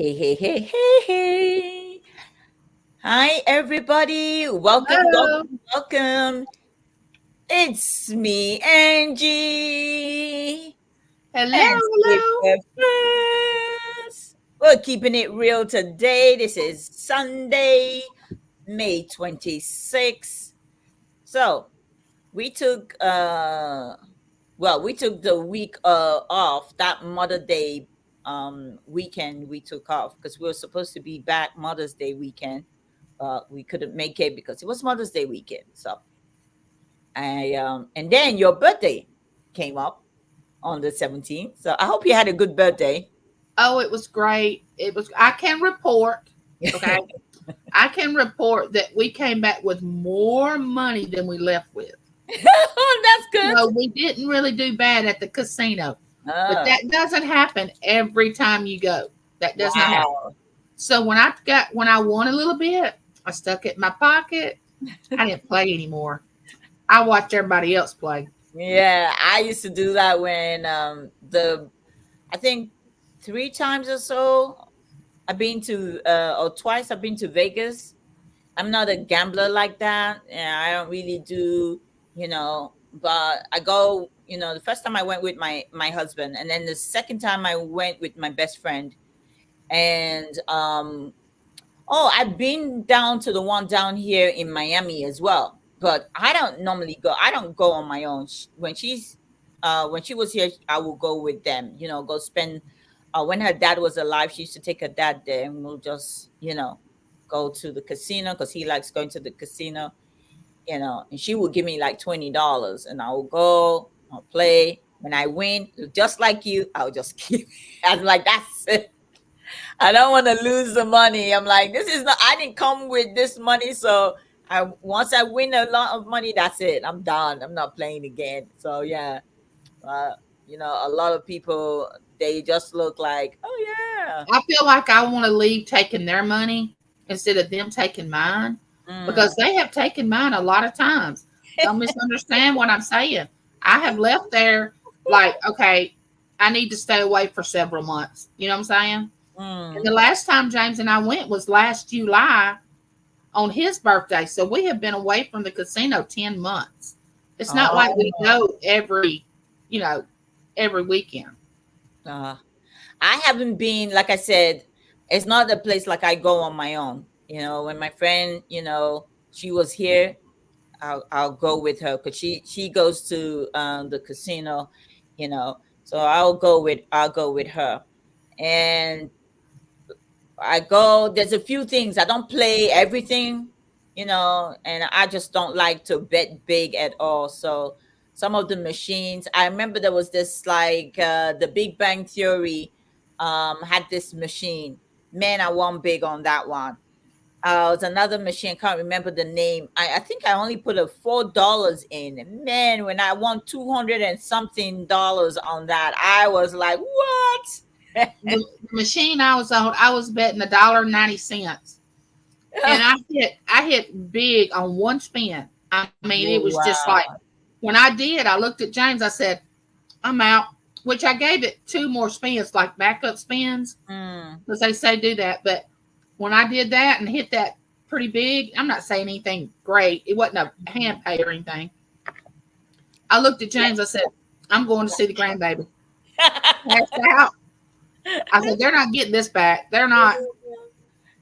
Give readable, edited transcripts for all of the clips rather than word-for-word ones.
Hey, hey, hey, hey, hey. Hi, everybody. Welcome, Hello. welcome, welcome. It's me, Angie. Hello, And hello. first. We're keeping it real today. This is Sunday, May 26th. So we took we took the week off, that Mother Day weekend we took off because we were supposed to be back Mother's Day weekend. We couldn't make it because it was Mother's Day weekend. So I and then your birthday came up on the 17th. So I hope you had a good birthday. Oh, it was great. I can report, okay? I can report that we came back with more money than we left with. That's good. No, we didn't really do bad at the casino, but Oh, that doesn't happen every time you go. That does not happen. wow. So when I won a little bit, I stuck it in my pocket. I didn't play anymore. I watched everybody else play. Yeah, I used to do that when the I think three times or so I've been to or twice I've been to Vegas. I'm not a gambler like that, and I don't really do, but I go, the first time I went with my husband, and then the second time I went with my best friend. And oh, I've been down to the one down here in Miami as well, but I don't normally go. I don't go on my own. When she was here, I will go with them. Go spend. When her dad was alive, she used to take her dad there, and we'll just go to the casino because he likes going to the casino. And she will give me like $20, and I will go. I'll play. When I win, just like you, I'll just keep. I'm like, that's it. I don't want to lose the money. I'm like, this is not. I didn't come with this money, so once I win a lot of money, that's it. I'm done. I'm not playing again. So yeah, uh, a lot of people, they just look like, oh yeah. I feel like I want to leave taking their money instead of them taking mine because Mm. they have taken mine a lot of times. Don't misunderstand what I'm saying. I have left there like, okay, I need to stay away for several months. You know what I'm saying? And Mm. the last time James and I went was last July on his birthday. So we have been away from the casino 10 months. It's not like we Oh. go you know, every weekend. Uh, I haven't been, like I said, it's not a place like I go on my own. When my friend, she was here, I'll go with her because she goes to the casino, so I'll go with her. And I go. There's a few things I don't play everything, and I just don't like to bet big at all. So some of the machines, I remember there was this, like, the Big Bang Theory had this machine. Man, I won big on that one. It was another machine. Can't remember the name. I think I only put a $4 in. Man, when I won 200 and something dollars on that, I was like, what? The machine I was on, I was betting $1.90, and I hit big on one spin. I mean, it was just like Wow. when I did, I looked at James. I said, "I'm out," which I gave it two more spins, like backup spins, Mm. because they say do that. But when I did that and hit that pretty big, I'm not saying anything great. It wasn't a hand pay or anything. I looked at James. I said, "I'm going to see the grandbaby." Passed out. I said, "They're not getting this back. They're not."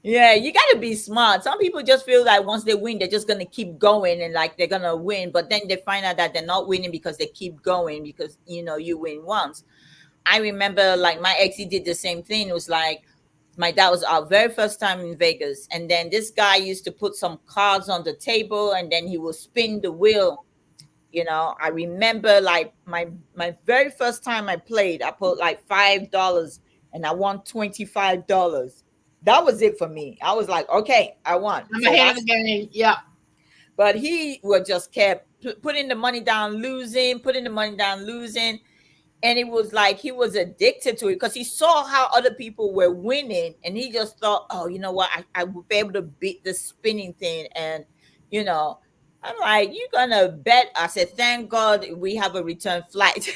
Yeah, you got to be smart. Some people just feel like once they win, they're just going to keep going and like they're going to win. But then they find out that they're not winning because they keep going because, you win once. I remember, like, my ex, he did the same thing. It was like my dad was our very first time in Vegas. And then this guy used to put some cards on the table and then he would spin the wheel. I remember, like, my very first time I played, I put like $5 and I won $25. That was it for me. I was like, okay, I won. I'm So ahead of the that's, game. Yeah. but he would just kept putting the money down, losing, putting the money down, losing. And it was like he was addicted to it because he saw how other people were winning, and he just thought, oh, you know what, I would be able to beat the spinning thing. And you know I'm like, you're gonna bet? I said, thank God we have a return flight.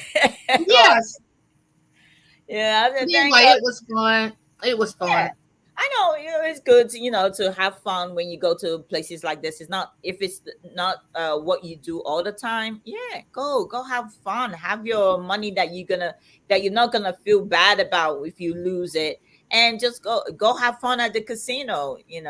God. Yes. Yeah, I said, thank Anyway, God. it was fun. It was Yeah, fun. I know, it's good to, to have fun when you go to places like this. It's not, if it's not what you do all the time. Yeah, go have fun. Have your money that you're not gonna feel bad about if you lose it, and just go have fun at the casino. And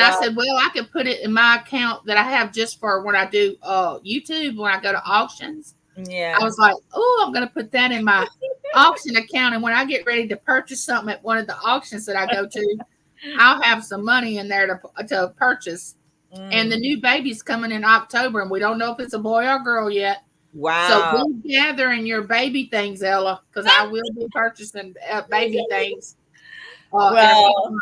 I But said, well, I could put it in my account that I have just for when I do YouTube, when I go to auctions. I yeah, was like, oh, I'm going to put that in my auction account. And when I get ready to purchase something at one of the auctions that I go to, I'll have some money in there to purchase. And the mm, new baby's coming in October, and we don't know if it's a boy or girl yet. So wow. be gathering your baby things, Ella, because I will be purchasing baby things in a few Well, months.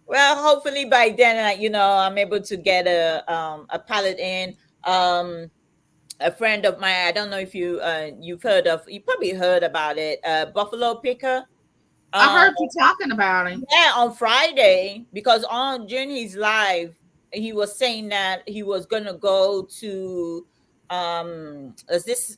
hopefully by then, I'm able to get a pallet in. Um, a friend of mine, I don't know if you probably heard about it, Buffalo Picker. I Um, heard you talking about him. yeah, on Friday, because on during his live, he was saying that he was gonna go to is this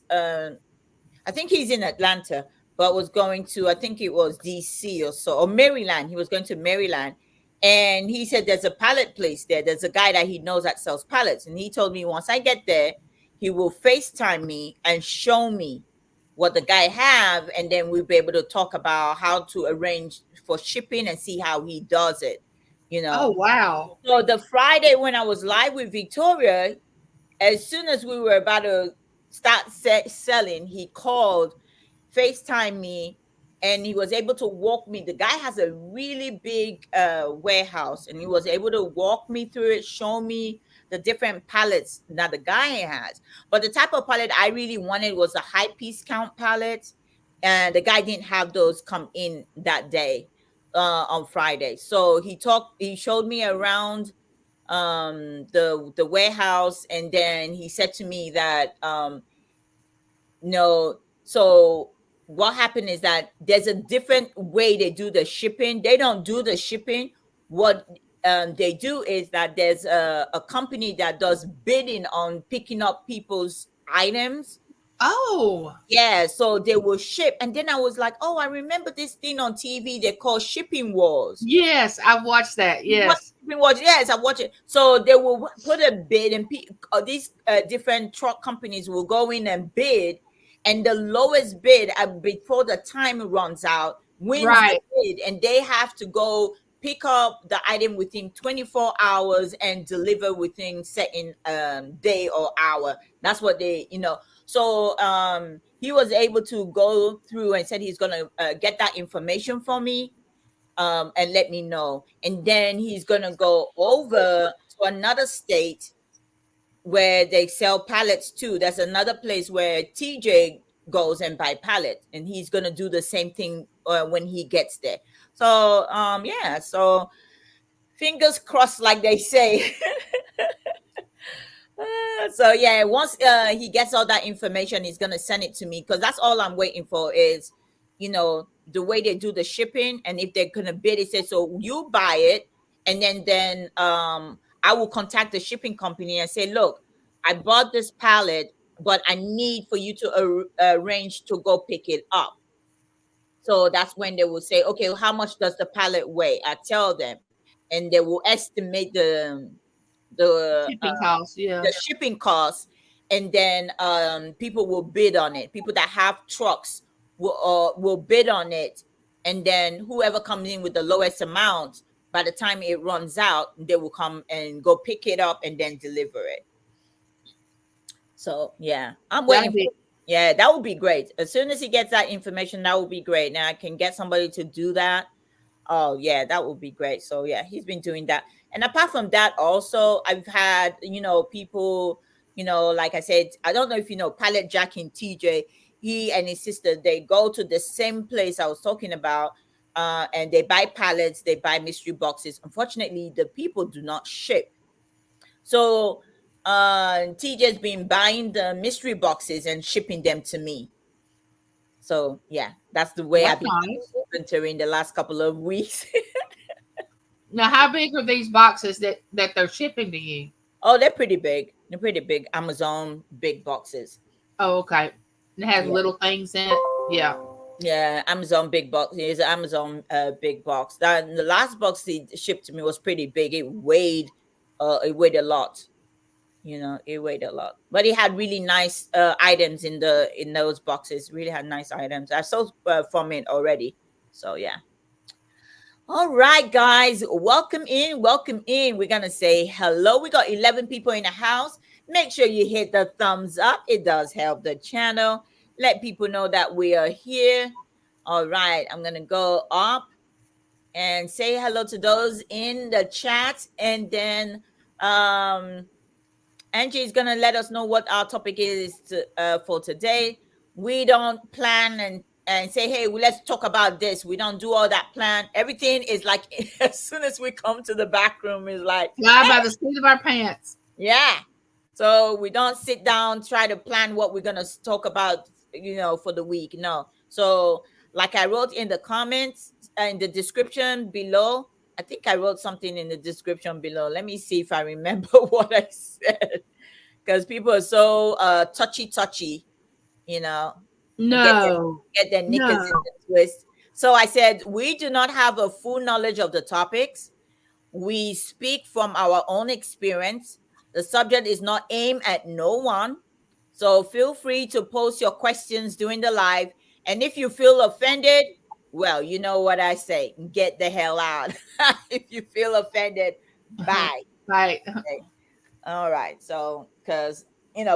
I think he's in Atlanta, but was going to, I think it was DC or so, or Maryland. He was going to Maryland. And he said there's a pallet place there. There's a guy that he knows that sells pallets. And he told me once I get there, he will FaceTime me and show me what the guy have. And then we'll be able to talk about how to arrange for shipping and see how he does it, you Oh, know. wow. So the Friday when I was live with Victoria, as soon as we were about to start selling, he called, FaceTime me, and he was able to walk me. The guy has a really big warehouse, and he was able to walk me through it, show me the different pallets that the guy has. But the type of pallet I really wanted was a high piece count pallet, and the guy didn't have those come in that day on Friday. So he showed me around the warehouse, and then he said to me that no. So what happened is that there's a different way they do the shipping. They don't do the shipping. What they do is that there's a company that does bidding on picking up people's items. Oh, Yeah, so they will ship. And then I was like, oh, I remember this thing on TV they call Shipping Wars. yes, I've watched that. What Yes. we watch? Yes, I watch it. So they will put a bid, and these different truck companies will go in and bid, and the lowest bid before the time runs out wins the Right. bid, and they have to go pick up the item within 24 hours and deliver within certain day or hour. That's what they. So he was able to go through and said he's gonna get that information for me, and let me know. And then he's gonna go over to another state where they sell pallets too. There's another place where TJ goes and buy pallets, and he's gonna do the same thing when he gets there. So yeah, so fingers crossed, like they say. So yeah, once he gets all that information, he's gonna send it to me, because that's all I'm waiting for is, the way they do the shipping, and if they're gonna bid it, says so you buy it, and then I will contact the shipping company and say, look, I bought this pallet, but I need for you to arrange to go pick it up. So that's when they will say, okay, how much does the pallet weigh? I tell them, and they will estimate the Shipping costs. Yeah. the shipping costs, and then people will bid on it. People that have trucks will bid on it, and then whoever comes in with the lowest amount, by the time it runs out, they will come and go pick it up and then deliver it. So yeah, I'm That'll waiting for. be Yeah, that would be great. As soon as he gets that information, that would be great. Now I can get somebody to do that. Oh yeah, that would be great. So yeah, he's been doing that. And apart from that, also I've had, people, like I said, I don't know if you know Pallet Jack and TJ. He and his sister, they go to the same place I was talking about, and they buy pallets, they buy mystery boxes. Unfortunately, the people do not ship. So TJ's been buying the mystery boxes and shipping them to me. So yeah, that's the way I've that's been nice. entering the last couple of weeks. Now, how big are these boxes that they're shipping to you? Oh, they're pretty big. They're pretty big. Amazon big boxes. Oh, okay. It has Yeah. little things in it. Yeah. Yeah, Amazon big box. It's Amazon big box. That the last box he shipped to me was pretty big. It weighed a lot. It weighed a lot. But it had really nice items in those boxes. Really had nice items. I sold from it already. So yeah. All right, guys, welcome in. Welcome in. We're going to say hello. We got 11 people in the house. Make sure you hit the thumbs up. It does help the channel. Let people know that we are here. All right, I'm going to go up and say hello to those in the chat. And then Angie is going to let us know what our topic is for today. We don't plan and say, hey, well, let's talk about this. We don't do all that plan. Everything is like, as soon as we come to the back room, is like, fly by the seat of our pants. yeah. So we don't sit down, try to plan what we're going to talk about, for the week. No. So like I wrote in the comments, in the description below, I think I wrote something in the description below. Let me see if I remember what I said. Because people are so touchy, you know, No, get their knickers in no. the twist. So I said, we do not have a full knowledge of the topics. We speak from our own experience. The subject is not aimed at no one. So feel free to post your questions during the live. And if you feel offended, well, you know what I say, get the hell out. If you feel offended, bye. Right. Okay. All right. So, because,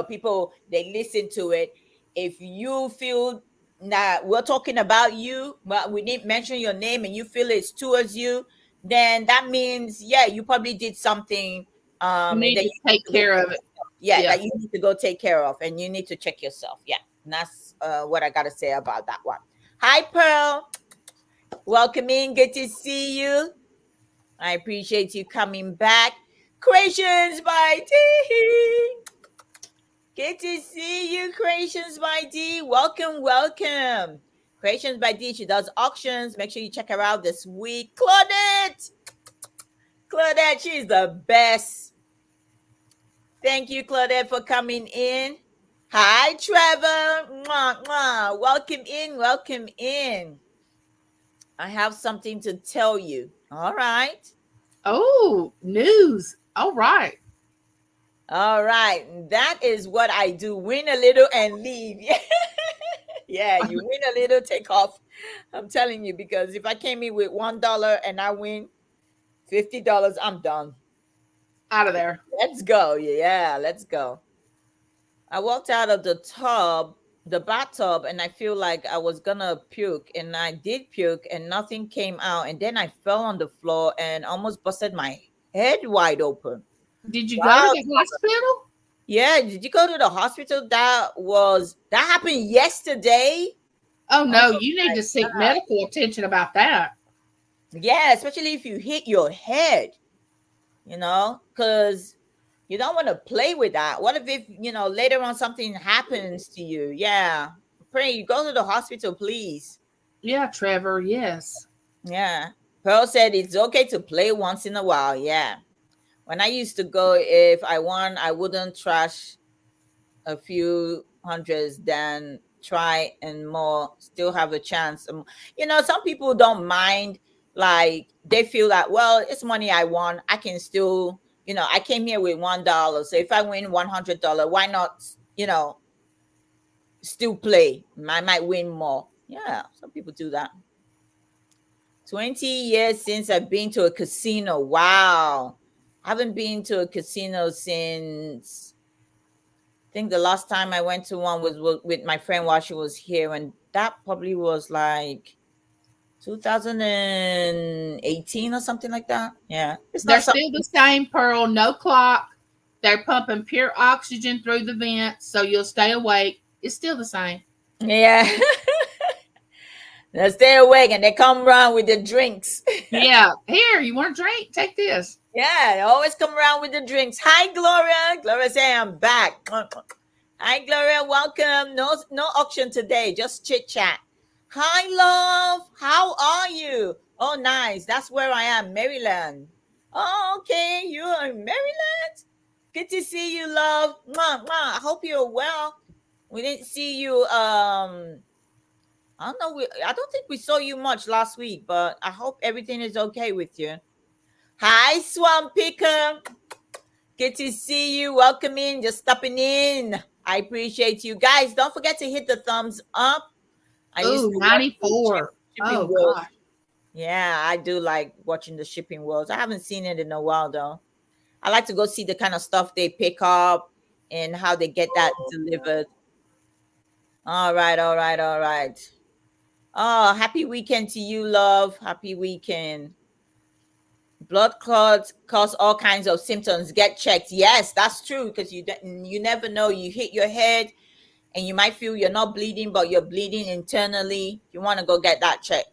people, they listen to it. If you feel that we're talking about you, but we didn't mention your name and you feel it's towards you, then that means, yeah, you probably did something You need that to you need take to go care check of it. yourself. Yeah, Yeah. that you need to go take care of, and you need to check yourself. Yeah. And that's what I got to say about that one. Hi, Pearl. Welcome in. Good to see you. I appreciate you coming back. Creations by T. Good to see you, Creations by D. Welcome, welcome. Creations by D. She does auctions. Make sure you check her out this week. Claudette. Claudette, she's the best. Thank you, Claudette, for coming in. Hi, Trevor. Mwah, mwah. Welcome in, welcome in. I have something to tell you. All right. Oh, news. All right. All right. That is what I do. Win a little and leave. Yeah, you win a little, take off. I'm telling you, because if I came in with $1 and I win $50, I'm done. Out of there. Let's go. Yeah, let's go. I walked out of the bathtub, and I feel like I was gonna puke, and I did puke, and nothing came out. And then I fell on the floor and almost busted my head wide open. Did you go to Wow. the hospital? Yeah, did you go to the hospital? That happened yesterday. Oh no, Oh you need my to seek God. medical attention about that. Yeah, especially if you hit your head, because you don't want to play with that. What if, later on something happens to you? Yeah. Pray you go to the hospital, please. Yeah, Trevor. Yes. Yeah. Pearl said it's okay to play once in a while. Yeah. When I used to go, if I won, I wouldn't trash a few hundreds, then try and more, still have a chance. Some people don't mind, like they feel that, well, it's money I won, I can still, I came here with $1, so if I win $100, why not, still play, I might win more. Yeah, some people do that. 20 years since I've been to a casino. Wow. I haven't been to a casino since, I think the last time I went to one was with my friend while she was here, and that probably was like 2018 or something like that. Yeah, it's They're not something. still the same, Pearl. No clock. They're pumping pure oxygen through the vents, so you'll stay awake. It's still the same. Yeah, they stay awake and they come around with the drinks. Yeah. Here, you want a drink? Take this. Yeah, they always come around with the drinks. Hi, Gloria. Gloria say I'm back. Hi, Gloria. Welcome. No auction today. Just chit chat. Hi, love. How are you? Oh, nice. That's where I am, Maryland. Oh, okay. You are in Maryland. Good to see you, love. Mwah, mwah. I hope you're well. We didn't see you I don't know. I don't think we saw you much last week, but I hope everything is okay with you. Hi, Swamp Picker. Good to see you. Welcome in. Just stopping in. I appreciate you guys. Don't forget to hit the thumbs up. I used Ooh, to watch the 94. shipping Oh wars. gosh. Yeah, I do like watching the shipping wars. I haven't seen it in a while though. I like to go see the kind of stuff they pick up and how they get that delivered. All right, all right, all right. Oh, happy weekend to you, love. Happy weekend. Blood clots cause all kinds of symptoms. Get checked. Yes, that's true because you never know. You hit your head and you might feel you're not bleeding, but you're bleeding internally. You want to go get that check.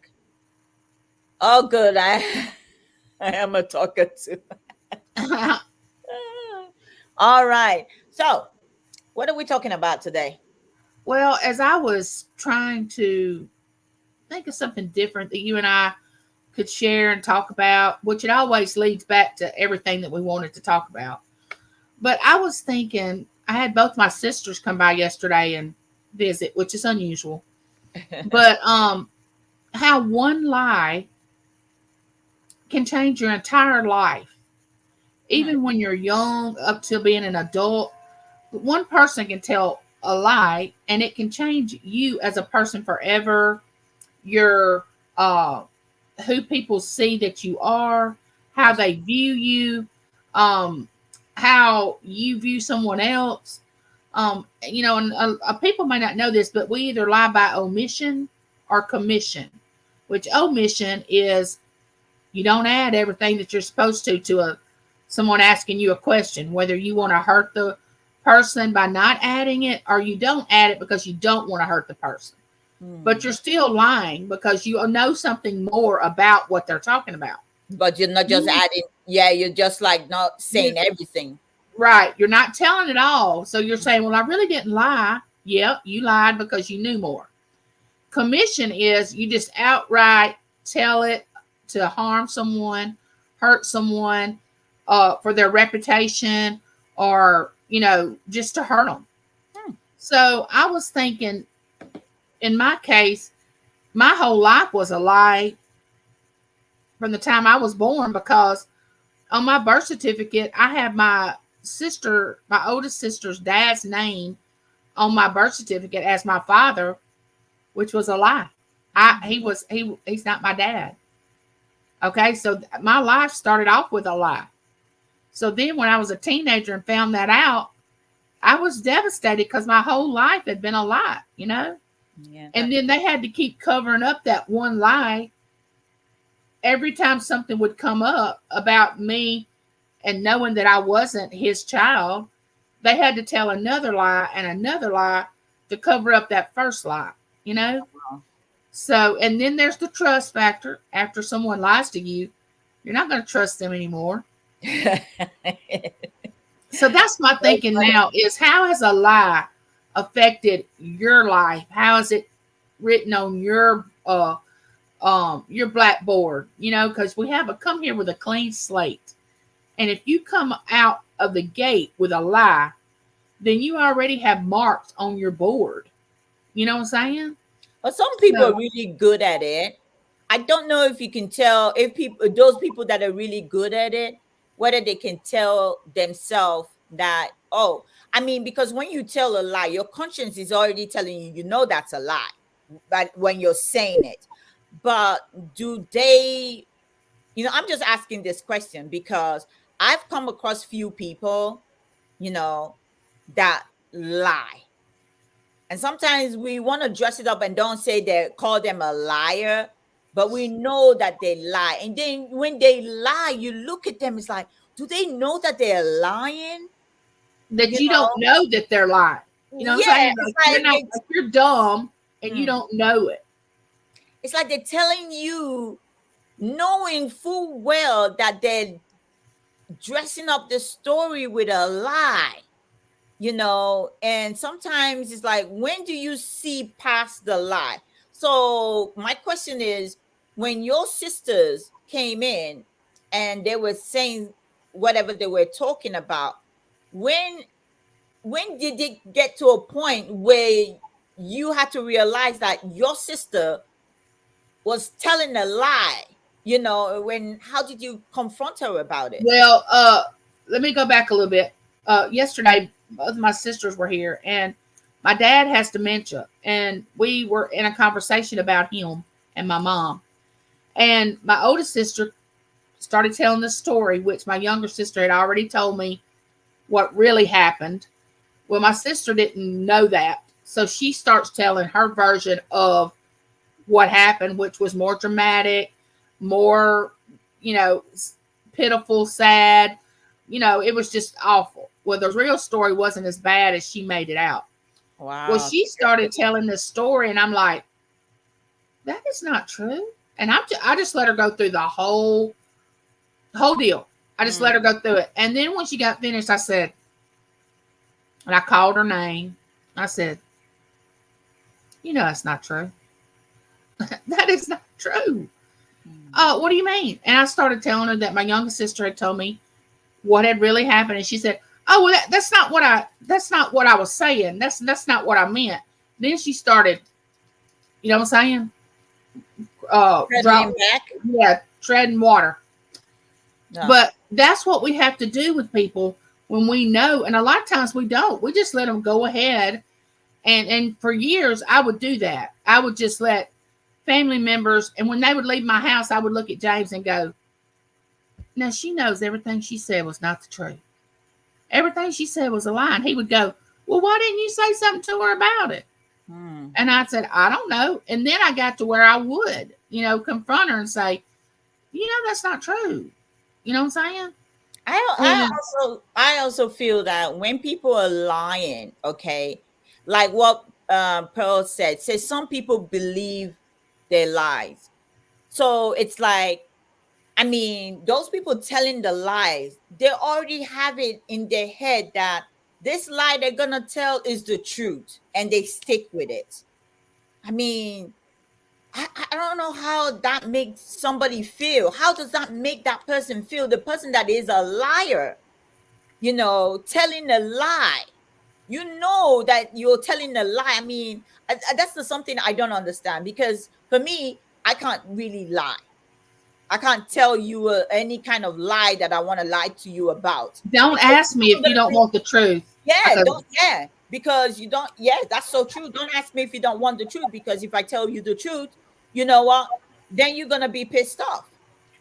Oh, good. I am a talker too. All right. So, what are we talking about today? Well, as I was trying to think of something different that you and I could share and talk about, which it always leads back to everything that we wanted to talk about. But I was thinking, I had both my sisters come by yesterday and visit, which is unusual. But how one lie can change your entire life. Hmm. Even when you're young, up to being an adult, one person can tell a lie and it can change you as a person forever. Your who people see that you are, how That's they view you, um, how you view someone else. And people may not know this, but we either lie by omission or commission. Which omission is you don't add everything that you're supposed to a someone asking you a question, whether you want to hurt the person by not adding it or you don't add it because you don't want to hurt the person. But hmm. you're still lying because you know something more about what they're talking about. But you're not just You, adding. Yeah, you're just like not you saying everything. right, you're not telling it all. So you're saying, well, I really didn't lie. Yep, you lied because you knew more. Commission is you just outright tell it to harm someone, hurt someone, for their reputation, or just to hurt them. Hmm. So I was thinking, in my case, my whole life was a lie from the time I was born because on my birth certificate I have my oldest sister's dad's name on my birth certificate as my father, which was a lie. He's not my dad. Okay, so my life started off with a lie. So then when I was a teenager and found that out, I was devastated because my whole life had been a lie. Yeah, And then they had to keep covering up that one lie every time something would come up about me and knowing that I wasn't his child. They had to tell another lie to cover up that first lie, you know? well. So, and then there's the trust factor. After someone lies to you, you're not going to trust them anymore. So that's my So thinking funny. now is how has a lie affected your life? How is it written on your blackboard? Because we have a come here with a clean slate. And if you come out of the gate with a lie, then you already have marks on your board. You know what I'm saying? But some people are So really good at it. I don't know if you can tell if people those people that are really good at it, whether they can tell themselves that, oh, I mean, because when you tell a lie, your conscience is already telling you, you know that's a lie, but when you're saying it. But do they, I'm just asking this question because I've come across few people, you know, that lie. And sometimes we want to dress it up and don't say they call them a liar, but we know that they lie. And then when they lie, you look at them, it's like, do they know that they're lying? that You you don't know that they're lying. You know what I'm Yeah, saying? it's Like you're like not like you're dumb and you mm, don't know it. it's like they're telling you, knowing full well that they're dressing up the story with a lie. And sometimes it's like, when do you see past the lie? So my question is, when your sisters came in and they were saying whatever they were talking about, when when did it get to a point where you had to realize that your sister was telling a lie, when how did you confront her about it? Well, let me go back a little bit. Yesterday, both of my sisters were here, and my dad has dementia, and we were in a conversation about him and my mom. And my oldest sister started telling the story, which my younger sister had already told me what really happened. Well, my sister didn't know that, so she starts telling her version of what happened, which was more dramatic, more, you know, pitiful, sad. It was just awful. Well, the real story wasn't as bad as she made it out. Well, Wow. she started telling this story, and I'm like, that is not true. And I just let her go through the whole deal. I just let her go through it. And then when she got finished, I said, and I called her name. I said, that's not true. That is not true. What do you mean? And I started telling her that my youngest sister had told me what had really happened. And she said, oh, well, that's not what I was saying. That's not what I meant. Then she started, you know what I'm saying? Treading water. No. But that's what we have to do with people when we know. And a lot of times we don't. We just let them go ahead. And for years, I would do that. I would just let family members, and when they would leave my house, I would look at James and go, now she knows everything she said was not the truth. Everything she said was a lie. And he would go, well, why didn't you say something to her about it? And I said, I don't know. And then I got to where I would, confront her and say, that's not true. You know what I'm saying? I also feel that when people are lying, okay, like what Pearl said, some people believe their lies. So it's like, I mean, those people telling the lies, they already have it in their head that this lie they're gonna tell is the truth, and they stick with it. I mean, I don't know how that makes somebody feel. How does that make that person feel? The person that is a liar, telling a lie. That you're telling a lie. I mean, that's something I don't understand, because for me, I can't really lie. I can't tell you any kind of lie that I want to lie to you about. Don't ask me if you don't want the truth. Yeah, because you don't. Yeah, that's so true. Don't ask me if you don't want the truth, because if I tell you the truth, you know what? Then you're gonna be pissed off.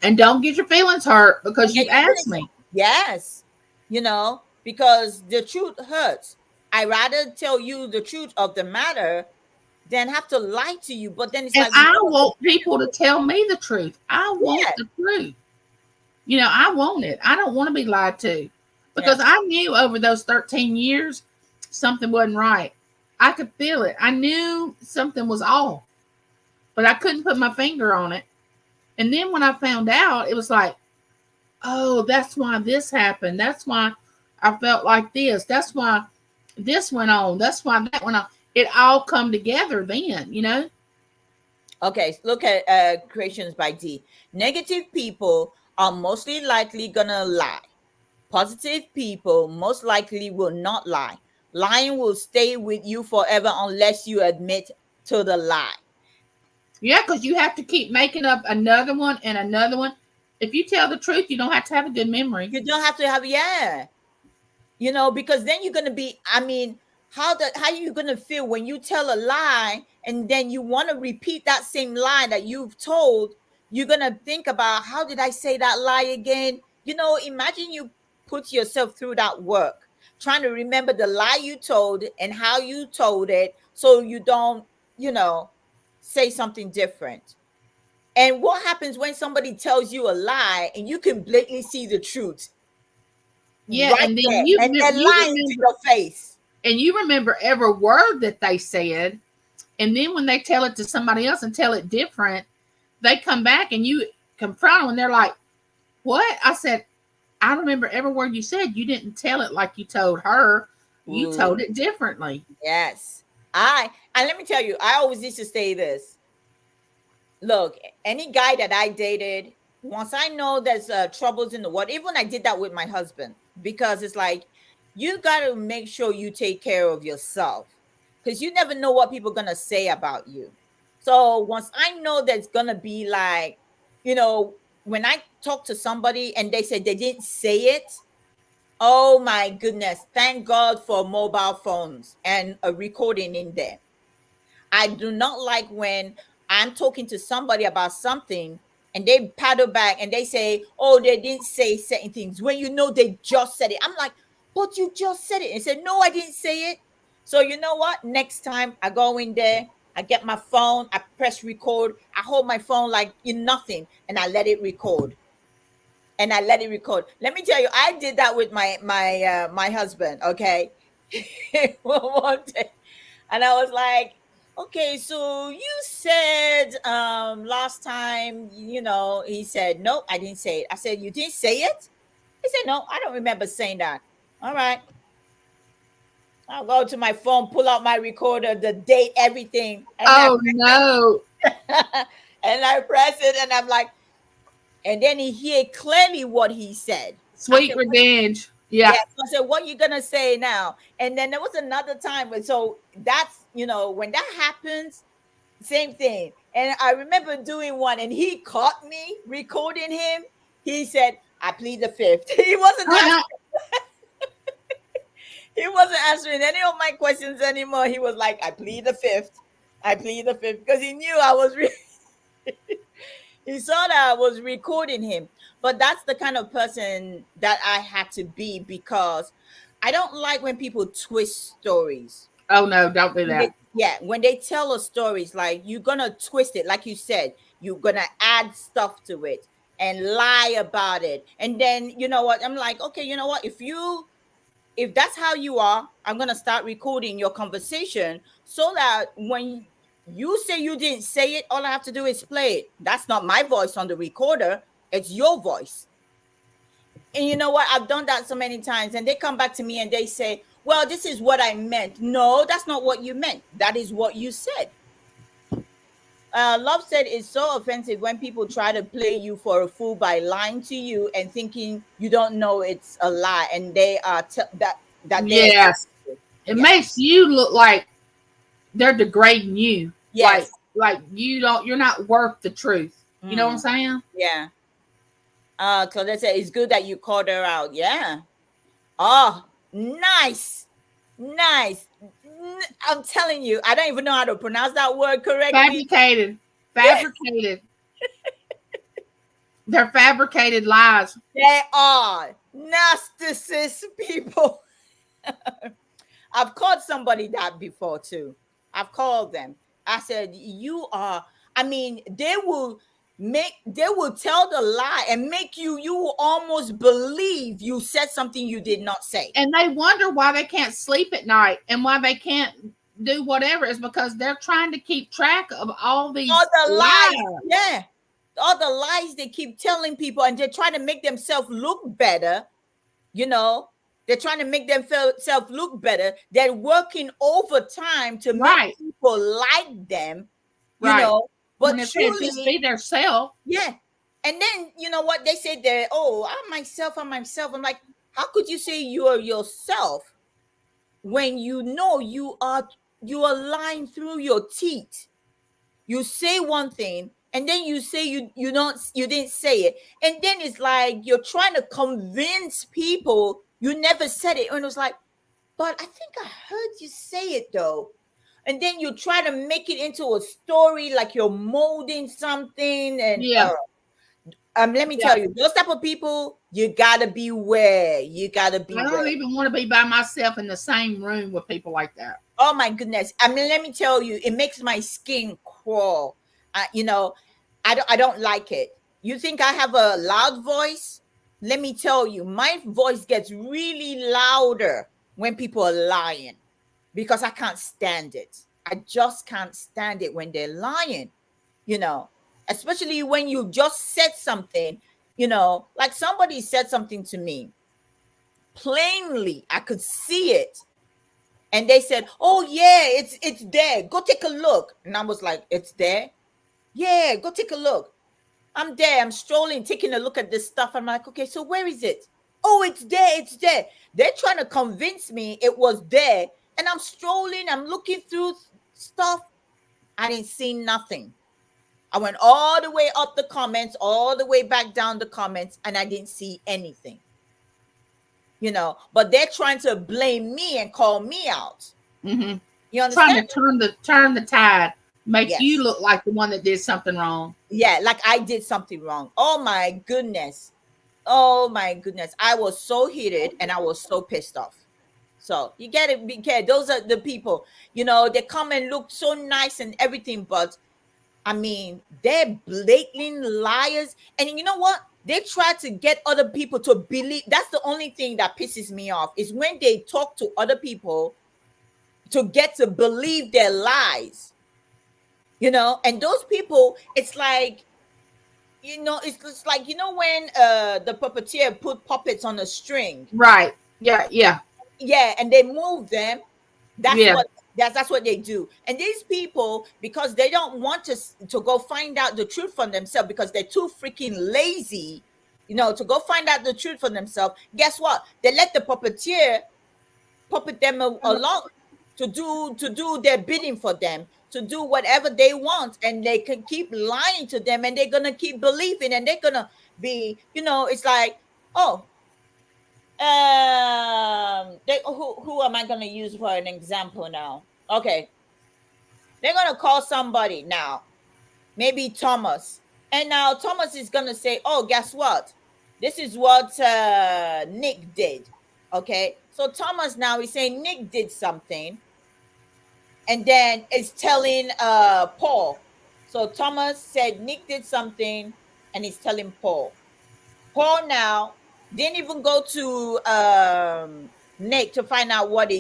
And don't get your feelings hurt because you asked me. Yes, because the truth hurts. I rather tell you the truth of the matter than have to lie to you. But then it's and I want people to tell me the truth. I want the truth. I want it. I don't want to be lied to, because I knew over those 13 years something wasn't right. I could feel it. I knew something was off, but I couldn't put my finger on it. And then when I found out, it was like, oh, that's why this happened. That's why I felt like this. That's why this went on. That's why that went on. It all come together then. Okay, look at Creations by D. Negative people are mostly likely gonna lie. Positive people most likely will not lie. Lying will stay with you forever unless you admit to the lie. Yeah, because you have to keep making up another one and another one. If you tell the truth, you don't have to have a good memory. You don't have to have, because then you're gonna be, I mean, how are you gonna feel when you tell a lie and then you want to repeat that same lie that you've told? You're gonna think about, how did I say that lie again? Imagine you put yourself through that work, trying to remember the lie you told and how you told it, so you don't, say something different. And what happens when somebody tells you a lie and you can blatantly see the truth? Yeah, right, and then you lying to your face. And you remember every word that they said. And then when they tell it to somebody else and tell it different, they come back and you confront them and they're like, what? I said, I remember every word you said. You didn't tell it like you told her. You told it differently. Yes. And let me tell you, I always used to say this. Look, any guy that I dated, once I know there's troubles in the world, even I did that with my husband, because it's like, you got to make sure you take care of yourself. because you never know what people are gonna say about you. So once I know that's gonna be like, when I talk to somebody and they say they didn't say it, oh my goodness, thank God for mobile phones and a recording in there. I do not like when I'm talking to somebody about something and they paddle back and they say, oh, they didn't say certain things when you know they just said it. I'm like, but you just said it. And said, no, I didn't say it. So you know what? Next time I go in there, I get my phone, I press record, I hold my phone like in nothing, and I let it record. And I let it record. Let me tell you, I did that with my husband. Okay, one day, and I was like, okay, so you said last time, he said, nope, I didn't say it. I said, you didn't say it? He said, no, I don't remember saying that. All right. I'll go to my phone, pull out my recorder, the date, everything. And Oh no. and I press it and I'm like, and then he heard clearly what he said. Sweet revenge. Yeah. Yeah. So I said, what you gonna say now? And then there was another time when, so that's, when that happens, same thing. And I remember doing one and he caught me recording him. He said, I plead the fifth. He wasn't answering any of my questions anymore. He was like, I plead the fifth. I plead the fifth. Because he knew I was he saw that I was recording him. But that's the kind of person that I had to be, because I don't like when people twist stories. Oh no, don't do that. When they tell us stories, like, you're gonna twist it, like you said, you're gonna add stuff to it and lie about it. And then, you know what? I'm like, okay, you know what? If that's how you are, I'm gonna start recording your conversation so that when you say you didn't say it, all I have to do is play it. That's not my voice on the recorder, it's your voice. And you know what? I've done that so many times, and they come back to me and they say, well, this is what I meant. No, that's not what you meant. That is what you said. Love said it's so offensive when people try to play you for a fool by lying to you and thinking you don't know it's a lie, and they are that yes, it makes you look like they're degrading you. Yes, like you're not worth the truth. You know what I'm saying? Yeah. Claudette said it's good that you called her out. Yeah. Oh, nice. I'm telling you, I don't even know how to pronounce that word correctly. Fabricated. They're fabricated lies. They are narcissist people. I've called somebody that before too. I've called them. I said, you are, they will tell the lie and make you will almost believe you said something you did not say. And they wonder why they can't sleep at night and why they can't do whatever. Is because they're trying to keep track of all the lies. Yeah. All the lies they keep telling people, and they're trying to make themselves look better. They're trying to make themselves look better. They're working overtime to make people like them, but truly, just be their self. Yeah. And then, you know what? They say they're, I'm myself. I'm like, how could you say you are yourself when you know you are lying through your teeth? You say one thing, and then you say you didn't say it. And then it's like you're trying to convince people you never said it. And it was like, but I think I heard you say it though. And then you try to make it into a story, like you're molding something. And let me tell you, those type of people, you gotta beware. I don't even want to be by myself in the same room with people like that. Oh my goodness. Let me tell you, it makes my skin crawl. I don't like it. You think I have a loud voice? Let me tell you, my voice gets really louder when people are lying, because I can't stand it. I just can't stand it when they're lying, especially when you just said something, like somebody said something to me plainly. I could see it. And they said, oh yeah, it's there. Go take a look. And I was like, it's there? Yeah, go take a look. I'm there. I'm strolling, taking a look at this stuff. I'm like, okay, so where is it? Oh, it's there. They're trying to convince me it was there And I'm strolling, I'm looking through stuff. I didn't see nothing. I went all the way up the comments, all the way back down the comments, and I didn't see anything. But they're trying to blame me and call me out. Mm-hmm. You Trying understand? to turn the tide, make you Yes. look like the one that did something wrong. Yeah, like I did something wrong. Oh my goodness. Oh my goodness. I was so heated and I was so pissed off. So you get it, because those are the people, they come and look so nice and everything, but I mean, they're blatant liars. And you know what? They try to get other people to believe. That's the only thing that pisses me off, is when they talk to other people to get to believe their lies. And those people, it's like, it's like, when the puppeteer put puppets on a string. Right. Yeah. Yeah. Yeah, and they move them. That's Yeah. what that's what they do. And these people, because they don't want to go find out the truth for themselves, because they're too freaking lazy, to go find out the truth for themselves. Guess what? They let the puppeteer puppet them along to do their bidding for them, to do whatever they want, and they can keep lying to them, and they're gonna keep believing, and they're gonna be, it's like, oh, who am I gonna use for an example now? Okay, they're gonna call somebody now, maybe Thomas, and now Thomas is gonna say, oh, guess what, this is what Nick did. Okay, so Thomas now is saying Nick did something, and then is telling Paul. So Thomas said Nick did something, and he's telling Paul. Paul now didn't even go to Nick to find out what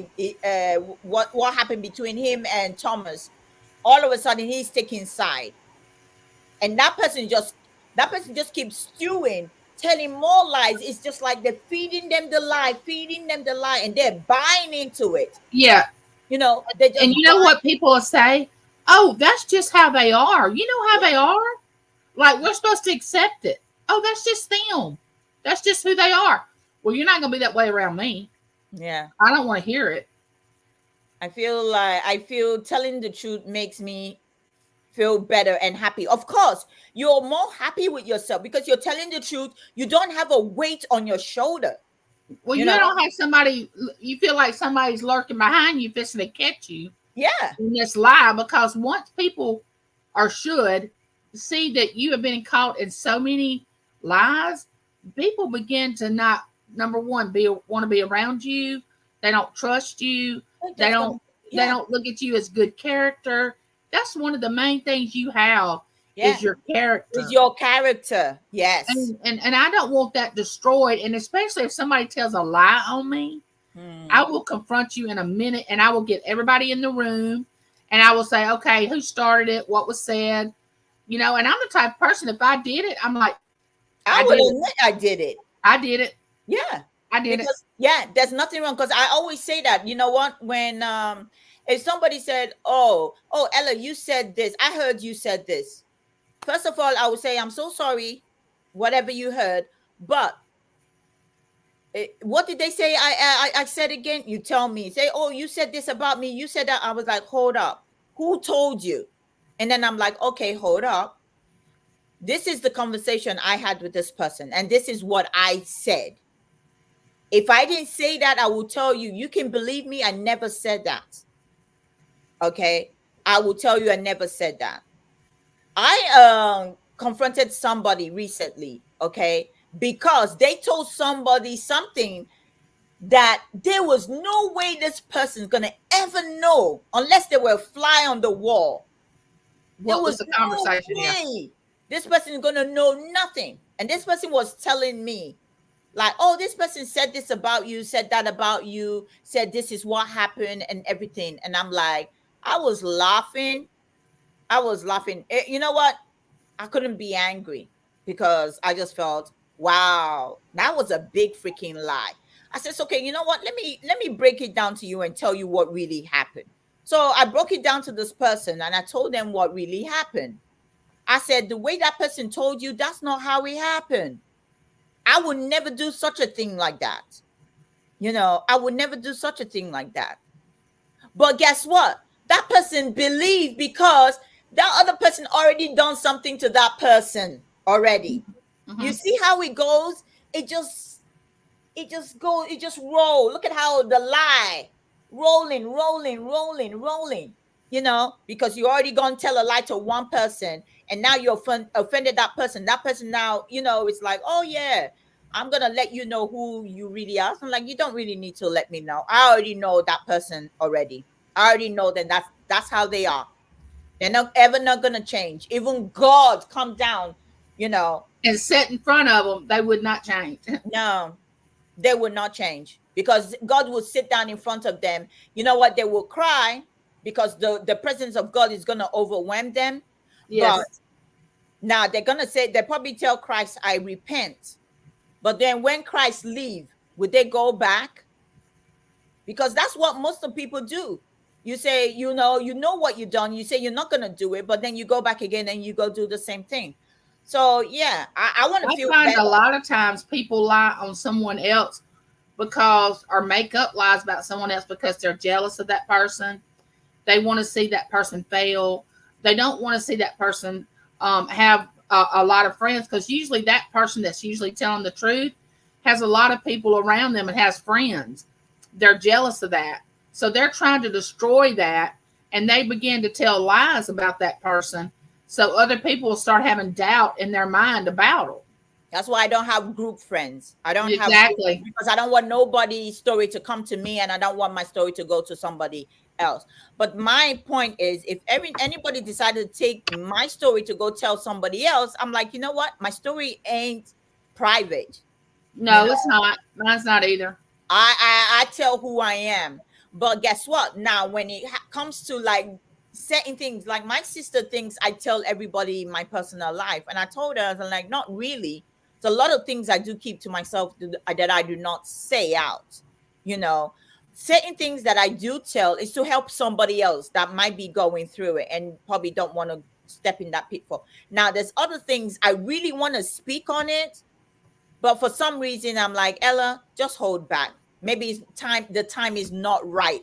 happened between him and Thomas. All of a sudden, he's taking side, and that person just keeps stewing, telling more lies. It's just like they're feeding them the lie, and they're buying into it. Yeah. They just And you know what people will say? Oh, that's just how they are. You know how they are? Like, we're supposed to accept it. Oh, that's just them. That's just who they are. Well, you're not going to be that way around me. Yeah. I don't want to hear it. I feel telling the truth makes me feel better and happy. Of course, you're more happy with yourself because you're telling the truth. You don't have a weight on your shoulder. Well, you don't have somebody, you feel like somebody's lurking behind you, fixing to catch you. Yeah. In this lie, because once people should see that you have been caught in so many lies, people begin to not, number one, want to be around you. They don't trust you. They don't look at you as good character. That's one of the main things you have is your character. Is your character. Yes. And I don't want that destroyed. And especially if somebody tells a lie on me, I will confront you in a minute, and I will get everybody in the room, and I will say, okay, who started it? What was said? And I'm the type of person, if I did it, I'm like, I will admit I did it. I did it. Yeah. I did it. Yeah, there's nothing wrong, because I always say that. You know what? When if somebody said, oh, Ella, you said this. I heard you said this. First of all, I would say, I'm so sorry, whatever you heard. But what did they say? I said again. You tell me. Say, oh, you said this about me. You said that. I was like, hold up. Who told you? And then I'm like, okay, hold up. This is the conversation I had with this person, and this is what I said. If I didn't say that, I will tell you. You can believe me. I never said that. Okay, I will tell you I never said that. I confronted somebody recently, okay, because they told somebody something that there was no way this person's gonna ever know unless they were a fly on the wall. What was the conversation? No way this person is gonna know nothing. And this person was telling me, like, oh, this person said this about you, said that about you, said this is what happened and everything. And I'm like, I was laughing. You know what? I couldn't be angry because I just felt, wow, that was a big freaking lie. I said, okay, you know what? Let me break it down to you and tell you what really happened. So I broke it down to this person and I told them what really happened. I said, the way that person told you, that's not how it happened. I would never do such a thing like that. I would never do such a thing like that. But guess what? That person believed because that other person already done something to that person already. You Mm-hmm. see how it goes? It just it just roll. Look at how the lie rolling, rolling, rolling, rolling. Because you already gonna tell a lie to one person, and now you offended that person. That person now, it's like, oh yeah, I'm gonna let you know who you really are. So I'm like, you don't really need to let me know. I already know that person already. I already know that that's how they are. They're not gonna change. Even God come down, you know. And set in front of them, they would not change. No, they will not change because God will sit down in front of them. You know what? They will cry because the presence of God is going to overwhelm them. But Yes. now they're going to say, they probably tell Christ, I repent. But then when Christ leave, would they go back? Because that's what most of people do. You say, you know what you've done. You say you're not going to do it, but then you go back again and you go do the same thing. So yeah, I want to I feel find better. a lot of times people lie on someone else because, or make up lies about someone else because they're jealous of that person. They want to see that person fail. They don't want to see that person have a lot of friends, because usually that person that's usually telling the truth has a lot of people around them and has friends. They're jealous of that. So they're trying to destroy that, and they begin to tell lies about that person. So other people will start having doubt in their mind about them. That's why I don't have group friends. I don't have group friends Exactly. because I don't want nobody's story to come to me, and I don't want my story to go to somebody else. But my point is, if anybody decided to take my story to go tell somebody else, I'm like, you know what? My story ain't private. You No, it's not. Mine's not either. I tell who I am. But guess what? Now, when it comes to like certain things, like my sister thinks I tell everybody my personal life, and I told her, I was like, not really. There's a lot of things I do keep to myself that I do not say out. You know, certain things that I do tell is to help somebody else that might be going through it and probably don't want to step in that pitfall. Now, there's other things I really want to speak on it, but for some reason, I'm like, Ella, just hold back. Maybe it's time. The time is not right.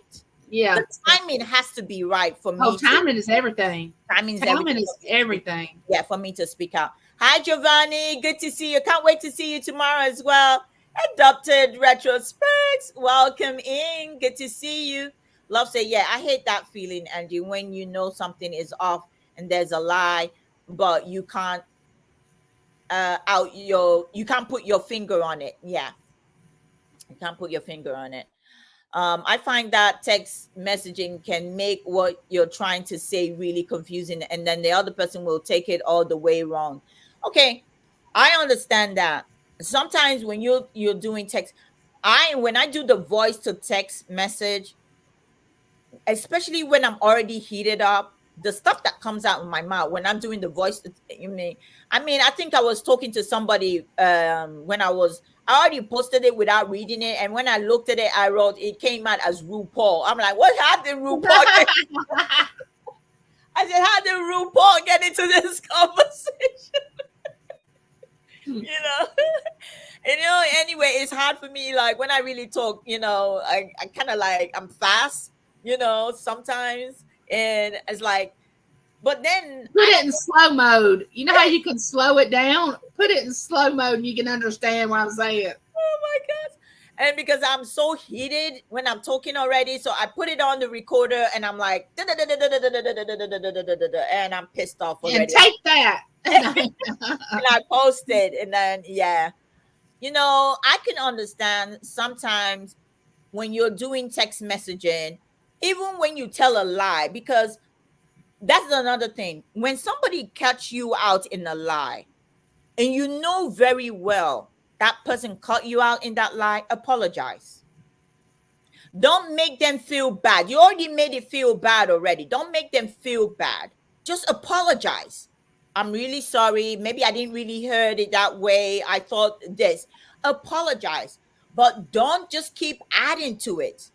Yeah. The timing has to be right for Oh, me to. timing is everything. Timing is Timing everything for is me to speak. everything. Yeah, for me to speak out. Hi, Giovanni. Good to see you. Can't wait to see you tomorrow as well. Adopted retrospects. Welcome in. Good to see you. Love say, yeah, I hate that feeling, Angie, when you know something is off and there's a lie, but you can't you can't put your finger on it. Yeah, you can't put your finger on it. I find that text messaging can make what you're trying to say really confusing, and then the other person will take it all the way wrong. Okay, I understand that. Sometimes when you're doing text, when I do the voice to text message, especially when I'm already heated up, the stuff that comes out of my mouth when I'm doing the voice, I think I was talking to somebody when I already posted it without reading it, and when I looked at it, I wrote it came out as RuPaul. I'm like, what happened, RuPaul? I said, how did RuPaul get into this conversation? you know Anyway, it's hard for me, like when I really talk, I kind of like I'm fast, sometimes, and it's like, but then Put I it don't in slow mode. You know how you can slow it down? Put it in slow mode and you can understand what I'm saying. oh my god. And because I'm so heated when I'm talking already, so I put it on the recorder and I'm like and I'm pissed off And already. take that. And I posted, and then yeah, I can understand sometimes when you're doing text messaging, even when you tell a lie, because that's another thing. When somebody catch you out in a lie, and you know very well that person caught you out in that lie, apologize. Don't make them feel bad. You already made it feel bad already. Don't make them feel bad. Just apologize. I'm really sorry. Maybe I didn't really heard it that way. I thought this. Apologize. But don't just keep adding to it,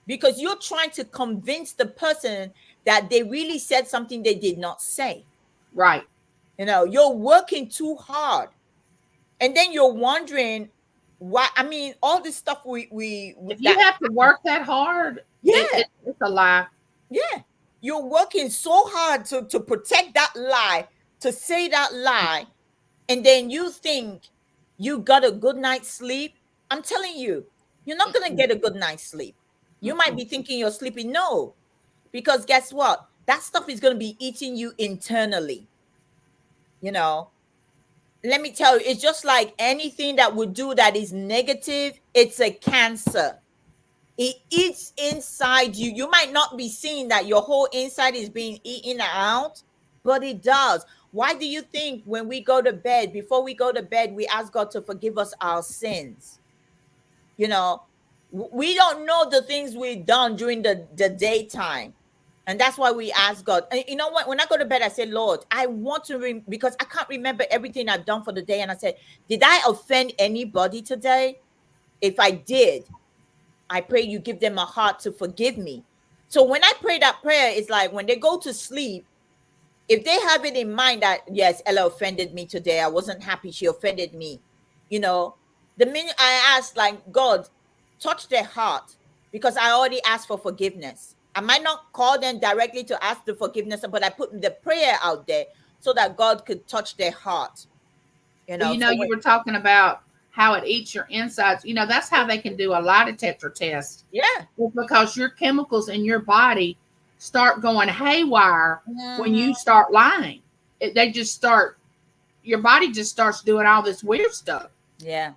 because you're trying to convince the person that they really said something they did not say. Right. You're working too hard. And then you're wondering, Why? I mean, all this stuff If you that have to work that hard, yeah, it's a lie. yeah. You're working so hard to protect that lie, to say that lie, and then you think you got a good night's sleep. I'm telling you, you're not gonna Mm-mm, get a good night's sleep. You might mm-mm. be thinking you're sleeping. No, because guess what? That stuff is gonna be eating you internally. You know, let me tell you, it's just like anything that would do that is negative, it's a cancer. It eats inside you. You might not be seeing that your whole inside is being eaten out, but it does. Why do you think when we go to bed, before we go to bed, we ask God to forgive us our sins? You know, we don't know the things we've done during the daytime. And that's why we ask God. And you know what? When I go to bed, I say, Lord, I want to, because I can't remember everything I've done for the day. And I said, did I offend anybody today? If I did, I pray you give them a heart to forgive me. So when I pray that prayer, it's like when they go to sleep, if they have it in mind that, yes, Ella offended me today, I wasn't happy, she offended me, you know, the minute I ask, like, God, touch their heart, because I already asked for forgiveness. I might not call them directly to ask the forgiveness, but I put the prayer out there so that God could touch their heart, you Well, know. you know, So you when, were talking about how it eats your insides. You know, that's how they can do a lie detector test. yeah. It's because your chemicals in your body start going haywire when Mhm. you start lying. They just start, your body just starts doing all this weird stuff. Yeah.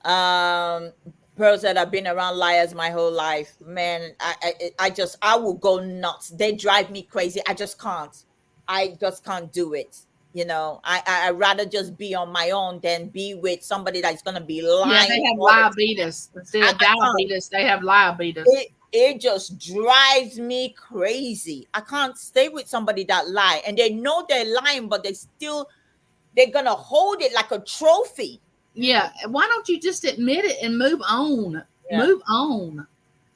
um Pearl said, I've been around liars my whole life, man. I will go nuts. They drive me crazy. I just can't do it. You know, I'd rather just be on my own than be with somebody that's gonna be Yeah, they lying have all the time. diabetes. Instead of I can't. diabetes, they have diabetes. It just drives me crazy. I can't stay with somebody that lie, and they know they're lying, but they're gonna hold it like a trophy. Yeah, why don't you just admit it and move on? Yeah. Move on.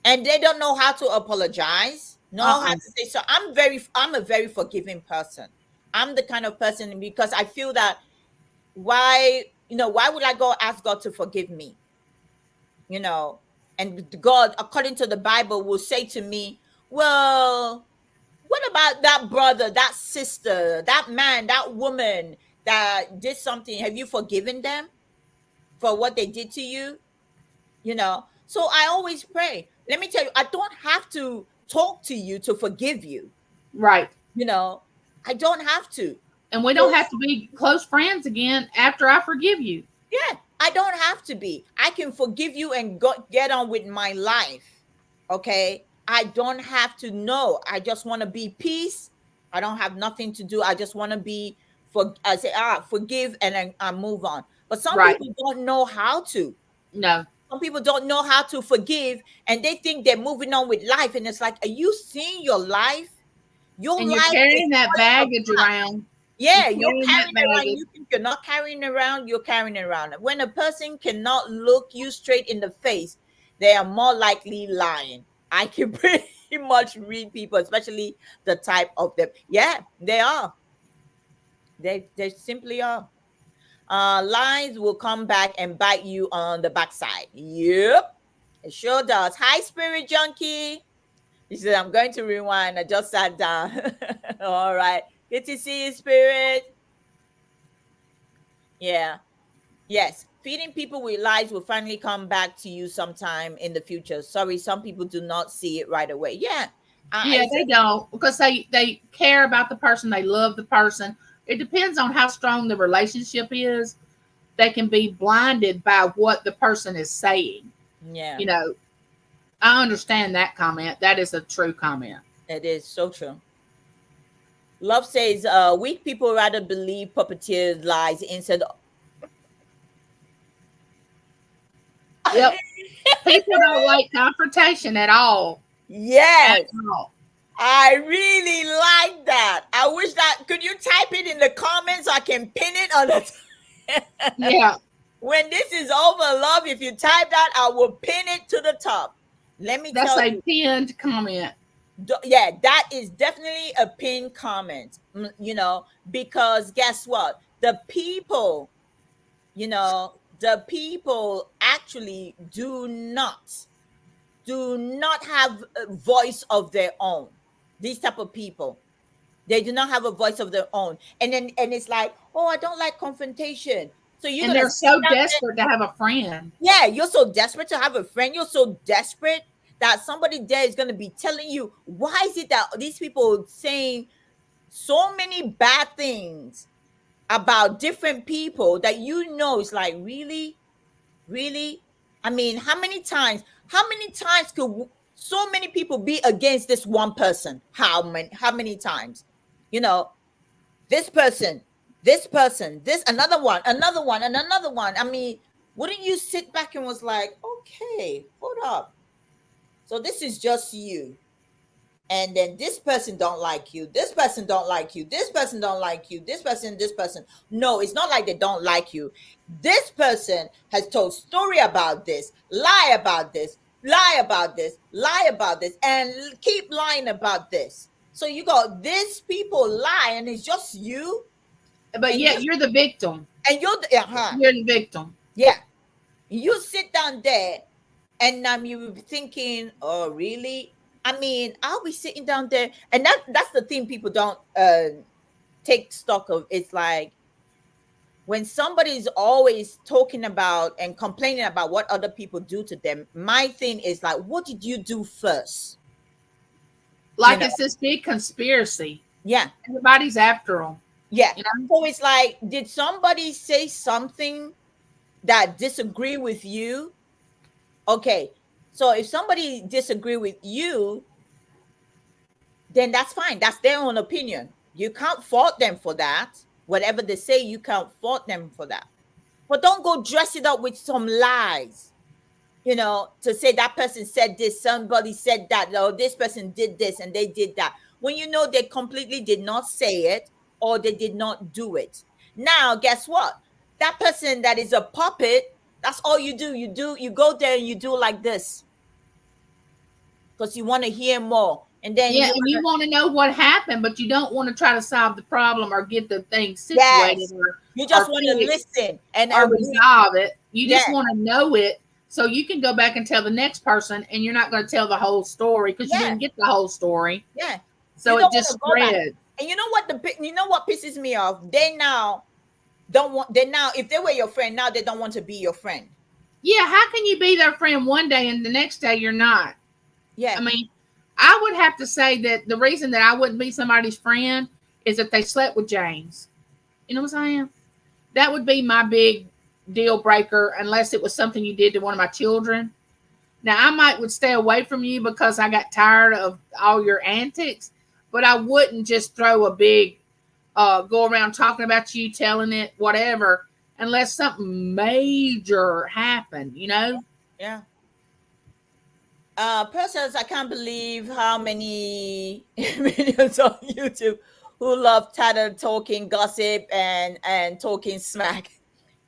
And they don't know how to apologize, know how Uh-uh. to say. So I'm a very forgiving person. I'm the kind of person, because I feel that, why would I go ask God to forgive me? you know and God, according to the Bible, will say to me, well, what about that brother, that sister, that man, that woman that did something? Have you forgiven them for what they did to you? So I always pray. Let me tell you, I don't have to talk to you to forgive you. Right. you know I don't have to. And we don't So have to be close friends again after I forgive you. yeah, I don't have to be. I can forgive you and get on with my life. Okay, I don't have to know. I just want to be peace. I don't have nothing to do. I just want to be, I say, forgive, and then I move on. But some Right. people don't know how to. No. Some people don't know how to forgive, and they think they're moving on with life. And it's like, are you seeing your life? Your And you're life is carrying that falling baggage apart. around. You're Yeah, you're carrying that carrying it around. baggage. You think you're not carrying it around, you're carrying it around. When a person cannot look you straight in the face, they are more likely lying. I can pretty much read people, especially the type of them. Yeah, they are. They simply are. Lies will come back and bite you on the backside. Yep, it sure does. Hi, spirit junkie. He said, I'm going to rewind. I just sat down. All right. Good to see you, spirit. Yeah. Yes. Feeding people with lies will finally come back to you sometime in the future. Sorry, some people do not see it right away. Yeah. Yeah, they don't, because they care about the person. They love the person. It depends on how strong the relationship is. They can be blinded by what the person is saying. Yeah, You know, I understand that comment. That is a true comment. it is so true. Love says, weak people rather believe puppeteers' lies instead of. Yep. People don't like confrontation at all. At Yes. all. I really like that. I wish that, could you type it in the comments so I can pin it on the Yeah. when this is over, love, if you type that, I will pin it to the top. Let me That's tell a you. pinned comment. Yeah, that is definitely a pinned comment. Because guess what? The people, you know, the people actually do not have a voice of their own. These type of people, they do not have a voice of their own. And it's like, oh, I don't like confrontation. So you're And gonna they're sit so down there. desperate to have a friend. Yeah, you're so desperate to have a friend. You're so desperate that somebody there is gonna be telling you, why is it that these people saying so many bad things about different people that it's like, really, really? I mean, how many times could so many people be against this one person? How many times? You know, this person, this another one, and another one. I mean, wouldn't you sit back and was like, okay, hold up. So this is just you. And then this person don't like you, this person don't like you, this person don't like you, this person. No, it's not like they don't like you. This person has told story about this, lie about this, lie about this, lie about this, and keep lying about this. So you got these people lie, and it's just you. But and yet you you're the victim. and you're the, You're the victim. yeah, you sit down there, and you will be thinking, oh, really? I mean, I'll be sitting down there, and that's the thing people don't take stock of. It's like, when somebody's always talking about and complaining about what other people do to them, my thing is like, what did you do first? Like it's this big conspiracy. Yeah. Everybody's after them. Yeah. So it's like, did somebody say something that disagree with you? Okay. So if somebody disagree with you, then that's fine. That's their own opinion. You can't fault them for that. Whatever they say, you can't fault them for that. But don't go dress it up with some lies, to say that person said this, somebody said that, or this person did this and they did that. When they completely did not say it, or they did not do it. Now, guess what? That person that is a puppet, that's all you do. You go there and you do like this, because you want to hear more. And then you want to know what happened, but you don't want to try to solve the problem or get the thing situated. Yes. You just want to listen or resolve it. You just want to know it, so you can go back and tell the next person, and you're not going to tell the whole story because you didn't get the whole story. Yeah. So it just spread. And you know what pisses me off? They now if they were your friend, now they don't want to be your friend. Yeah, how can you be their friend one day and the next day you're not? Yeah. I mean, I would have to say that the reason that I wouldn't be somebody's friend is if they slept with James. You know what I'm saying? That would be my big deal breaker, unless it was something you did to one of my children. Now, I would stay away from you because I got tired of all your antics, but I wouldn't just throw a big, go around talking about you, telling it, whatever, unless something major happened, Yeah. Persons, I can't believe how many videos on YouTube who love tattle talking, gossip, and talking smack.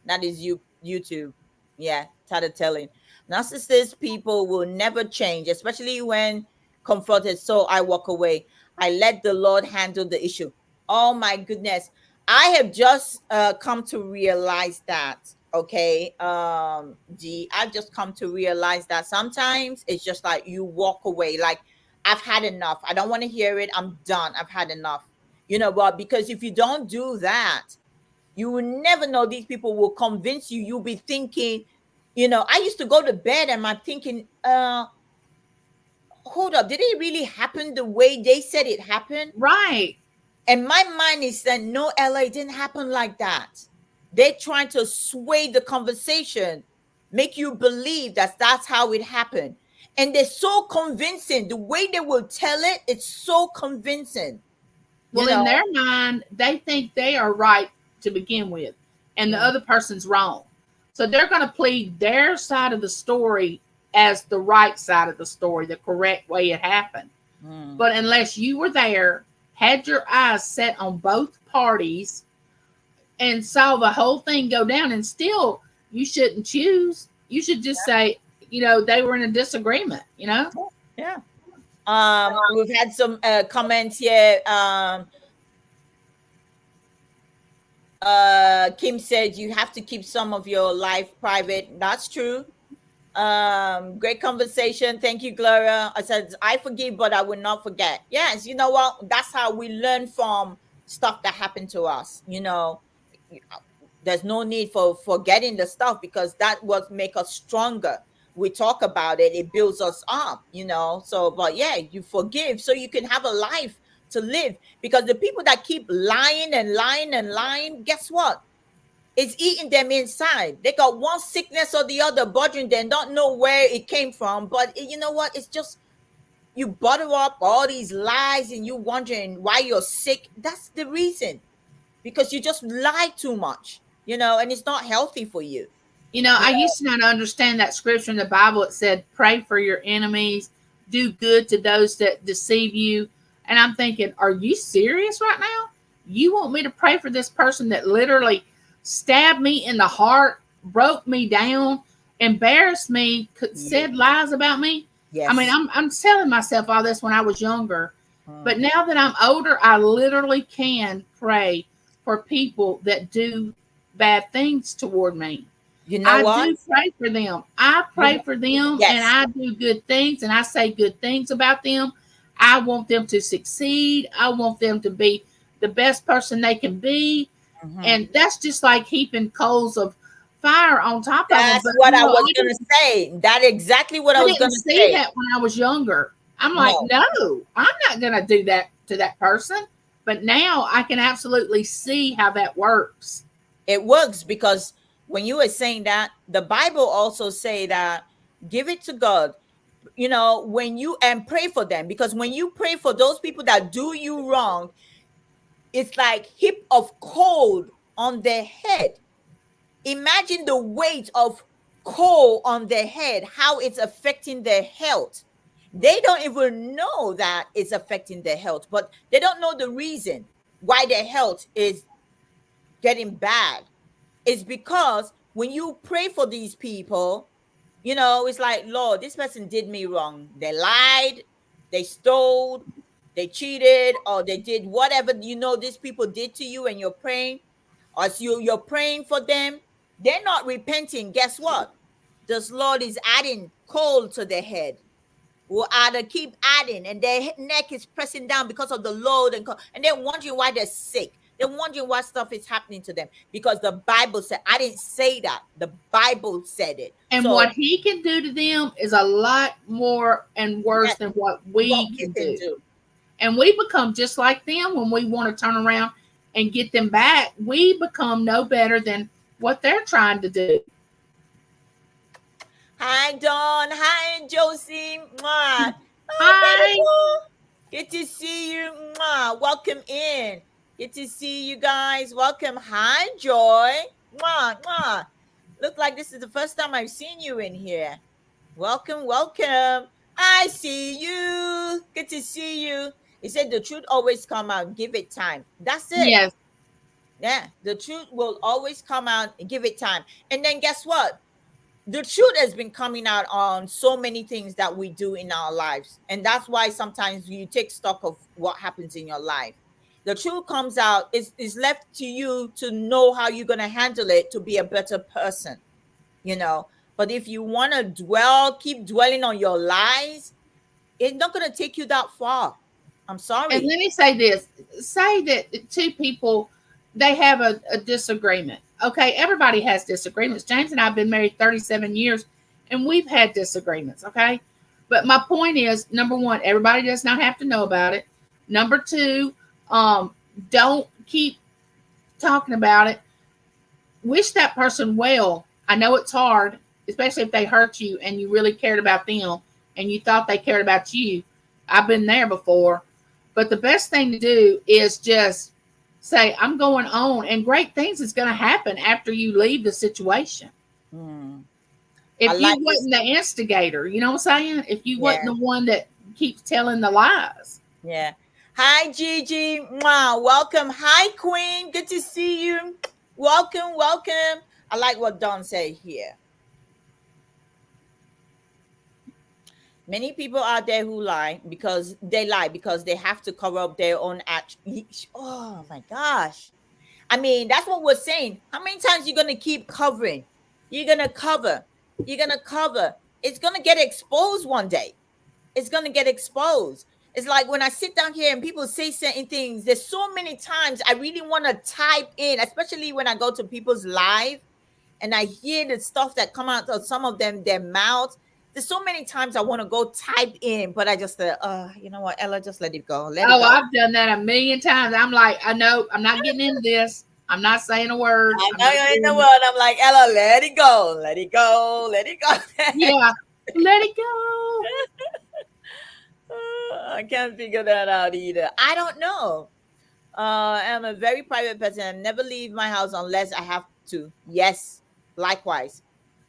That is YouTube. Yeah, tattletelling. Narcissist people will never change, especially when confronted. So I walk away. I let the Lord handle the issue. Oh my goodness. I have just come to realize that. Okay. I've just come to realize that sometimes it's just like you walk away. Like, I've had enough. I don't want to hear it. I'm done. I've had enough. You know what? Because if you don't do that, you will never know. These people will convince you. You'll be thinking, I used to go to bed and I'm thinking, hold up, did it really happen the way they said it happened? Right. And my mind is that, no, Ella, it didn't happen like that. They're trying to sway the conversation, make you believe that that's how it happened. And they're so convincing. The way they will tell it, it's so convincing. Well, in their mind, they think they are right to begin with, and the other person's wrong. So they're going to plead their side of the story as the right side of the story, the correct way it happened. But unless you were there, had your eyes set on both parties, and saw the whole thing go down, and still you shouldn't choose. You should just say, they were in a disagreement, Yeah. We've had some comments here. Kim said you have to keep some of your life private. That's true. Great conversation. Thank you, Gloria. I said I forgive, but I will not forget. Yes, you know what? That's how we learn from stuff that happened to us. There's no need for forgetting the stuff, because that will make us stronger. We talk about it, it builds us up. So, but yeah, you forgive so you can have a life to live, because the people that keep lying and lying and lying, guess what? It's eating them inside. They got one sickness or the other bothering them, don't know where it came from. But you know what? It's just you bottle up all these lies and you wondering why you're sick. That's the reason, because you just lie too much, and it's not healthy for you. I used to not understand that scripture in the Bible. It said, pray for your enemies, do good to those that deceive you. And I'm thinking, are you serious right now? You want me to pray for this person that literally stabbed me in the heart, broke me down, embarrassed me, said lies about me? I mean, Yes. I'm telling myself all this when I was younger. But now that I'm older, I literally can pray for people that do bad things toward me. You know I what? do pray for them. I pray for them, and Yes. I do good things, and I say good things about them. I want them to succeed. I want them to be the best person they can be. And that's just like heaping coals of fire on top of them. That's But what I was gonna say. That exactly what I I was didn't gonna see say. that when I was younger. I'm like, No, no, I'm not going to do that to that person. But now I can absolutely see how that works. it works, because when you were saying that, the Bible also say that give it to God. When you and pray for them, because when you pray for those people that do you wrong, it's like heap of coal on their head. Imagine the weight of coal on their head, how it's affecting their health. They don't even know that it's affecting their health, but they don't know the reason why their health is getting bad. It's because when you pray for these people, it's like, Lord, this person did me wrong. They lied, they stole, they cheated, or they did whatever these people did to you, and you're praying, or as you're praying for them, they're not repenting. Guess what? This Lord is adding coal to their head. Will either keep adding, and their neck is pressing down because of the load, and they're wondering why they're sick. They're wondering why stuff is happening to them, because the Bible said, I didn't say that. The Bible said it. And So what he can do to them is a lot more and worse that's than what what we we can can do. do. And we become just like them when we want to turn around and get them back. We become no better than what they're trying to do. Hi, Dawn. Hi, Josie. Mwah. Oh, Hi. beautiful. Good to see you. Mwah. Welcome in. Good to see you guys. Welcome. Hi, Joy. Mwah, mwah. Look like this is the first time I've seen you in here. Welcome, welcome. I see you. Good to see you. He said the truth always come out. Give it time. That's it. Yes. Yeah, the truth will always come out and give it time. And then guess what? The truth has been coming out on so many things that we do in our lives. And that's why sometimes you take stock of what happens in your life. The truth comes out, is left to you to know how you're going to handle it to be a better person. But if you want to keep dwelling on your lies, it's not going to take you that far. I'm And sorry. let me say this. Say that two people, they have a disagreement. Okay, everybody has disagreements. James and I have been married 37 years, and we've had disagreements, okay? But my point is, number one, everybody does not have to know about it. Number two, don't keep talking about it. Wish that person well. I know it's hard, especially if they hurt you and you really cared about them and you thought they cared about you. I've been there before. But the best thing to do is just say, I'm going on, and great things is going to happen after you leave the situation. Mm, I If you like this. wasn't the instigator, you know what I'm saying? If you wasn't Yeah. the one that keeps telling the lies. Yeah. Hi, Gigi. Mwah. Welcome. Hi, Queen. Good to see you. Welcome. Welcome. I like what Don said here. Many people out there who lie because they have to cover up their own act. Oh my gosh. I mean, that's what we're saying. How many times you gonna keep covering? You're gonna cover. You're gonna cover. It's gonna get exposed one day. It's gonna get exposed. It's like when I sit down here and people say certain things, there's so many times I really want to type in, especially when I go to people's live and I hear the stuff that come out of some of them, their mouths. There's so many times I want to go type in, but I just you know what, Ella, just let it go. Let it Oh, go. I've done that a million times. I'm like, I know I'm not getting into this. I'm not saying a word. I I'm know not you're in the doing it. world. I'm like, Ella, let it go. Let it go. Let it go. Yeah, let it go. I can't figure that out either. I don't know. I'm a very private person. I never leave my house unless I have to. Yes, likewise.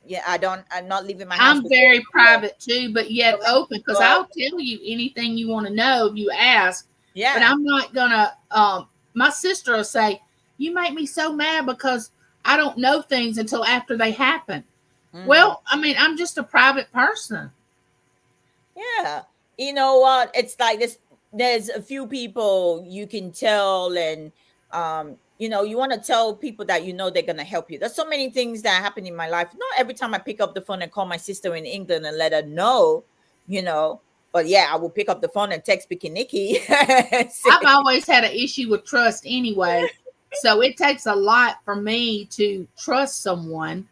Yeah, I'm not leaving my house I'm before very 12. private too, but yet Correct. open because 12. I'll tell you anything you want to know if you ask. But Yeah. I'm not gonna. My sister will say, "You make me so mad because I don't know things until after they happen." Mm. Well, I mean, I'm just a private person. Yeah. You know what? It's like this. There's a few people you can tell, and you want to tell people that they're gonna help you. There's so many things that happen in my life. Not every time I pick up the phone and call my sister in England and let her know, you know. But yeah, I will pick up the phone and text Pikiniki. I've always had an issue with trust anyway, so it takes a lot for me to trust someone.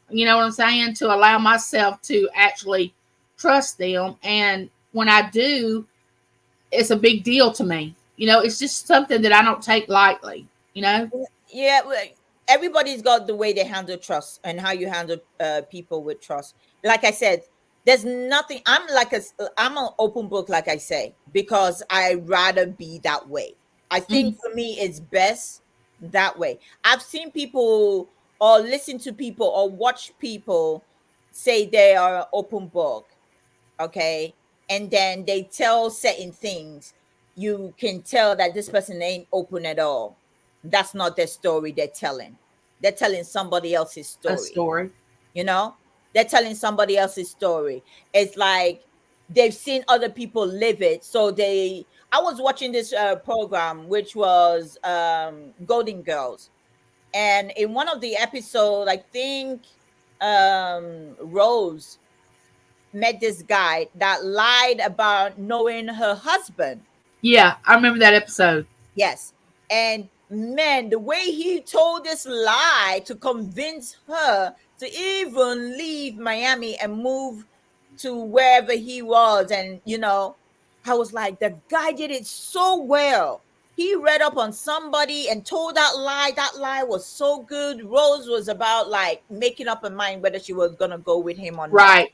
You know what I'm saying? To allow myself to actually trust them, and when I do, it's a big deal to me. It's just something that I don't take lightly. You know? Yeah, well, everybody's got the way they handle trust and how you handle people with trust. Like I said, there's nothing. I'm an open book, like I say, because I rather be that way. I think Mhm. for me, it's best that way. I've seen people or listen to people or watch people say they are an open book, okay, and then they tell certain things. You can tell that this person ain't open at all. That's not their story they're telling. They're telling somebody else's A story. story. you know they're telling somebody else's story. It's like they've seen other people live it, so I was watching this program, which was Golden Girls, and in one of the episodes, I think Rose met this guy that lied about knowing her husband. Yeah, I remember that episode. Yes. And man, the way he told this lie to convince her to even leave Miami and move to wherever he was. And, I was like, the guy did it so well. He read up on somebody and told that lie. That lie was so good. Rose was about like making up her mind whether she was going to go with him or not. Right.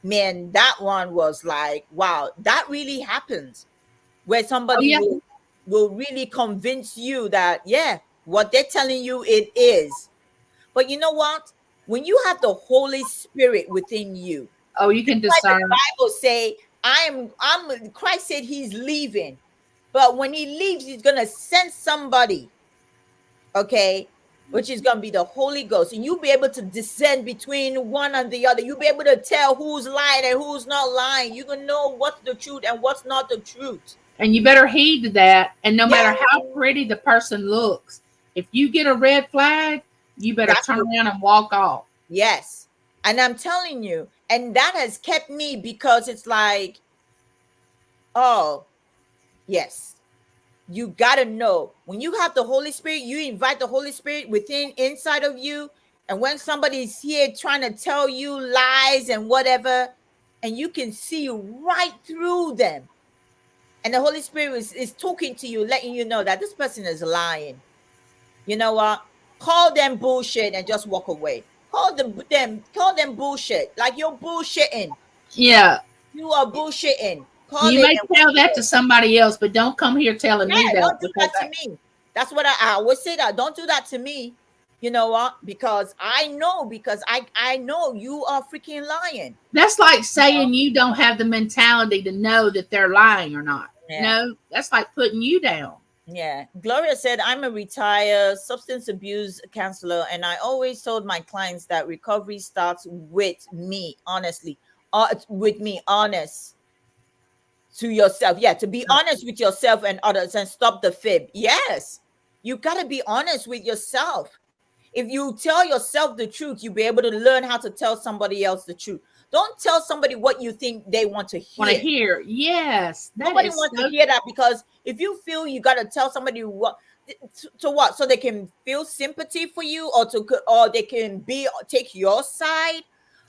Man, that one was like, wow, that really happens, where Oh somebody yeah. will really convince you that, yeah, what they're telling you, it is. But you know what? When you have the Holy Spirit within you, Oh, you that's can why the discern. Bible say, I'm Christ said he's leaving. But when he leaves, he's gonna send somebody, okay, which is going to be the Holy Ghost. And you'll be able to discern between one and the other. You'll be able to tell who's lying and who's not lying. You can know what's the truth and what's not the truth. And you better heed to that. And no Yeah, matter how pretty the person looks, if you get a red flag, you better that's turn what, around and walk off. yes. And I'm telling you, and that has kept me, because it's like, oh, yes. You got to know when you have the Holy Spirit, you invite the Holy Spirit within inside of you. And when somebody's here trying to tell you lies and whatever, and you can see right through them, and the Holy Spirit is talking to you, letting you know that this person is lying. You know what? Call them bullshit and just walk away. Call them bullshit. Like you're bullshitting. Yeah. You are bullshitting. Call You it may and walk tell that away. to somebody else, but don't come here telling me Yeah, that don't do because that to me. That's what I always say, that don't do that to me. You know what? Because I know you are freaking lying. that's like You know? saying you don't have the mentality to know that they're lying or not. Yeah. That's like putting you down. Yeah. Gloria said, I'm a retired substance abuse counselor, and I always told my clients that recovery starts with me, honestly. With me, honest to yourself. Yeah, to be honest with yourself and others and stop the fib. Yes. You got to be honest with yourself. If you tell yourself the truth, you'll be able to learn how to tell somebody else the truth. Don't tell somebody what you think they want to Want to hear. hear? Yes, that Nobody is wants to so. hear that, because if you feel you got to tell somebody what, to what, so they can feel sympathy for you, or they can be take your side.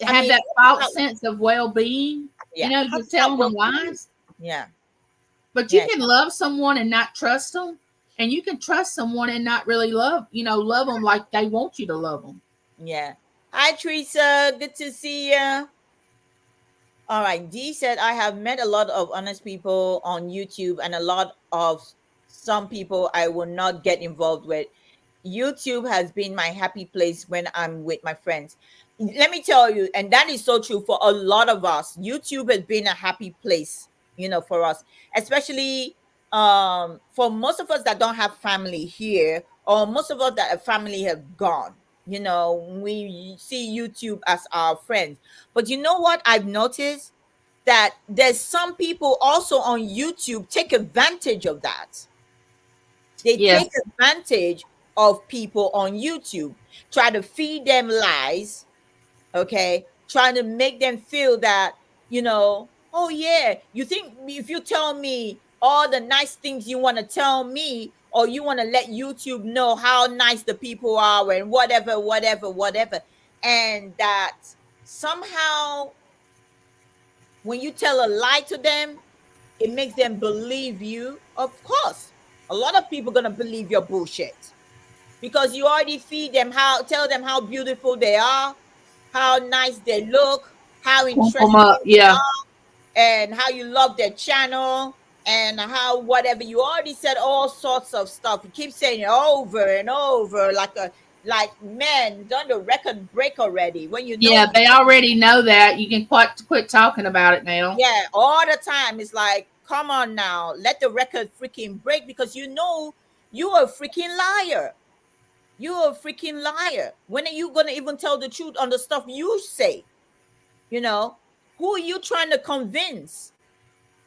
I Have mean, that false sense of well-being. yeah, how Just does that telling them work for you? lies. Yeah, But you yeah, can love someone and not trust them, and you can trust someone and not really love them like they want you to love them. yeah. Hi, Teresa. Good to see you. All right. D said, I have met a lot of honest people on YouTube and a lot of some people I will not get involved with. YouTube has been my happy place when I'm with my friends. Let me tell you, and that is so true for a lot of us. YouTube has been a happy place, for us, especially for most of us that don't have family here, or most of us that have family have gone. We see YouTube as our friends. But you know what I've noticed? That there's some people also on YouTube take advantage of that. They take Yes, advantage of people on YouTube, try to feed them lies, okay? Trying to make them feel that, oh yeah, you think if you tell me all the nice things you want to tell me, or you want to let YouTube know how nice the people are and whatever, whatever, whatever, and that somehow when you tell a lie to them, it makes them believe you. Of course, a lot of people gonna believe your bullshit because you already feed them tell them how beautiful they are, how nice they look, how pump them interesting up. they Yeah, are, and how you love their channel, and how whatever. You already said all sorts of stuff. You keep saying it over and over, like, man, done the record break already. When you know yeah. They already know that. You can quit talking about it now. Yeah, all the time. It's like, come on now, let the record freaking break, because you're a freaking liar. You're a freaking liar. When are you gonna even tell the truth on the stuff you say? You know, who are you trying to convince?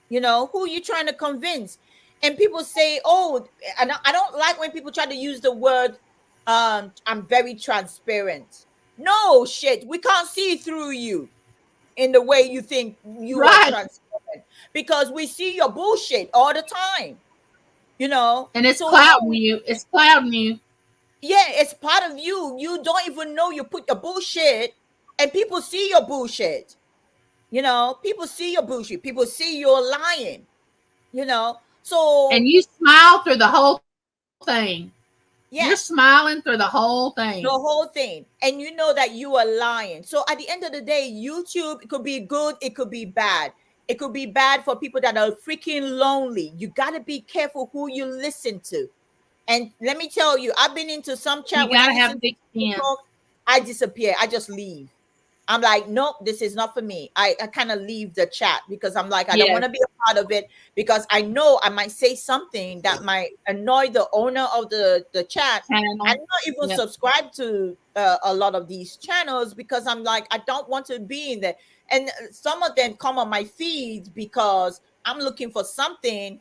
Who are you trying to convince? And people say, oh, and I don't like when people try to use the word, I'm very transparent. No shit, we can't see through you in the way you think you are Right, transparent, because we see your bullshit all the time, and it's so clouding how? you. It's clouding you. Yeah, it's part of you don't even know you put your bullshit, and people see your bullshit. People see your bullshit, people see you're lying. And So you smile through the whole thing. You're yeah, smiling through the whole thing. the whole thing, and you know that you are lying. So at the end of the day, YouTube, it could be good, it could be bad. It could be bad for people that are freaking lonely. You got to be careful who you listen to. And let me tell you, I've been into some You chat. When got I to have listen to thick people skin. talk, I disappear, I just leave. I'm like, nope, this is not for me. I kind of leave the chat, because I'm like, I don't want Yes, to be a part of it, because I know I might say something that might annoy the owner of the chat. I'm channel. not even Yep. subscribed to a lot of these channels, because I'm like, I don't want to be in there. And some of them come on my feeds because I'm looking for something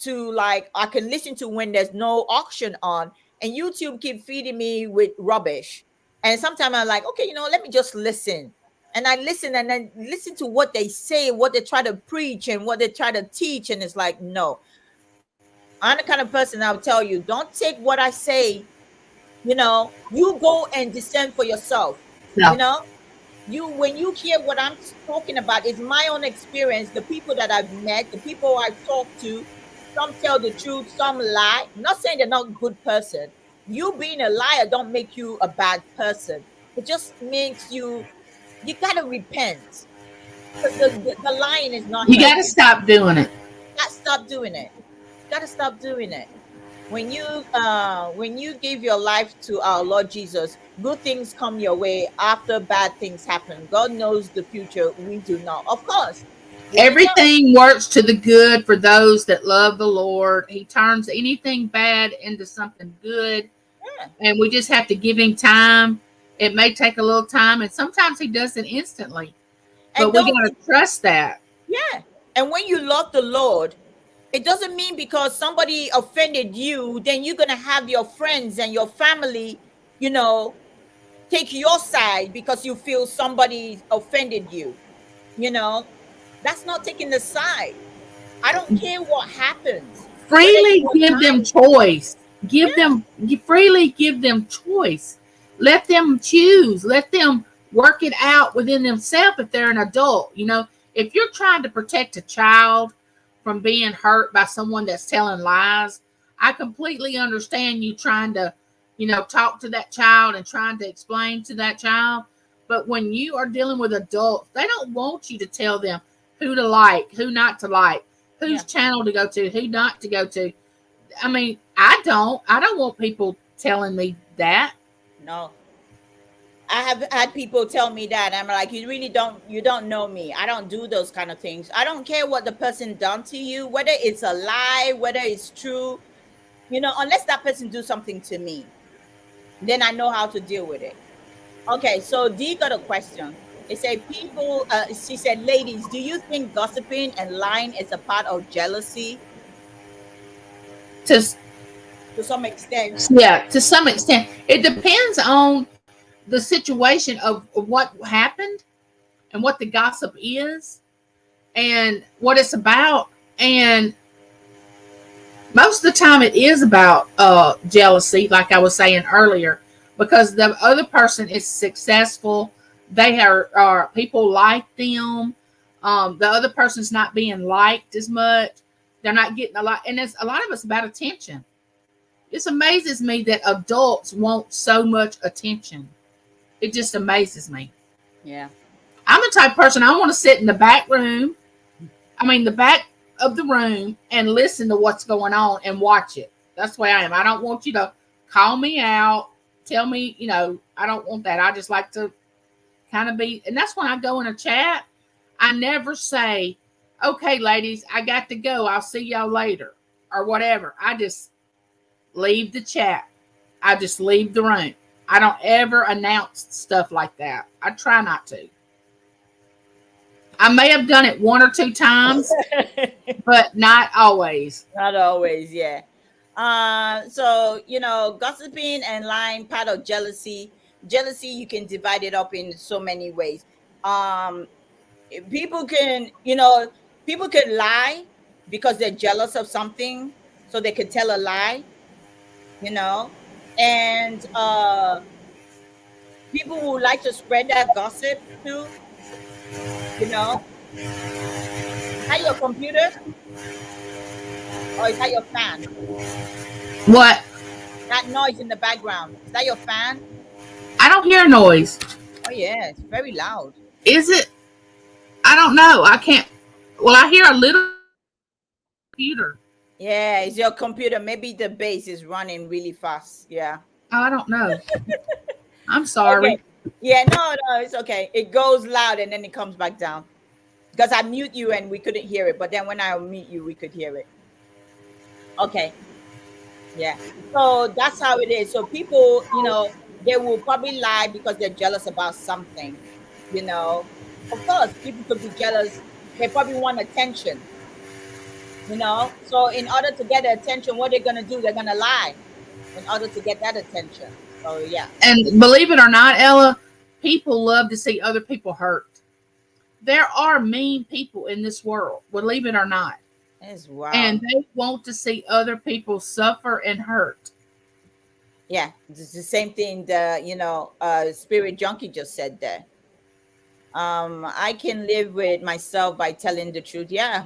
to, like, I can listen to when there's no auction on, and YouTube keep feeding me with rubbish. And sometimes I'm like, okay, let me just listen. And I listen, and then listen to what they say, what they try to preach, and what they try to teach. And it's like, no, I'm the kind of person, I'll tell you, don't take what I say, you go and discern for yourself. So, You know, when you hear what I'm talking about, is my own experience, the people that I've met, the people I've talked to. Some tell the truth, some lie. I'm not saying they're not a good person. You being a liar don't make you a bad person. It just makes you gotta repent, because the lying is not you got to helping. stop doing it. You gotta stop doing it. Gotta stop doing it. When you give your life to our Lord Jesus, good things come your way after bad things happen. God knows the future, we do not. Of course, we know. Everything works to the good for those that love the Lord. He turns anything bad into something good, Yeah. and we just have to give him time. It may take a little time, and sometimes he does it instantly, And but we got don't to trust that. yeah. And when you love the Lord, It doesn't mean because somebody offended you, then you're gonna have your friends and your family, you know, take your side because you feel somebody offended you. You know, that's not taking the side. I don't care what happens, whether Freely you're give them nice. choice. Give Yeah, them freely give them choice. Let them choose. Let them work it out within themselves if they're an adult. If you're trying to protect a child from being hurt by someone that's telling lies, I completely understand you trying to, talk to that child and trying to explain to that child. But when you are dealing with adults, they don't want you to tell them who to like, who not to like, whose yeah, channel to go to, who not to go to. I mean, I don't want people telling me that. no. I have had people tell me that. I'm like, you don't know me. I don't do those kind of things. I don't care what the person done to you, whether it's a lie, whether it's true, unless that person do something to me, then I know how to deal with it. Okay, so D got a question. It said, she said, ladies, do you think gossiping and lying is a part of jealousy? To To some extent. Yeah, to some extent, it depends on the situation of what happened and what the gossip is and what it's about. And most of the time, it is about jealousy, like I was saying earlier, because the other person is successful. They are people like them. The other person's not being liked as much. They're not getting a lot, and it's a lot of it's about attention. It amazes me that adults want so much attention. It just amazes me. Yeah. I'm the type of person I want to sit in the back room. I mean, the back of the room and listen to what's going on and watch it. That's the way I am. I don't want you to call me out, tell me, I don't want that. I just like to kind of be, and that's when I go in a chat. I never say, okay, ladies, I got to go. I'll see y'all later or whatever. I just leave the chat. I just leave the room. I don't ever announce stuff like that. I try not to. I may have done it one or two times, but not always. Not always, yeah. So gossiping and lying, part of jealousy. Jealousy, you can divide it up in so many ways. Um, people can, people can lie because they're jealous of something, so they could tell a lie, you know, and people who like to spread that gossip too, you know. Is that your computer or is that your fan? What? That noise in the background, is that your fan? I don't hear noise. Oh yeah, it's very loud. Is it? I don't know. I can't. Well, I hear a little computer. Yeah, it's your computer. Maybe the bass is running really fast. Yeah. I don't know. I'm Okay. sorry. Yeah, no, it's okay. It goes loud and then it comes back down. Because I mute you and we couldn't hear it, but then when I mute you, we could hear it. Okay. Yeah. So that's how it is. So people, they will probably lie because they're jealous about something. You know, of course, people could be jealous. They probably want attention. So in order to get the attention, what they're gonna do, they're gonna lie in order to get that attention. So yeah. And believe it or not, Ella, people love to see other people hurt. There are mean people in this world, believe it or not. It's wow. And they want to see other people suffer and hurt. Yeah, it's the same thing the spirit junkie just said there. I can live with myself by telling the truth. Yeah.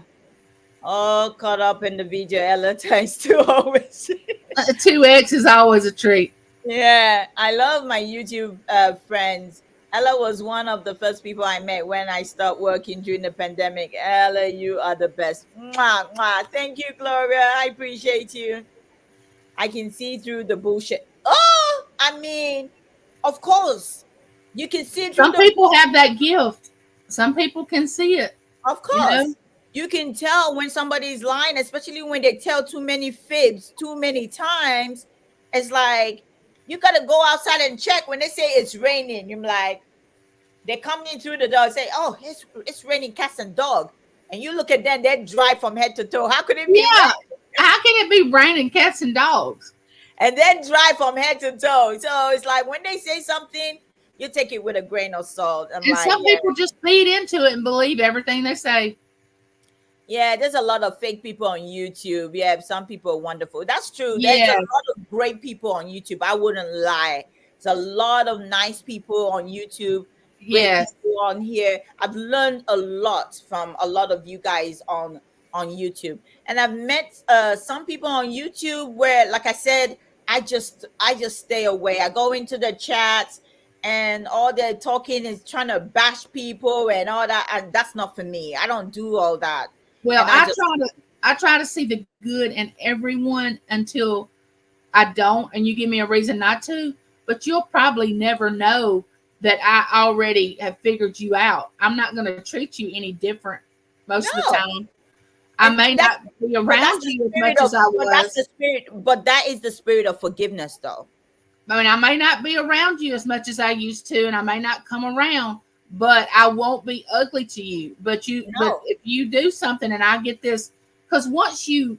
All caught up in the video Ella times two always. 2X is always a treat. Yeah, I love my YouTube friends. Ella was one of the first people I met when I started working during the pandemic. Ella, you are the best. Mwah, mwah. Thank you, Gloria. I appreciate you. I can see through the bullshit. Oh, I mean, of course, you can see through Some the. people have that gift. Some people can see it. Of You know, course, you can tell when somebody's lying, especially when they tell too many fibs too many times. It's like you gotta go outside and check when they say it's raining. You're like, they come in through the door and say, "Oh, it's raining cats and dog." And you look at them, they're dry from head to toe. How could it be Yeah. red? How can it be raining cats and dogs? And then dry from head to toe. So it's like when they say something, you take it with a grain of salt. I'm And like, some yeah, people just feed into it and believe everything they say. yeah, there's a lot of fake people on YouTube. Yeah, some people are wonderful. That's true. There's a Yes. lot of great people on YouTube. I wouldn't lie. There's a lot of nice people on YouTube, great Yes. people on here. I've learned a lot from a lot of you guys on YouTube. And I've met some people on YouTube where, like I said, I just stay away. I go into the chats and all they're talking is trying to bash people and all that. And that's not for me. I don't do all that. Well, And I just I try to see the good in everyone until I don't, and you give me a reason not to. But you'll probably never know that I already have figured you out. I'm not going to treat you any different most of the no. time. I And may that's not be but that's around the you as spirit much of as I but that's was. the spirit but that is the spirit of forgiveness though. I mean, I may not be around you as much as I used to, and I may not come around, but I won't be ugly to you. But No. if you do something and I get this, because once you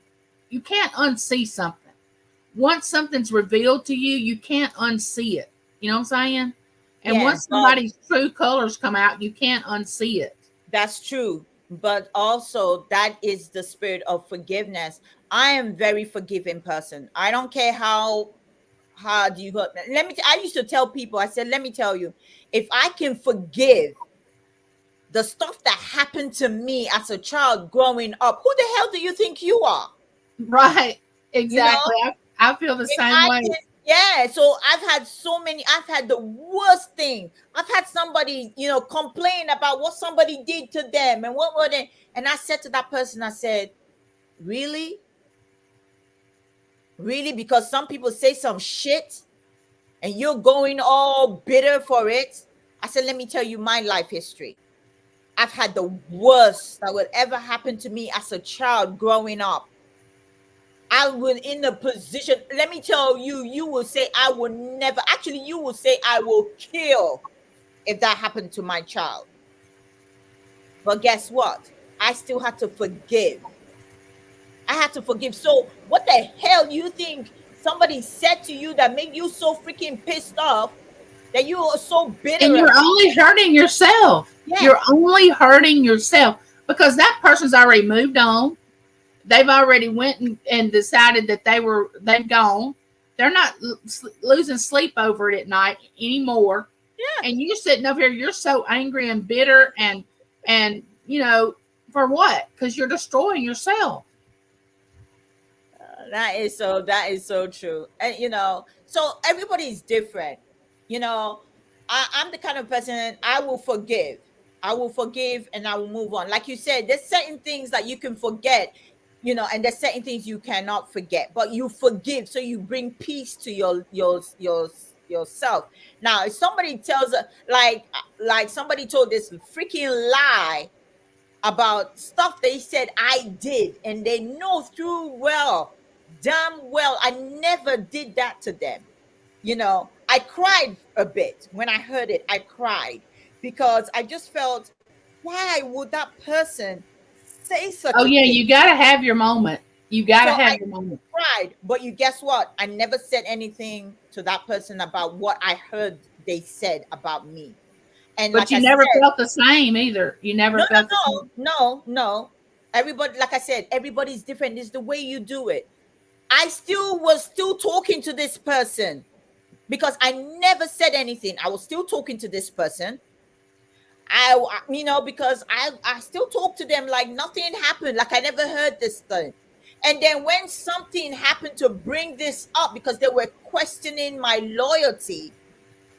can't unsee something. Once something's revealed to you, you can't unsee it. You know what I'm saying? And Yeah, once but somebody's true colors come out, you can't unsee it. that's true. But also that is the spirit of forgiveness. I am very forgiving person. I don't care how hard you hurt. I used to tell people, I said, let me tell you, if I can forgive the stuff that happened to me as a child growing up, who the hell do you think you are? Right. You know? Exactly. I feel the If same I way. can, yeah. So I've had the worst thing. I've had somebody, complain about what somebody did to them and what were they. And I said to that person, I said, really? Really? Because some people say some shit and you're going all bitter for it. I said, let me tell you my life history. I've had the worst that would ever happen to me as a child growing up. I will in a position, let me tell you, you will say, I will never, actually, you will say, I will kill if that happened to my child. But guess what? I still had to forgive. I had to forgive. So, what the hell you think somebody said to you that made you so freaking pissed off that you are so bitter And you're about? only hurting yourself. You're Yes, only hurting yourself because that person's already moved on. They've already went and decided that they've gone. They're not losing sleep over it at night anymore. yeah. And you're sitting over here, you're so angry and bitter and for what? Because you're destroying yourself. That is so true. And so everybody's different. You know, I'm the kind of person I will forgive. I will forgive and I will move on. Like you said, there's certain things that you can forget, and there's certain things you cannot forget, but you forgive so you bring peace to yourself. Now, if somebody tells like somebody told this freaking lie about stuff they said I did, and they know damn well, I never did that to them. I cried a bit when I heard it. I cried because I just felt, why would that person say such Oh a yeah, thing? you gotta have your moment. You So gotta I have your moment. cried, but you guess what? I never said anything to that person about what I heard they said about me. And But like I you never said, felt the same either. You never no, felt the no, same. no, no, no. Everybody, like I said, everybody's different. It's the way you do it. I still was still talking to this person because I never said anything. I was still talking to this person. Because I still talk to them like nothing happened, like I never heard this thing. And then when something happened to bring this up because they were questioning my loyalty,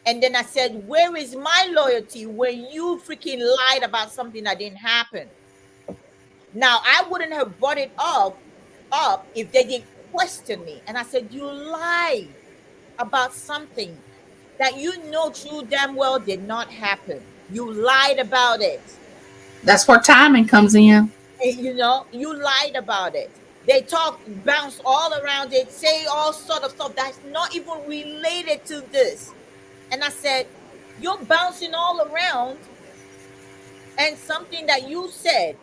and then I said, where is my loyalty when you freaking lied about something that didn't happen? Now, I wouldn't have brought it up if they didn't question me. And I said, you lied about something that you know true damn well did not happen. You lied about it. That's where timing comes in. You lied about it. They talk, bounce all around it, say all sort of stuff that's not even related to this. And I said, you're bouncing all around and something that you said.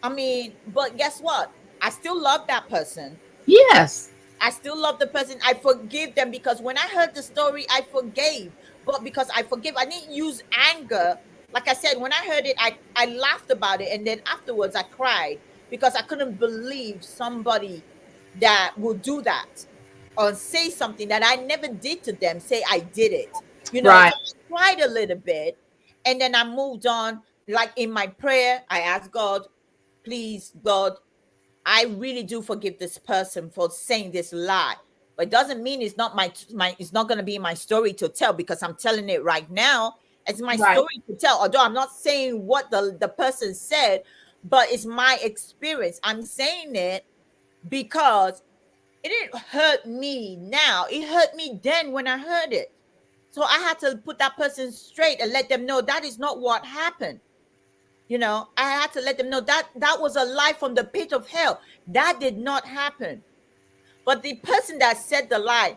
I mean, but guess what? I still love that person. Yes. I still love the person. I forgive them because when I heard the story, I forgave. But because I forgive, I didn't use anger. Like I said, when I heard it, I laughed about it. And then afterwards, I cried because I couldn't believe somebody that would do that or say something that I never did to them, say I did it. Right. So I cried a little bit. And then I moved on. Like in my prayer, I asked God, please, God, I really do forgive this person for saying this lie. But it doesn't mean it's not my it's not going to be my story to tell because I'm telling it right now. It's my Right. story to tell. Although I'm not saying what the person said, but it's my experience. I'm saying it because it didn't hurt me now. It hurt me then when I heard it. So I had to put that person straight and let them know that is not what happened. I had to let them know that that was a lie from the pit of hell. That did not happen. But the person that said the lie,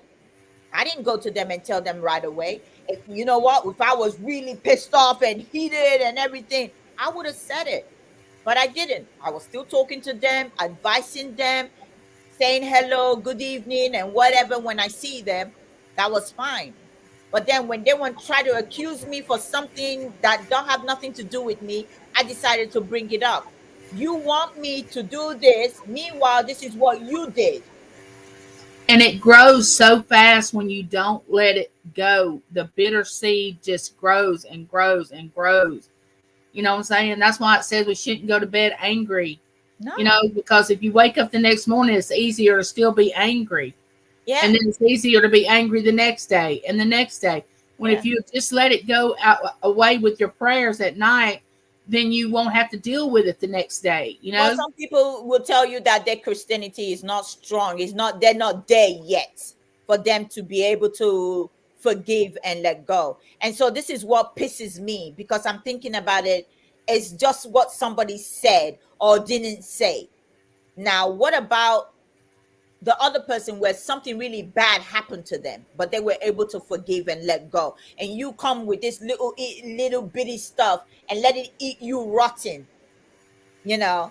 I didn't go to them and tell them right away. If you know what, if I was really pissed off and heated and everything, I would have said it. But I didn't. I was still talking to them, advising them, saying hello, good evening, and whatever when I see them. That was fine. But then when they want to try to accuse me for something that don't have nothing to do with me, I decided to bring it up. You want me to do this, meanwhile, this is what you did. And it grows so fast when you don't let it go. The bitter seed just grows and grows and grows. You know what I'm saying? That's why it says we shouldn't go to bed angry. No. Because if you wake up the next morning, it's easier to still be angry. And Yeah. then it's easier to be angry the next day and the next day. When if Yeah. you just let it go out away with your prayers at night, then you won't have to deal with it the next day, you Well, know? some people will tell you that their Christianity is not strong. It's not, they're not there yet for them to be able to forgive and let go. And so this is what pisses me because I'm thinking about it. It's just what somebody said or didn't say. Now, what about the other person where something really bad happened to them, but they were able to forgive and let go? And you come with this little bitty stuff and let it eat you rotten,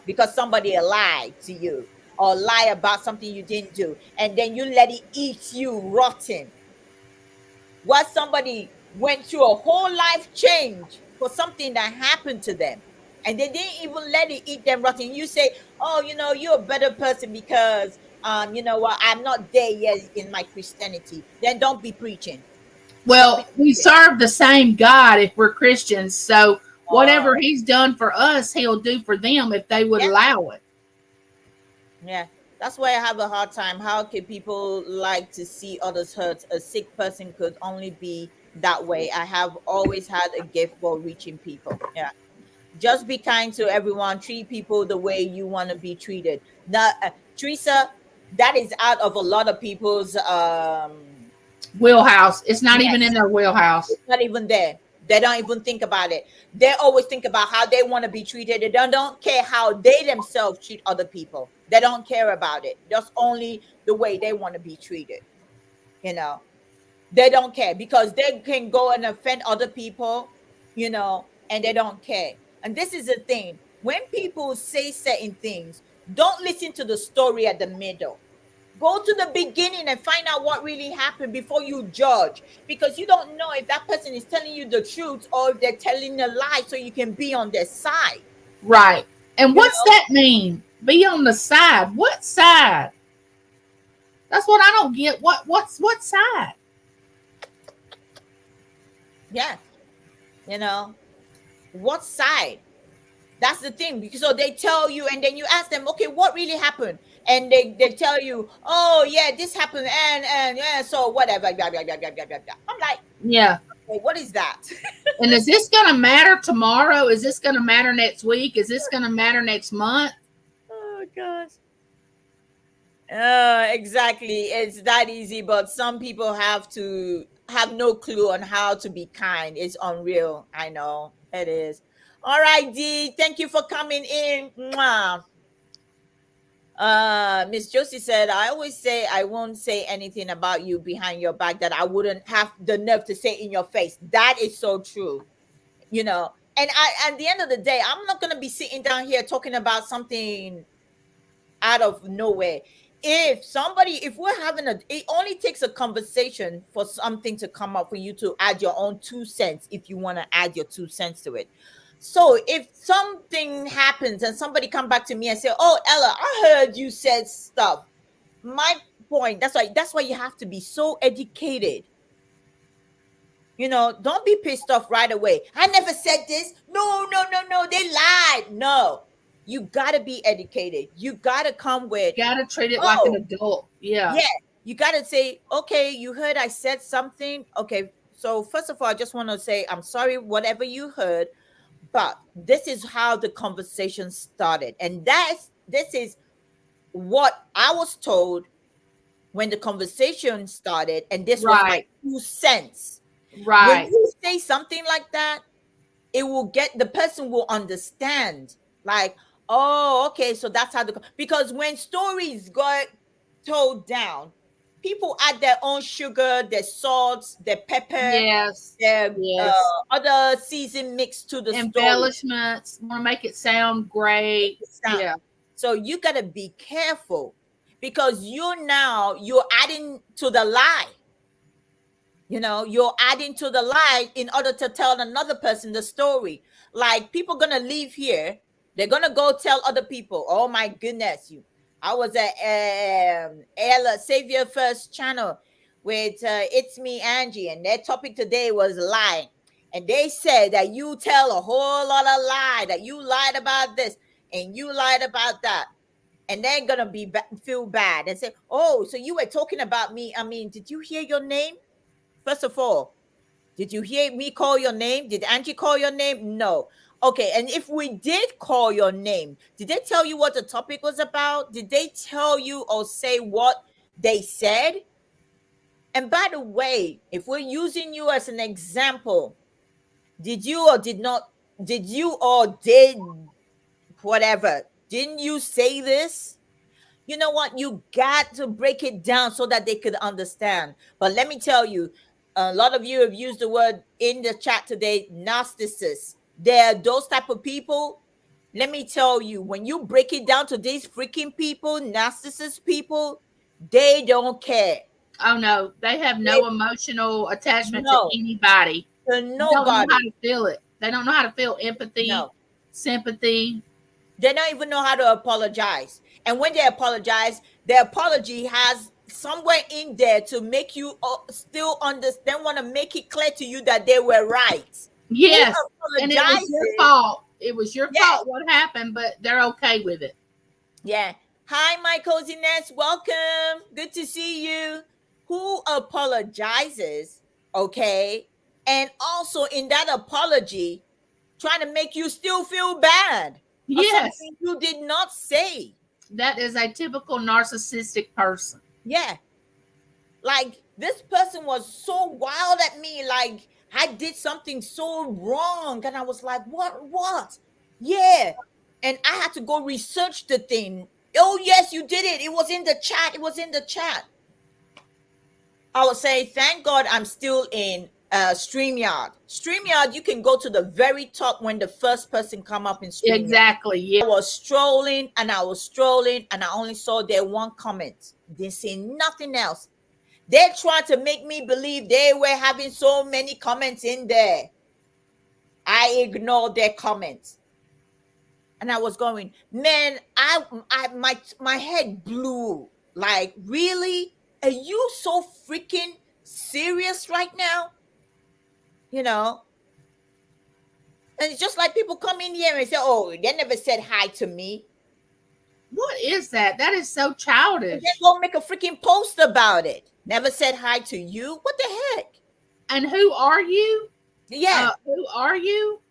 because somebody lied to you or lie about something you didn't do, and then you let it eat you rotten. What somebody went through a whole life change for something that happened to them, and they didn't even let it eat them rotten. You say, oh, you're a better person because, you know what, I'm not there yet in my Christianity. Then don't be preaching. Don't be Well, we preaching. serve the same God if we're Christians. So Oh, whatever he's done for us, he'll do for them if they would yeah. allow it. Yeah, that's why I have a hard time. How can people like to see others hurt? A sick person could only be that way. I have always had a gift for reaching people. Yeah. Just be kind to everyone. Treat people the way you want to be treated. Now, Teresa, that is out of a lot of people's Wheelhouse. It's not even in yes. their wheelhouse. It's not even there. They don't even think about it. They always think about how they want to be treated. They don't care how they themselves treat other people. They don't care about it. Just only the way they want to be treated. You know, they don't care because they can go and offend other people, and they don't care. And this is the thing. When people say certain things, don't listen to the story at the middle. Go to the beginning and find out what really happened before you judge, because you don't know if that person is telling you the truth or if they're telling a lie so you can be on their side. Right. And You what's know? that mean? Be on the side. What side? That's what I don't get. What side? Yeah. You know, what side? That's the thing. Because so they tell you, and then you ask them, okay, what really happened? And they tell you, oh yeah, this happened, and yeah, so whatever. Blah, blah, blah, blah, blah, blah, blah. I'm like, Yeah. hey, what is that? And is this going to matter tomorrow? Is this going to matter next week? Is this going to matter next month? Oh gosh. Exactly. It's that easy, but some people have no clue on how to be kind. It's unreal. I know it is. All right, D. Thank you for coming in. Mwah. Miss Josie said, I always say I won't say anything about you behind your back that I wouldn't have the nerve to say in your face. That is so true. You know, And at the end of the day, I'm not gonna be sitting down here talking about something out of nowhere. If we're having it only takes a conversation for something to come up for you to add your own 2 cents, if you want to add your 2 cents to it. So if something happens and somebody come back to me and say, oh, Ella, I heard you said stuff. My point, that's why you have to be so educated. Don't be pissed off right away. I never said this. No, no, no, no, they lied. No, you gotta be educated. You gotta come with, You gotta treat it like an adult. Yeah. You gotta say, okay, you heard I said something. Okay, so first of all, I just want to say I'm sorry, whatever you heard, but this is how the conversation started, and this is what I was told when the conversation started, and this was my 2 cents. When Right. you say something like that, the person will understand, like, oh, okay, so that's how because when stories got told down, people add their own sugar, their salts, their pepper, Yes. their Yes. other season mixed to the story. Embellishments, want to make it sound great. Yeah. So you gotta be careful, because you're adding to the lie. You're adding to the lie in order to tell another person the story. Like, people gonna leave here, they're gonna go tell other people, oh my goodness, I was at Ella Saveherfirst channel with It's Me Angie, and their topic today was lying. And they said that you tell a whole lot of lie, that you lied about this and you lied about that. And they're gonna feel bad and say, oh, so you were talking about me. I mean, did you hear your name? First of all, did you hear me call your name? Did Angie call your name? No. Okay, and if we did call your name, did they tell you what the topic was about? Did they tell you or say what they said? And by the way, if we're using you as an example, did you or did whatever, didn't you say this? You know what? You got to break it down so that they could understand. But let me tell you, a lot of you have used the word in the chat today, narcissists. They're those type of people. Let me tell you, when you break it down to these freaking people, narcissist people, they don't care. Oh no, they have no emotional attachment to anybody. To nobody. They don't know how to feel it. They don't know how to feel empathy, sympathy. They don't even know how to apologize. And when they apologize, their apology has somewhere in there to make you still understand, want to make it clear to you that they were right. Yes, and it was your fault. It was your fault what happened, but they're okay with it. Yeah. Hi, my coziness. Welcome. Good to see you. Who apologizes, okay? And also in that apology, trying to make you still feel bad. Yes. Something you did not say. That is a typical narcissistic person. Yeah. Like, this person was so wild at me. Like, I did something so wrong. And I was like, what? Yeah. And I had to go research the thing. Oh, yes, you did it. It was in the chat. I would say, thank God I'm still in StreamYard. StreamYard, you can go to the very top when the first person come up in StreamYard. Exactly. Yeah. I was strolling and I only saw their one comment. Didn't see nothing else. They tried to make me believe they were having so many comments in there. I ignored their comments. And I was going, man, my head blew. Like, really? Are you so freaking serious right now? And it's just like people come in here and say, oh, they never said hi to me. What is that? That is so childish. And then go make a freaking post about it. Never said hi to you? What the heck? And who are you? Yeah. Who are you?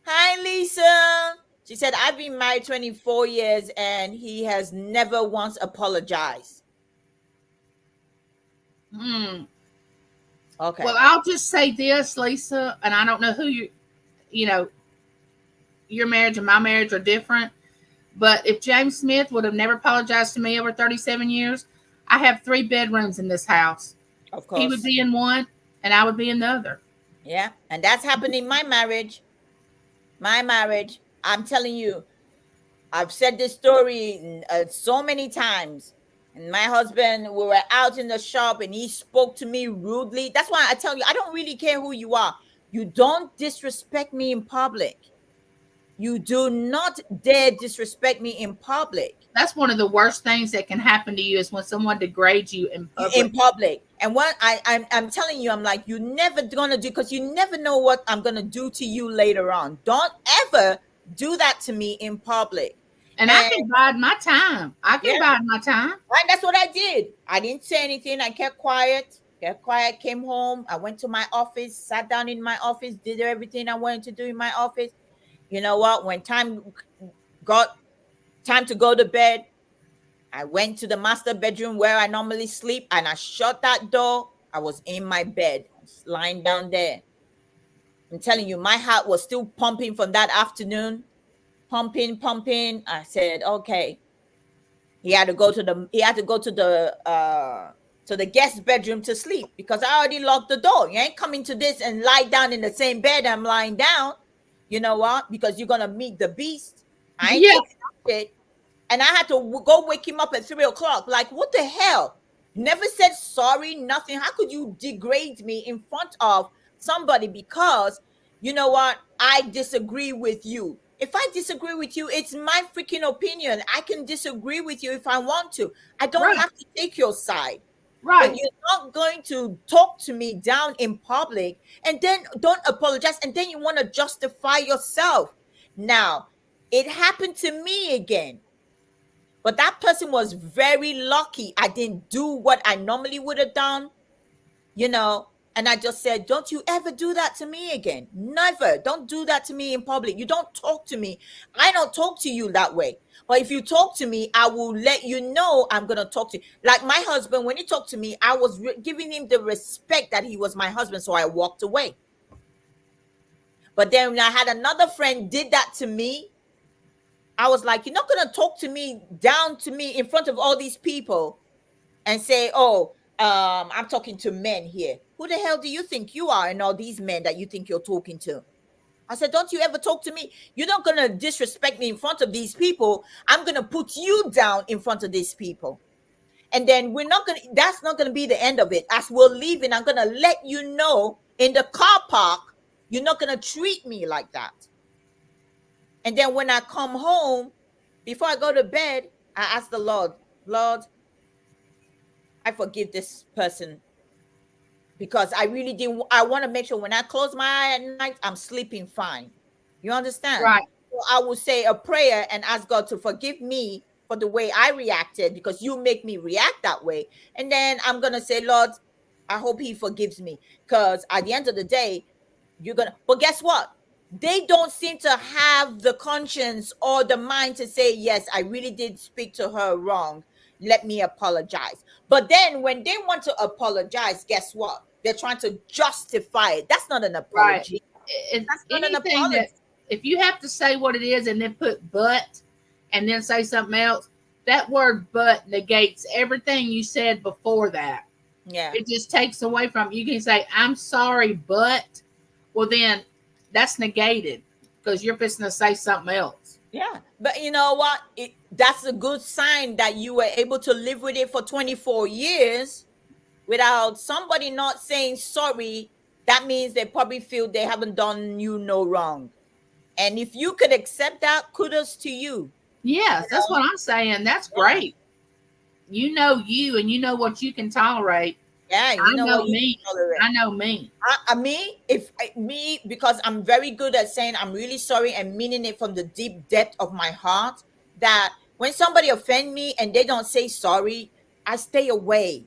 Hi, Lisa. She said, I've been married 24 years and he has never once apologized. Okay. Well, I'll just say this, Lisa, and I don't know who your marriage and my marriage are different, but if James Smith would have never apologized to me over 37 years, I have 3 bedrooms in this house. Of course. He would be in one and I would be in the other. Yeah. And that's happened in my marriage. My marriage. I'm telling you, I've said this story so many times. And my husband, we were out in the shop and he spoke to me rudely. That's why I tell you, I don't really care who you are. You don't disrespect me in public. You do not dare disrespect me in public. That's one of the worst things that can happen to you is when someone degrades you in In public. public. And what I'm telling you, I'm like, you're never gonna do, because you never know what I'm gonna do to you later on. Don't ever do that to me in public. And I And can bide my time. I yeah, can bide my time. and that's what I did. I didn't say anything. I kept quiet, came home. I went to my office, sat down in my office, did everything I wanted to do in my office. You know what? When time got time to go to bed, I went to the master bedroom where I normally sleep and I shut that door. I was in my bed, lying down there. I'm telling you, my heart was still pumping from that afternoon, pumping, pumping. I said, okay. He had to go to the guest bedroom to sleep because I already locked the door. You ain't coming to this and lie down in the same bed I'm lying down. You know what? Because you're gonna meet the beast. I ain't Yeah, taking that shit. And I had to go wake him up at 3 o'clock. Like, what the hell? Never said sorry, nothing. How could you degrade me in front of somebody because you know what? I disagree with you. If I disagree with you, it's my freaking opinion. I can disagree with you if I want to. I don't right, have to take your side. But right, you're not going to talk to me down in public and then don't apologize and then you want to justify yourself. Now, it happened to me again. But that person was very lucky. I didn't do what I normally would have done, you know. And I just said, don't you ever do that to me again. Never. Don't do that to me in public. You don't talk to me. I don't talk to you that way. But if you talk to me, I will let you know I'm going to talk to you. Like my husband, when he talked to me, I was giving him the respect that he was my husband. So I walked away. But then when I had another friend did that to me, I was like, you're not going to talk to me down to me in front of all these people and say, oh, I'm talking to men here. Who the hell do you think you are and all these men that you think you're talking to? I said, don't you ever talk to me. You're not going to disrespect me in front of these people. I'm going to put you down in front of these people. And then that's not going to be the end of it. As we're leaving, I'm going to let you know in the car park, you're not going to treat me like that. And then when I come home, before I go to bed, I ask the Lord, Lord, I forgive this person because I really didn't. I want to make sure when I close my eye at night, I'm sleeping fine. You understand? right. So I will say a prayer and ask God to forgive me for the way I reacted because you make me react that way. And then I'm going to say, Lord, I hope he forgives me because at the end of the day, but guess what? They don't seem to have the conscience or the mind to say, yes, I really did speak to her wrong. Let me apologize. But then when they want to apologize, guess what? They're trying to justify it. That's not an Right. apology. That's not an Anything apology. that, if you have to say what it is and then put but and then say something else, that word but negates everything you said before that. Yeah. It just takes away from you. Can say, I'm sorry, but, well, then that's negated because you're fixing to say something else. Yeah. But you know what? That's a good sign that you were able to live with it for 24 years without somebody not saying sorry. That means they probably feel they haven't done you no wrong. And if you could accept that, kudos to you. Yes, that's what I'm saying. That's Yeah. great. You know you and you know what you can tolerate. Yeah. I You know know what you can me. tolerate. I know me. Me, because I'm very good at saying I'm really sorry and meaning it from the deep depth of my heart, that when somebody offend me and they don't say sorry, I stay away.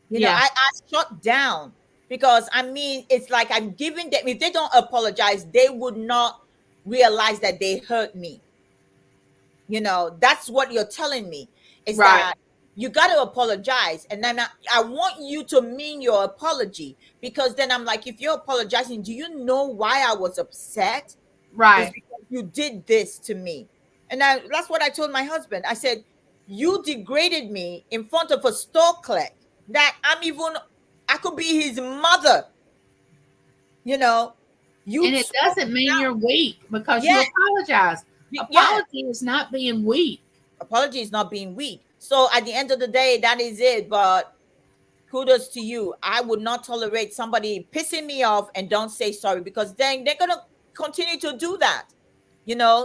Yeah. I shut down because it's like I'm giving them, if they don't apologize, they would not realize that they hurt me. That's what you're telling me, is Right. that you got to apologize. And then I want you to mean your apology, because then I'm like, if you're apologizing, do you know why I was upset? It's Right. because you did this to me. And that's what I told my husband. I said, you degraded me in front of a store clerk that I could be his mother. You know, you And it spoke doesn't mean out. you're weak because you Yeah, apologize. yeah. Apology is not being weak. Apology is not being weak. So at the end of the day, that is it. But kudos to you. I would not tolerate somebody pissing me off and don't say sorry, because then they're gonna continue to do that.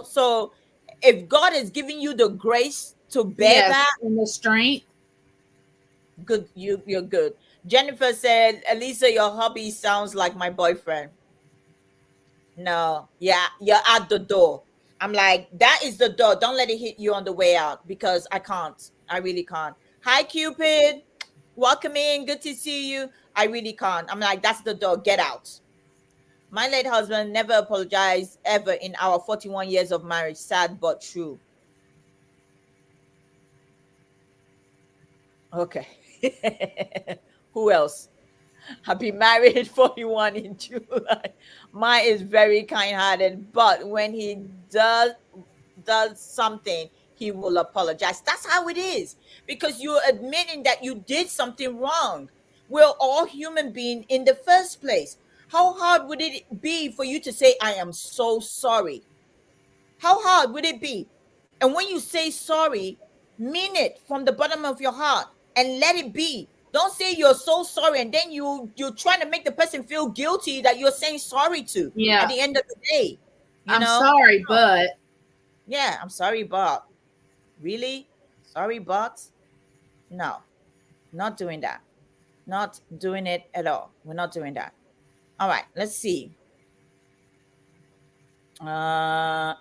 So if God is giving you the grace to bear Yes, that, and the strength. good, you're good. Jennifer said, Elisa, your hobby sounds like my boyfriend. No, yeah, you're at the door. I'm like, that is the door. Don't let it hit you on the way out, because I can't. I really can't. Hi, Cupid. Welcome in. Good to see you. I really can't. I'm like, that's the door. Get out. My late husband never apologized ever in our 41 years of marriage. Sad but true. Okay. Who else? I've been married 41 in July. Mine is very kind-hearted, but when he does something, he will apologize. That's how it is, because you're admitting that you did something wrong. We're all human beings in the first place. How hard would it be for you to say, I am so sorry? How hard would it be? And when you say sorry, mean it from the bottom of your heart and let it be. Don't say you're so sorry and then you're trying to make the person feel guilty that you're saying sorry to at Yeah, the end of the day. You I'm know? sorry, No. but Yeah, I'm sorry, but really? Sorry, but no, not doing that. Not doing it at all. We're not doing that. All right, let's see.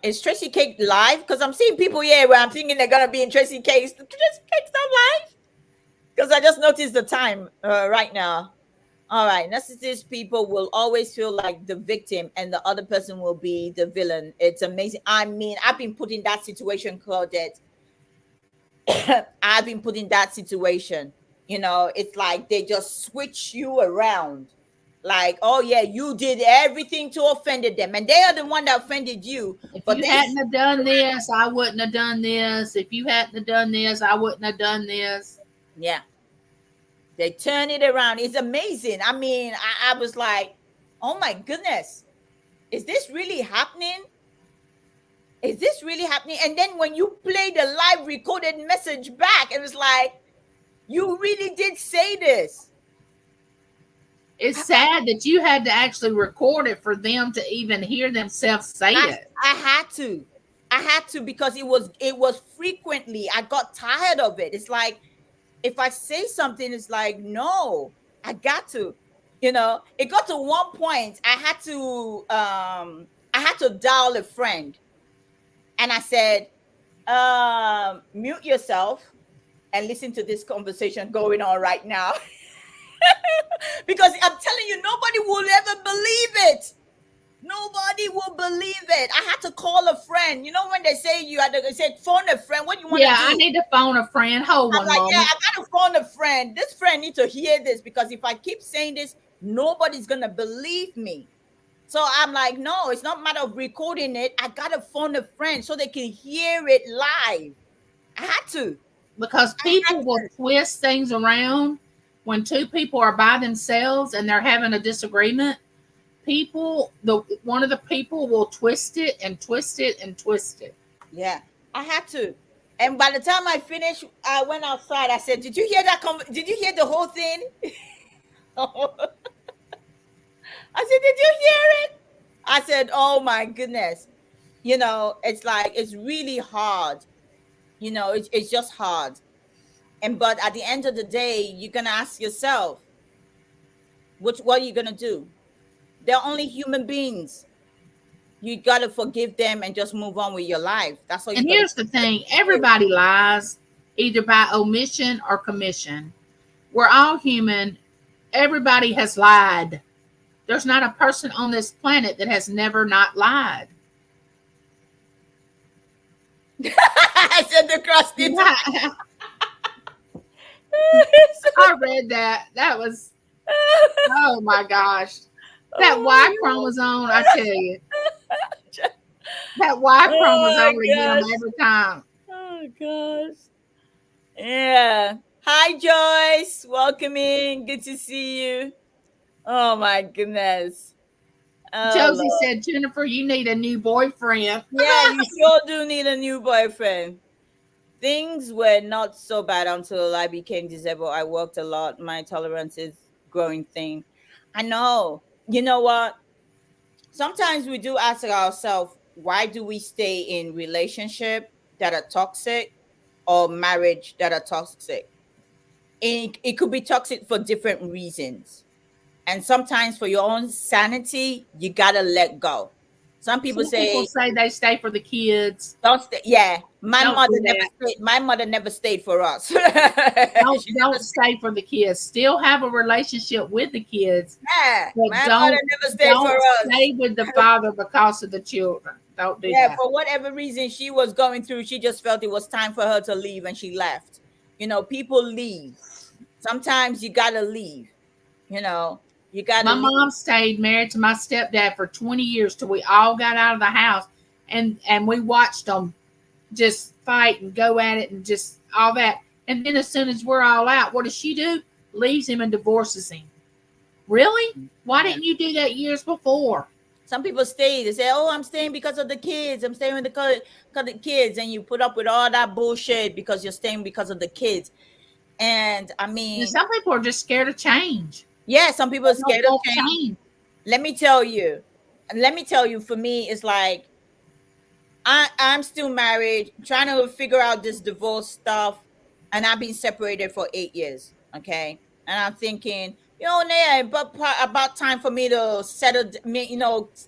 Is Tracy Cake live? Because I'm seeing people here where I'm thinking they're gonna be in Tracy Cake's. Tracy Cake's not live? Because I just noticed the time right now. All right, narcissist people will always feel like the victim and the other person will be the villain. It's amazing. I mean, I've been put in that situation, Claudette. I've been put in that situation. It's like they just switch you around. Like, oh yeah, you did everything to offended them, and they are the one that offended you. if But you they, hadn't have done this, I wouldn't have done this. If you hadn't have done this, I wouldn't have done this. yeah, they turn it around. It's amazing. I mean, I was like, oh my goodness, is this really happening? Is this really happening? And then when you play the live recorded message back, it was like, you really did say this. It's sad that you had to actually record it for them to even hear themselves say I it. I had to. I had to, because it was frequently. I got tired of it. It's like, if I say something, it's like, no, I got to. It got to one point I had to dial a friend, and I said, mute yourself and listen to this conversation going on right now. Because I'm telling you, nobody will ever believe it. Nobody will believe it. I had to call a friend. When they say you had to say phone a friend, what do you want to Yeah, I do? need to phone a friend. Hold I'm one like, yeah, moment. I gotta phone a friend. This friend needs to hear this, because if I keep saying this, nobody's gonna believe me. So I'm like, no, it's not a matter of recording it. I gotta phone a friend so they can hear it live. I had to. Because I had people will to. twist things around when two people are by themselves and they're having a disagreement. One of the people will twist it and twist it and twist it. Yeah, I had to. And by the time I finished, I went outside. I said, "Did you hear that? Did you hear the whole thing?" I said, "Did you hear it?" I said, "Oh my goodness." It's like, it's really hard. It's just hard. But at the end of the day, you're gonna ask yourself, what are you gonna do? They're only human beings. You gotta forgive them and just move on with your life. That's all you And gotta here's the thing, everybody lies, either by omission or commission. We're all human. Everybody has lied. There's not a person on this planet that has never not lied. do. I said the cross need to. I read that. That was, oh my gosh. That Oh Y my chromosome, I tell you, God. that Y Oh chromosome my to get them gosh. every time. Oh gosh. Yeah. Hi Joyce. Welcome in. Good to see you. Oh my goodness. Oh Josie Lord. said, Jennifer, you need a new boyfriend. Yeah, you sure do need a new boyfriend. Things were not so bad until I became disabled. I worked a lot. My tolerance is growing thing. I know. You know what? Sometimes we do ask ourselves, why do we stay in relationship that are toxic or marriage that are toxic? It could be toxic for different reasons. And sometimes for your own sanity, you gotta let go. Some people Some people say, say they stay for the kids. don't stay. Yeah, Don't do that. my mother never stayed for us. She Don't never stayed. stay for the kids. Still have a relationship with the kids, Yeah, but my mother don't never stayed for don't us. stay with the father because of the children. Don't do Yeah, that. for whatever reason she was going through, she just felt it was time for her to leave and she left. People leave. Sometimes you gotta leave. You know, you gotta My leave. mom stayed married to my stepdad for 20 years till we all got out of the house, and we watched them just fight and go at it and just all that. And then as soon as we're all out, what does she do? Leaves him and divorces him. Really? Why Yeah. didn't you do that years before? Some people stay. They say, "Oh, I'm staying because of the kids. I'm staying with the kids," and you put up with all that bullshit because you're staying because of the kids. And I And mean, some people are just scared of change. yeah, some people They are don't scared of want change. change. Let me tell you, for me, it's like I'm still married, trying to figure out this divorce stuff, and I've been separated for 8 years. Okay, and I'm thinking, Naya, but about time for me to settle,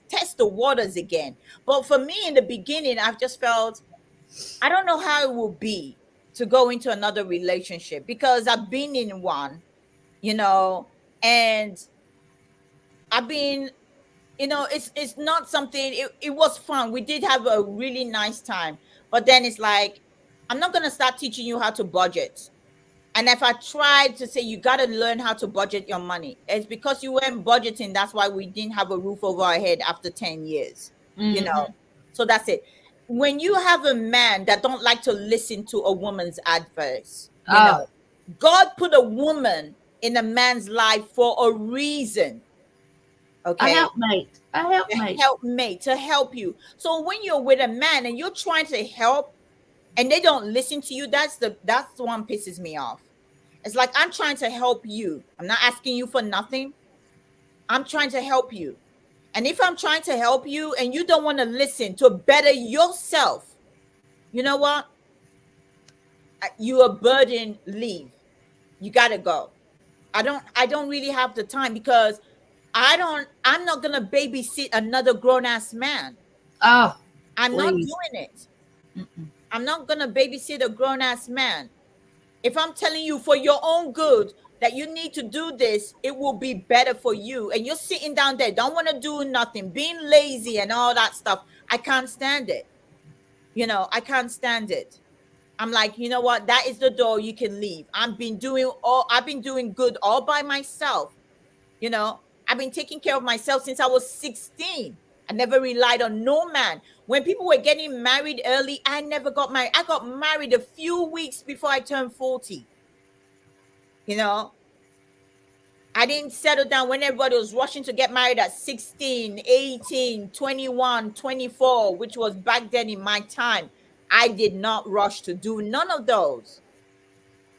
test the waters again. But for me, in the beginning, I've just felt I don't know how it will be to go into another relationship because I've been in one, you know, and I've been it's not something. It was fun. We did have a really nice time, but then it's like I'm not gonna start teaching you how to budget. And if I tried to say you gotta learn how to budget your money, it's because you weren't budgeting. That's why we didn't have a roof over our head after 10 years. you know Mm-hmm. so that's it. When you have a man that don't like to listen to a woman's advice, Oh, God put a woman in a man's life for a reason. a Okay, helpmate. A a helpmate. helpmate to help you. So when you're with a man and you're trying to help and they don't listen to you, that's the one pisses me off. It's like I'm trying to help you. I'm not asking you for nothing. I'm trying to help you. And if I'm trying to help you and you don't want to listen to better yourself, you know what? You a burden, leave. You gotta go. I don't really have the time because I'm not gonna babysit another grown-ass man. Oh, I'm not please. doing it. Mm-mm. I'm not gonna babysit a grown-ass man. If I'm telling you for your own good that you need to do this, it will be better for you. And you're sitting down there, don't want to do nothing, being lazy and all that stuff. I can't stand it. I can't stand it. I'm like, you know what? That is the door. You can leave. I've been doing good all by myself. You know, I've been taking care of myself since I was 16. I never relied on no man. When people were getting married early, I never got married. I got married a few weeks before I turned 40. You know, I didn't settle down when everybody was rushing to get married at 16, 18, 21, 24, which was back then in my time. I did not rush to do none of those,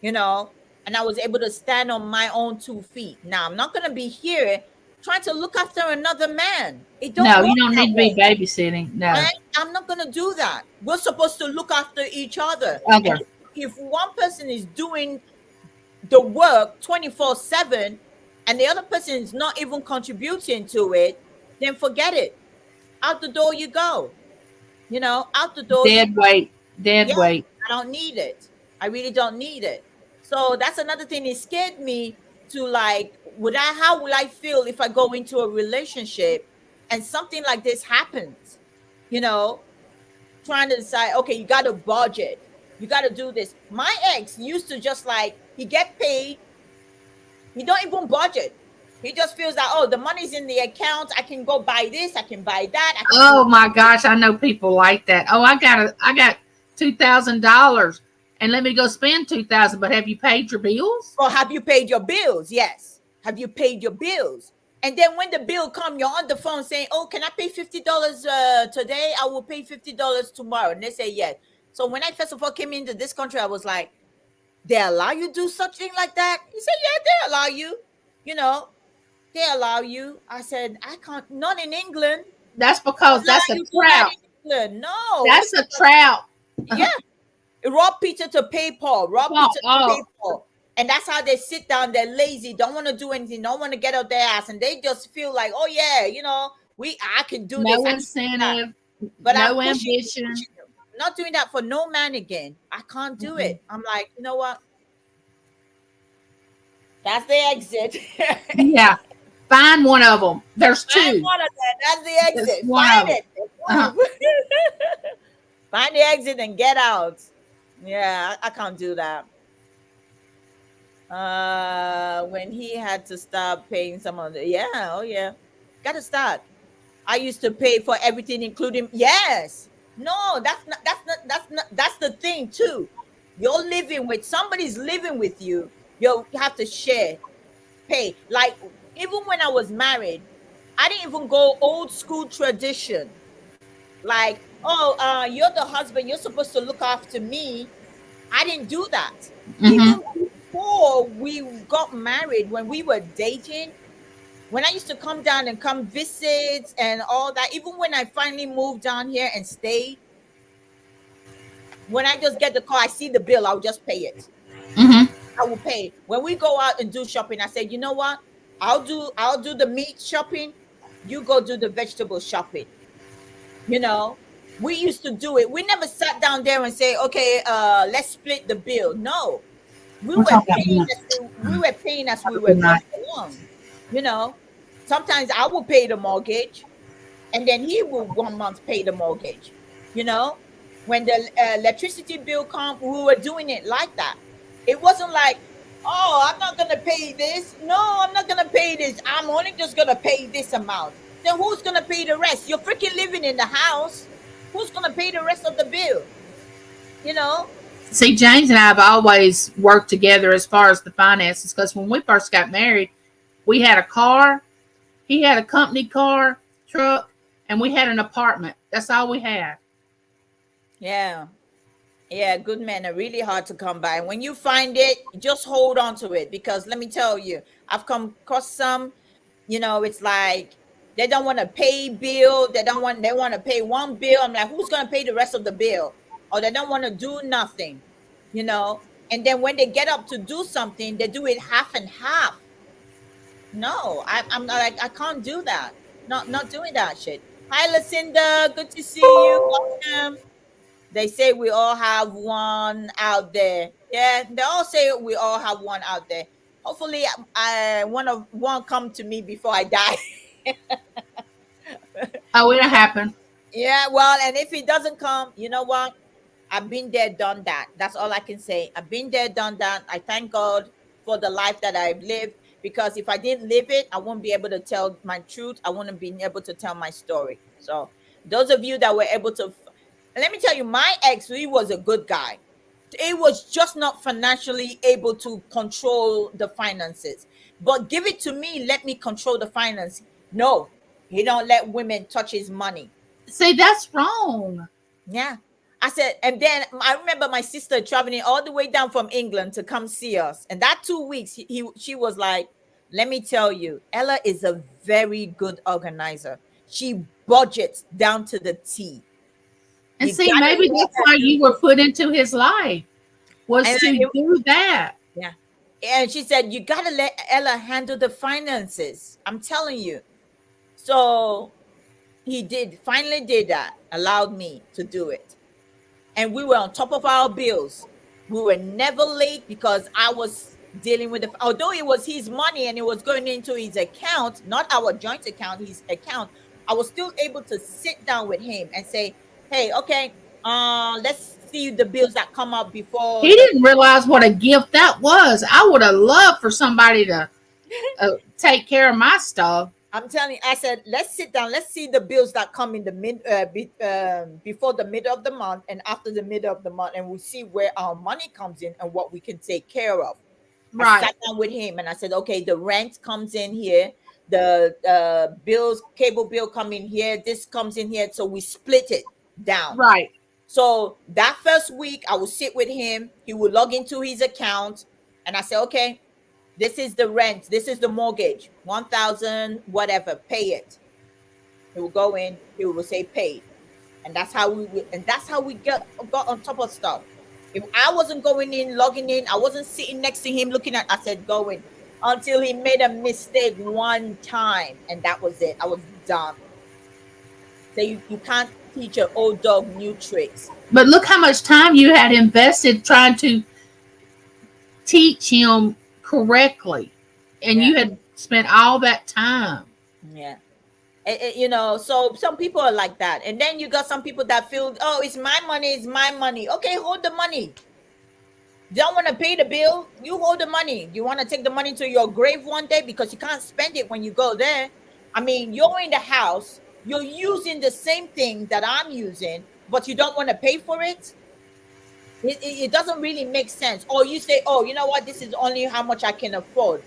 you know, and I was able to stand on my own 2 feet. Now, I'm not going to be here trying to look after another man. It don't No, you work don't that need to be way. babysitting. No. I'm not going to do that. We're supposed to look after each other. And Other. if one person is doing the work 24/7 and the other person is not even contributing to it, then forget it. Out the door you go. Out the door you Dead weight. Yeah, Dead weight. I don't need it. I really don't need it. So that's another thing. It scared me to like, how will I feel if I go into a relationship and something like this happens? You know, trying to decide, okay, you got to budget. You got to do this. My ex used to just like, he get paid. He don't even budget. He just feels that, oh, the money's in the account. I can go buy this. I can buy that. I can do Oh my gosh, I know people like that. Oh, I got $2,000, and let me go spend 2,000. But have you paid your bills? Or have you paid your bills? Yes. Have you paid your bills? And then when the bill come, you're on the phone saying, "Oh, can I pay $50 today? I will pay $50 tomorrow." And they say yes. So when I first of all came into this country, I was like, "They allow you to do something like that?" He said, "Yeah, they allow you. You know, they allow you." I said, "I can't. Not in England. That's They because allow that's a you to do that trap. in England. No, That's it's a trap. yeah. Rob Peter to pay Paul. Rob Oh, Peter to pay oh, Paul." And that's how they sit down. They're lazy, don't want to do anything, don't want to get out their ass, and they just feel like, "Oh yeah, I can do this, no I can do that." incentive, But I'm no pushing you, ambition. pushing you. I'm not doing that for no man again. I can't do Mm-mm. it. I'm like, you know what? That's the exit. Yeah, find one of them. There's Find two. one of them. That's the There's exit. one Find of them. it. Uh-huh. Move. Find the exit and get out. Yeah, I can't do that. When he had to stop paying some of the, yeah, oh yeah, gotta start. I used to pay for everything, including, yes. No, that's the thing too. You're living with somebody's living with you. You have to share, pay. Like even when I was married, I didn't even go old school tradition. Like, oh, you're the husband, you're supposed to look after me. I didn't do that. Mm-hmm. Even before we got married, when we were dating, when I used to come down and come visit and all that, even when I finally moved down here and stayed, when I just get the car, I see the bill, I'll just pay it. Mm-hmm. I will pay. When we go out and do shopping, I say, you know what? I'll do the meat shopping. You go do the vegetable shopping. You know, we used to do it. We never sat down there and say, okay, let's split the bill. No, we We're were talking about paying enough. as Have we a were good going night. along. You know, sometimes I will pay the mortgage, and then he will 1 month pay the mortgage. You know, when the electricity bill come, we were doing it like that. It wasn't like, oh, I'm not gonna pay this. No, I'm not gonna pay this. I'm only just gonna pay this amount. Then who's gonna pay the rest? You're freaking living in the house. Who's gonna pay the rest of the bill? You know? See, James and I have always worked together as far as the finances because when we first got married, we had a car, he had a company car, truck, and we had an apartment. That's all we had. Yeah. Yeah, good men are really hard to come by. When you find it, just hold on to it because let me tell you, I've come across some, it's like they don't want to pay bill. They want to pay one bill. I'm like, who's going to pay the rest of the bill? Or they don't want to do nothing, you know? And then when they get up to do something, they do it half and half. No, I'm not like, I can't do that. Not doing that shit. Hi, Lucinda. Good to see you. Welcome. They say we all have one out there. Yeah, they all say we all have one out there. Hopefully, one come to me before I die. Oh, it'll happen. Yeah, well, and if it doesn't come, you know what? I've been there, done that. That's all I can say. I've been there, done that. I thank God for the life that I've lived because if I didn't live it, I won't be able to tell my truth. I wouldn't be able to tell my story. So, those of you that were able to, let me tell you, my ex, he was a good guy. It was just not financially able to control the finances. But give it to me, let me control the finance. No, he don't let women touch his money. See, that's wrong. Yeah. I said, and then I remember my sister traveling all the way down from England to come see us. And that 2 weeks, she was like, let me tell you, Ella is a very good organizer. She budgets down to the T. And You see, gotta maybe let that's her why do you it. were put into his life was And to do that. yeah. And she said, you gotta let Ella handle the finances. I'm telling you. So he did finally did that, allowed me to do it. And we were on top of our bills. We were never late because I was dealing with although it was his money and it was going into his account, not our joint account, his account. I was still able to sit down with him and say, "Hey, okay, let's see the bills that come up before He the." didn't realize what a gift that was. I would have loved for somebody to take care of my stuff. I'm telling you, I said, let's sit down. Let's see the bills that come in the before the middle of the month and after the middle of the month, and we'll see where our money comes in and what we can take care of. I Right. sat down with him and I said, okay, the rent comes in here, the bills, cable bill come in here, this comes in here, so we split it down. Right. So that first week I would sit with him, he would log into his account, and I say, okay, this is the rent, this is the mortgage, 1,000 whatever, pay it. He will go in, he will say paid. And that's how we got on top of stuff. If I wasn't going in, logging in, I wasn't sitting next to him looking at, I said go in, until he made a mistake one time, and that was it. I was done. So you can't teach an old dog new tricks. But look how much time you had invested trying to teach him correctly, and Yeah. you had spent all that time. Yeah. So some people are like that, and then you got some people that feel, oh, it's my money, it's my money. Okay, hold the money. Don't want to pay the bill, you hold the money. You want to take the money to your grave one day because you can't spend it when you go there. I mean, you're in the house, you're using the same thing that I'm using, but you don't want to pay for it. It doesn't really make sense. Or you say, oh, you know what, this is only how much I can afford.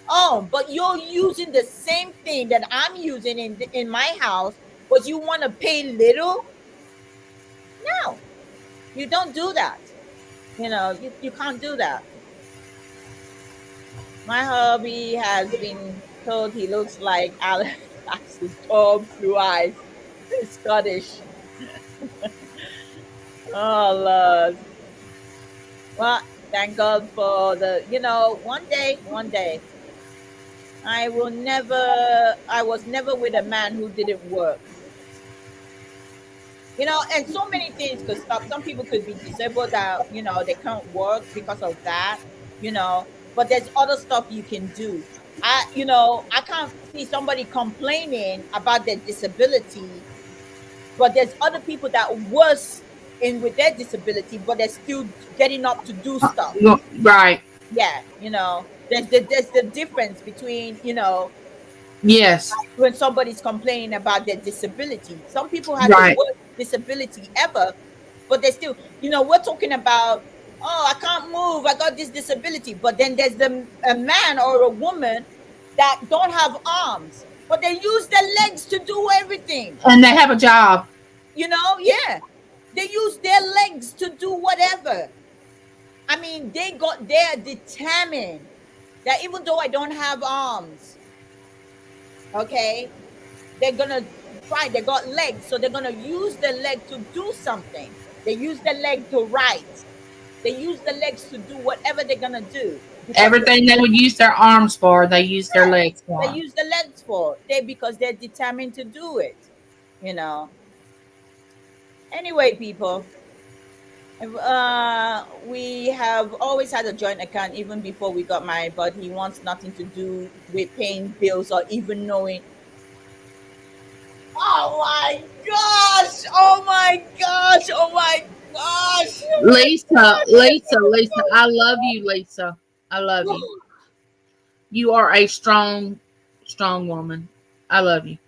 Oh, but you're using the same thing that I'm using in my house, but you want to pay little? No, you don't do that. You can't do that. My hubby has been told he looks like Alex with tall blue eyes. He's Scottish. Oh, Lord. Well, thank God for one day, I was never with a man who didn't work. And so many things could stop. Some people could be disabled that, they can't work because of that, but there's other stuff you can do. I can't see somebody complaining about their disability, but there's other people that worse in with their disability, but they're still getting up to do stuff. Right. Yeah, there's the difference between, Yes. when somebody's complaining about their disability. Some people have the Right. worst disability ever, but they still, we're talking about, oh, I can't move, I got this disability. But then there's a man or a woman that don't have arms, but they use their legs to do everything. And they have a job. Yeah. They use their legs to do whatever. I mean, they're determined that even though I don't have arms, okay, they're gonna try. They got legs, so they're gonna use the leg to do something. They use the leg to write. They use the legs to do whatever they're gonna do. Everything they would use their arms for, they use their legs for. They use the legs for. Because they're determined to do it. Anyway, people, we have always had a joint account even before we got married, but he wants nothing to do with paying bills or even knowing. Oh my gosh! Oh my gosh! Oh my gosh! Lisa, I love you, Lisa. I love you. You are a strong woman. I love you.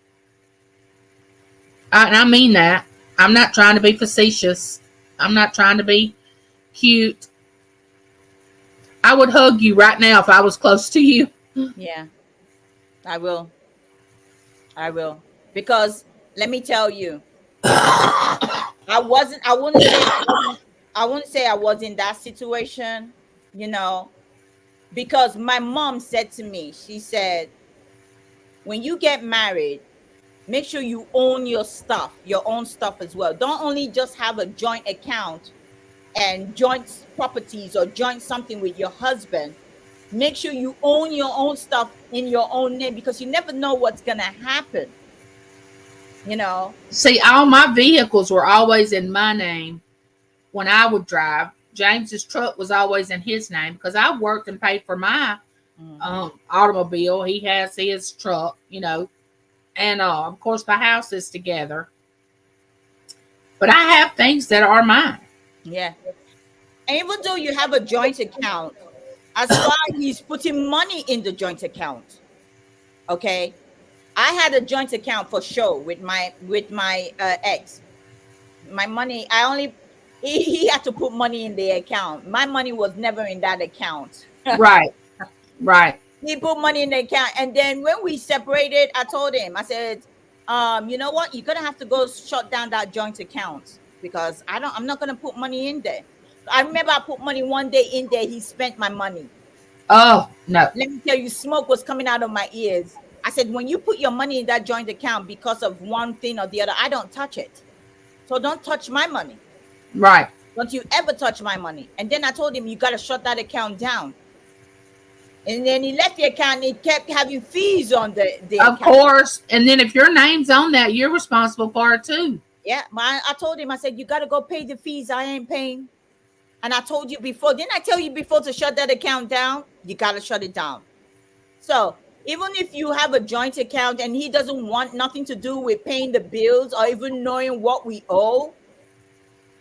And I mean that. I'm not trying to be facetious. I'm not trying to be cute. I would hug you right now if I was close to you. Yeah, I will. Because let me tell you, I wasn't. I wouldn't say I was in that situation. Because my mom said to me, she said, when you get married, make sure you own your stuff, your own stuff as well. Don't only just have a joint account and joint properties or joint something with your husband. Make sure you own your own stuff in your own name, because you never know what's going to happen. See, all my vehicles were always in my name when I would drive. James's truck was always in his name because I worked and paid for my automobile. He has his truck, and of course the house is together. But I have things that are mine. Yeah. And even though you have a joint account, as far as he's putting money in the joint account, okay, I had a joint account for sure with my ex. My money, he had to put money in the account. My money was never in that account. Right. He put money in the account, and then when we separated, I told him, I said, you know what? You're gonna have to go shut down that joint account because I'm not gonna put money in there. I remember I put money one day in there. He spent my money. Oh no. Let me tell you, smoke was coming out of my ears. I said, when you put your money in that joint account because of one thing or the other, I don't touch it. So don't touch my money. Right. Don't you ever touch my money. And then I told him, you got to shut that account down. And then he left the account and he kept having fees on the Of account. course. And then if your name's on that, you're responsible for it too. Yeah. I told him, I said, you got to go pay the fees I ain't paying. And I told you before, didn't I tell you before to shut that account down? You got to shut it down. So even if you have a joint account and he doesn't want nothing to do with paying the bills or even knowing what we owe,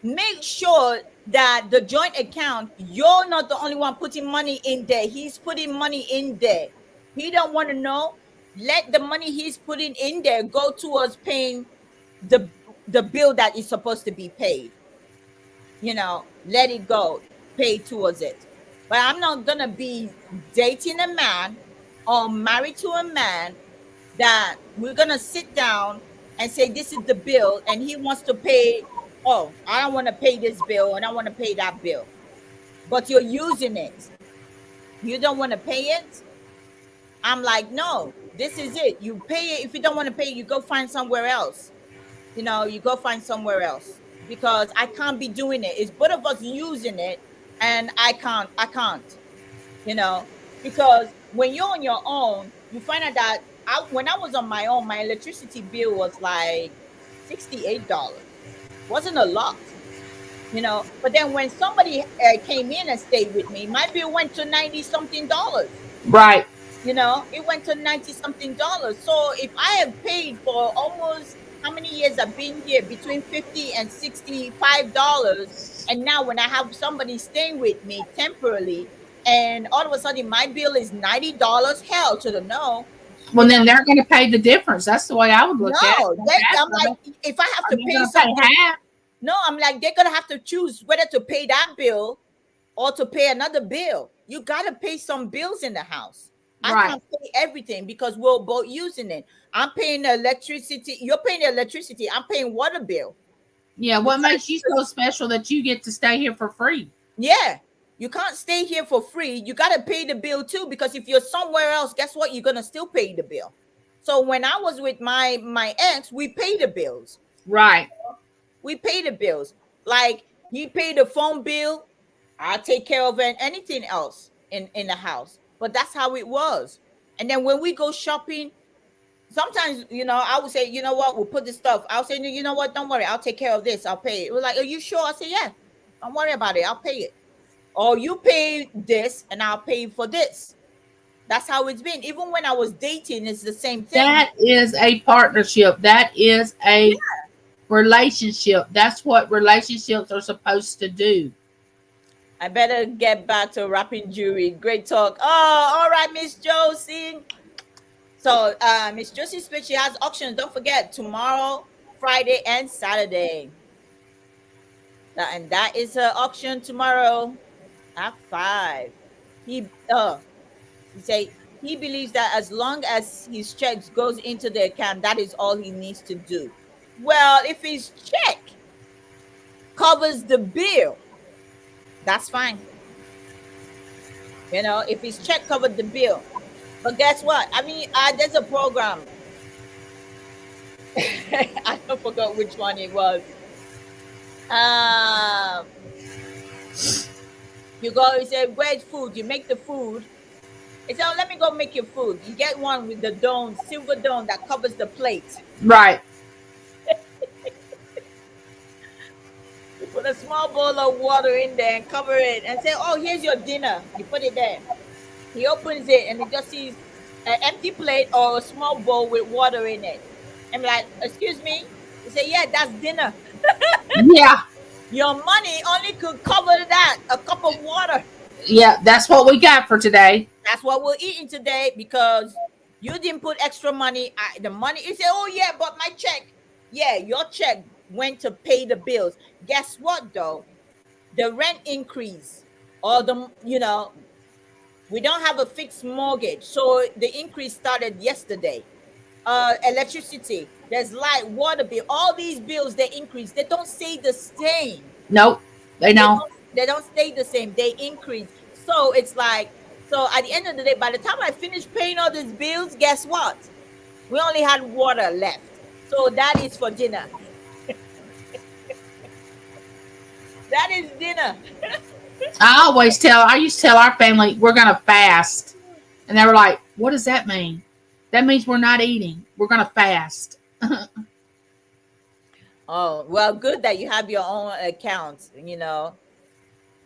make sure that the joint account, you're not the only one putting money in there. He's putting money in there. He don't want to know. Let the money he's putting in there go towards paying the bill that is supposed to be paid. Let it go, pay towards it. But I'm not gonna be dating a man or married to a man that we're gonna sit down and say this is the bill and he wants to pay. Oh, I don't want to pay this bill and I want to pay that bill, but you're using it. You don't want to pay it. I'm like, no, this is it. You pay it. If you don't want to pay, you go find somewhere else. You go find somewhere else because I can't be doing it. It's both of us using it, and I can't. Because when you're on your own, you find out that when I was on my own, my electricity bill was like $68. Wasn't a lot. But then when somebody came in and stayed with me, my bill went to 90 something dollars. Right. It went to 90 something dollars. So if I have paid for almost how many years I've been here, between 50 and $65, and now when I have somebody staying with me temporarily, and all of a sudden my bill is $90, hell to the no. Well, then they're going to pay the difference. That's the way I would look at it. I'm like, if I have to pay something, no, I'm like, they're gonna have to choose whether to pay that bill or to pay another bill. You gotta pay some bills in the house. I can't pay everything because we're both using it. I'm paying the electricity. You're paying the electricity. I'm paying water bill. Yeah, what makes you so special that you get to stay here for free? Yeah, you can't stay here for free. You got to pay the bill too, because if you're somewhere else, guess what? You're going to still pay the bill. So when I was with my ex, we pay the bills. Right. We pay the bills. Like he paid the phone bill. I'll take care of anything else in the house. But that's how it was. And then when we go shopping, sometimes, I would say, you know what, we'll put this stuff. I'll say, you know what, don't worry, I'll take care of this. I'll pay it. We're like, are you sure? I say, yeah, don't worry about it. I'll pay it. Or you pay this and I'll pay for this. That's how it's been. Even when I was dating, it's the same thing. That is a partnership. That is a relationship. That's what relationships are supposed to do. I better get back to wrapping jewelry. Great talk. Oh, all right, Miss Josie. So Miss Josie Smith, she has auctions. Don't forget, tomorrow, Friday, and Saturday. And that is her auction tomorrow at 5. He say he believes that as long as his checks goes into the account, that is all he needs to do. Well, if his check covers the bill, that's fine. If his check covered the bill. But guess what? I mean, there's a program. I don't forgot which one it was. You go, you say, where's food? You make the food. He said, oh, let me go make your food. You get one with the dome, silver dome that covers the plate. Right. You put a small bowl of water in there and cover it and say, oh, here's your dinner. You put it there. He opens it and he just sees an empty plate or a small bowl with water in it. I'm like, excuse me? He said, yeah, that's dinner. Yeah. Your money only could cover that, a cup of water. Yeah, that's what we got for today. That's what we're eating today because you didn't put extra money. The money, you say, oh, yeah, but my check. Yeah, your check went to pay the bills. Guess what, though? The rent increase or We don't have a fixed mortgage. So the increase started yesterday. Electricity, there's light, water bill, all these bills, they increase. They don't stay the same. Nope. They They don't. don't stay the same. They increase. So it's like, so at the end of the day, by the time I finish paying all these bills, guess what? We only had water left. So that is for dinner. That is dinner. I used to tell our family we're gonna fast. And they were like, what does that mean? That means we're not eating. We're gonna fast. Oh, well, good that you have your own account, you know.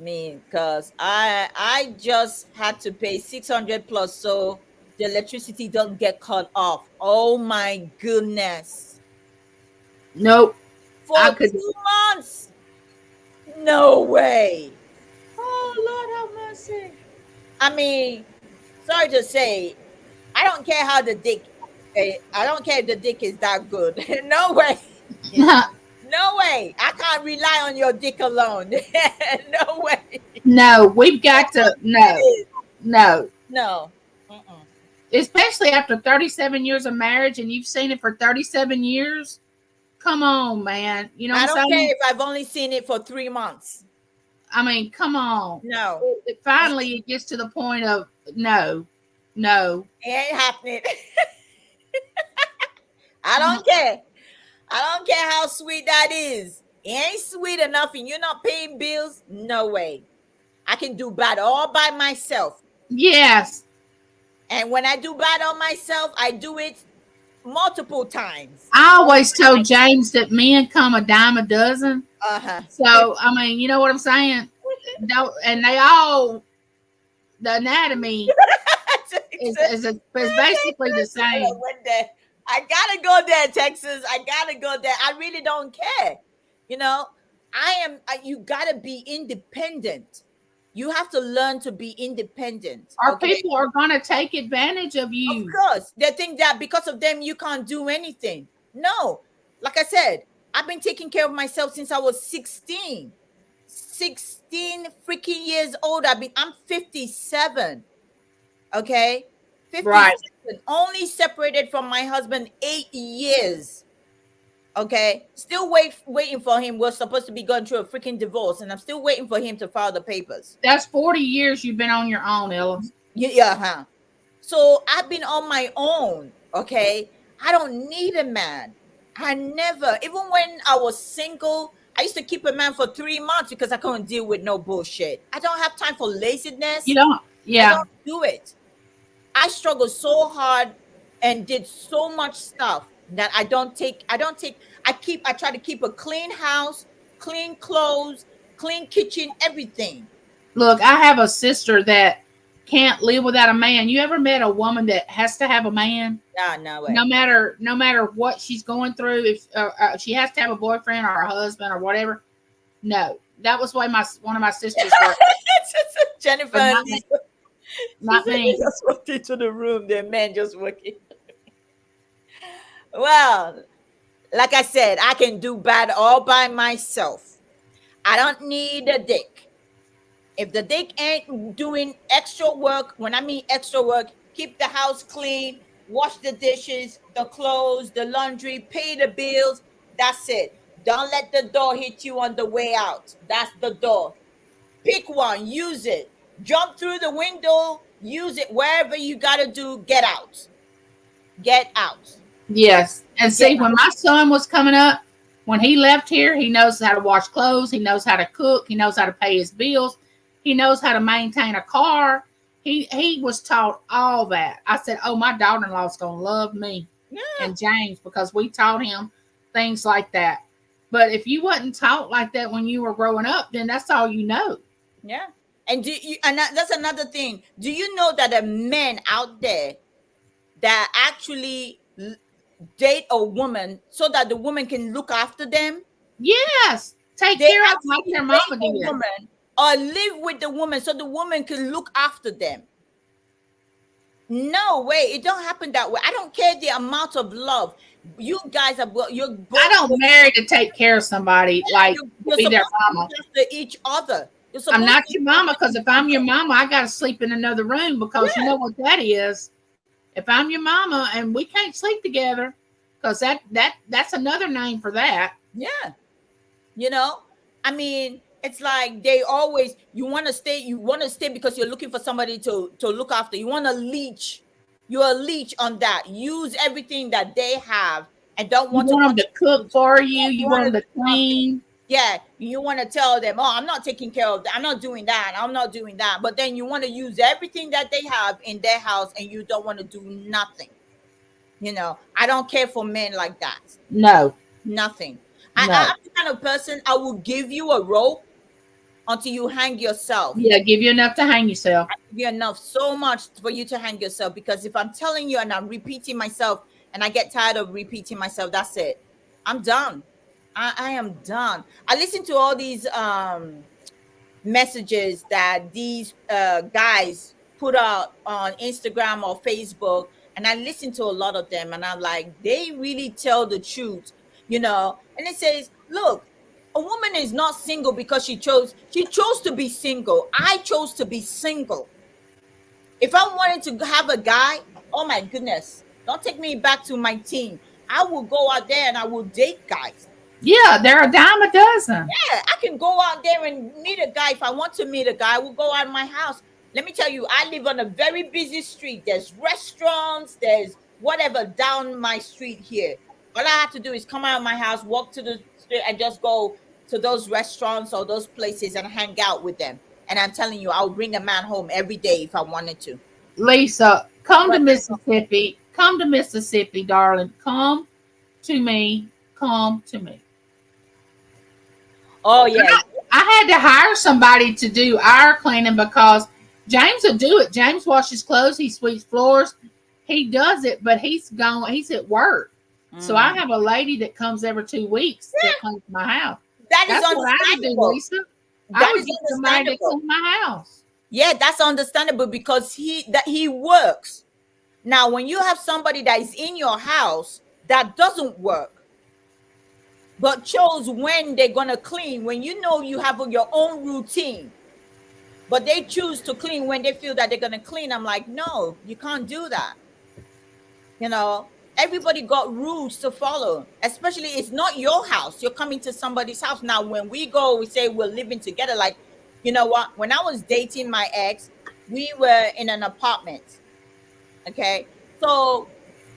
Me, because I just had to pay 600 plus so the electricity doesn't get cut off. Oh my goodness. Nope. For I could 2 months. No way. Oh Lord have mercy. I mean, sorry to say, I don't care how the dick I don't care if the dick is that good. No way. No way. I can't rely on your dick alone. No way. no, we've got to That is no. no. Mm-mm. Especially after 37 years of marriage and you've seen it for 37 years. Come on, man. You know I what don't I'm care saying? if I've only seen it for 3 months. I mean, come on. No, Finally, it gets to the point of no. it ain't happening. I don't care. I don't care how sweet that is. It ain't sweet enough and you're not paying bills. No way. I can do bad all by myself. Yes. And when I do bad on myself, I do it multiple times. I always told James that men come a dime a dozen. Uh-huh. So, I mean, you know what I'm saying? And they all, the anatomy is basically the same. I gotta go there, Texas. I gotta go there. I really don't care. You know, you gotta be independent. You have to learn to be independent. Our Okay? people are going to take advantage of Of you. course, they think that because of them, you can't do anything. No, like I said, I've been taking care of myself since I was 16. 16 freaking years old. I'm 57. Okay. 57. Right. Only separated from my husband 8 years. Okay. Still waiting for him. We're supposed to be going through a freaking divorce, and I'm still waiting for him to file the papers. That's 40 years you've been on your own, Ella. Yeah, huh? So I've been on my own. Okay. I don't need a man. I never, even when I was single, I used to keep a man for 3 months because I couldn't deal with no bullshit. I don't have time for laziness. You don't. I Yeah. don't do it. I struggled so hard and did so much stuff that I try to keep a clean house, clean clothes, clean kitchen, everything. Look, I have a sister that can't live without a man. You ever met a woman that has to have a man? Nah, no way. No matter what she's going through, if she has to have a boyfriend or a husband or whatever. No, that was why one of my sisters were. Jennifer, not me. Just walked into the room. The man just working. Well, like I said, I can do bad all by myself. I don't need a dick. If the dick ain't doing extra work, when I mean extra work, keep the house clean, wash the dishes, the clothes, the laundry, pay the bills. That's it. Don't let the door hit you on the way out. That's the door. Pick one, use it. Jump through the window, use it. Wherever you got to do, get out. Get out. Yes. And see, when my son was coming up, when he left here, he knows how to wash clothes. He knows how to cook. He knows how to pay his bills. He knows how to maintain a car. He was taught all that. I said, oh, my daughter-in-law's going to love me and James because we taught him things like that. But if you wasn't taught like that when you were growing up, then that's all you know. Yeah. And that's another thing. Do you know that the men out there that actually date a woman so that the woman can look after them? Yes. Take care of like their mama did. Woman or live with the woman so the woman can look after them. No way. It don't happen that way. I don't care the amount of love. You guys are you're both I don't marry to take care of somebody like be their mama. After each other. You're I'm supposed not to your mama, because if I'm your mama, I got to sleep in another room, because you yeah, know what that is. If I'm your mama and we can't sleep together, because that's another name for that. yeah. You know, I mean, it's like they always you want to stay because you're looking for somebody to look after. You want to leech. You're a leech on that. Use everything that they have and don't You want to want them to cook contribute. for Yeah, you. you You want want to them to do something. clean. Yeah, you want to tell them, "Oh, I'm not taking care of that. I'm not doing that. I'm not doing that." But then you want to use everything that they have in their house and you don't want to do nothing. I don't care for men like that. No, Nothing. no. I'm the kind of person I will give you a rope until you hang yourself. Yeah, give you enough to hang yourself. Give you enough, so much for you to hang yourself. Because if I'm telling you and I'm repeating myself and I get tired of repeating myself, that's it. I'm done. I am done. I listen to all these messages that these guys put out on Instagram or Facebook, and I listen to a lot of them, and I'm like, they really tell the truth, And it says, look, a woman is not single because she chose to be single. I chose to be single. If I wanted to have a guy, oh my goodness, don't take me back to my teen. I will go out there and I will date guys. Yeah, they're a dime a dozen. Yeah, I can go out there and meet a guy. If I want to meet a guy, I will go out of my house. Let me tell you, I live on a very busy street. There's restaurants, there's whatever down my street here. All I have to do is come out of my house, walk to the street, and just go to those restaurants or those places and hang out with them. And I'm telling you, I'll bring a man home every day if I wanted to. Lisa, come to But Mississippi. Come to Mississippi, darling. Come to me. Come to me. oh yeah, I had to hire somebody to do our cleaning, because James will do it. James washes clothes. He sweeps floors. He does it, but he's gone. He's at work. So I mm. have a lady that comes every 2 weeks that comes to my house. That is That's what I would do, understandable. Lisa. I That would is get somebody to understandable. clean my house. Yeah, that's understandable because he works. Now, when you have somebody that is in your house that doesn't work, but chose when they're gonna clean, when you know you have your own routine, but they choose to clean when they feel that they're gonna clean, I'm like, no, you can't do that. You know, everybody got rules to follow, especially it's not your house. You're coming to somebody's house. Now, when we go, we say we're living together. Like, you know what? When I was dating my ex, we were in an apartment. Okay. So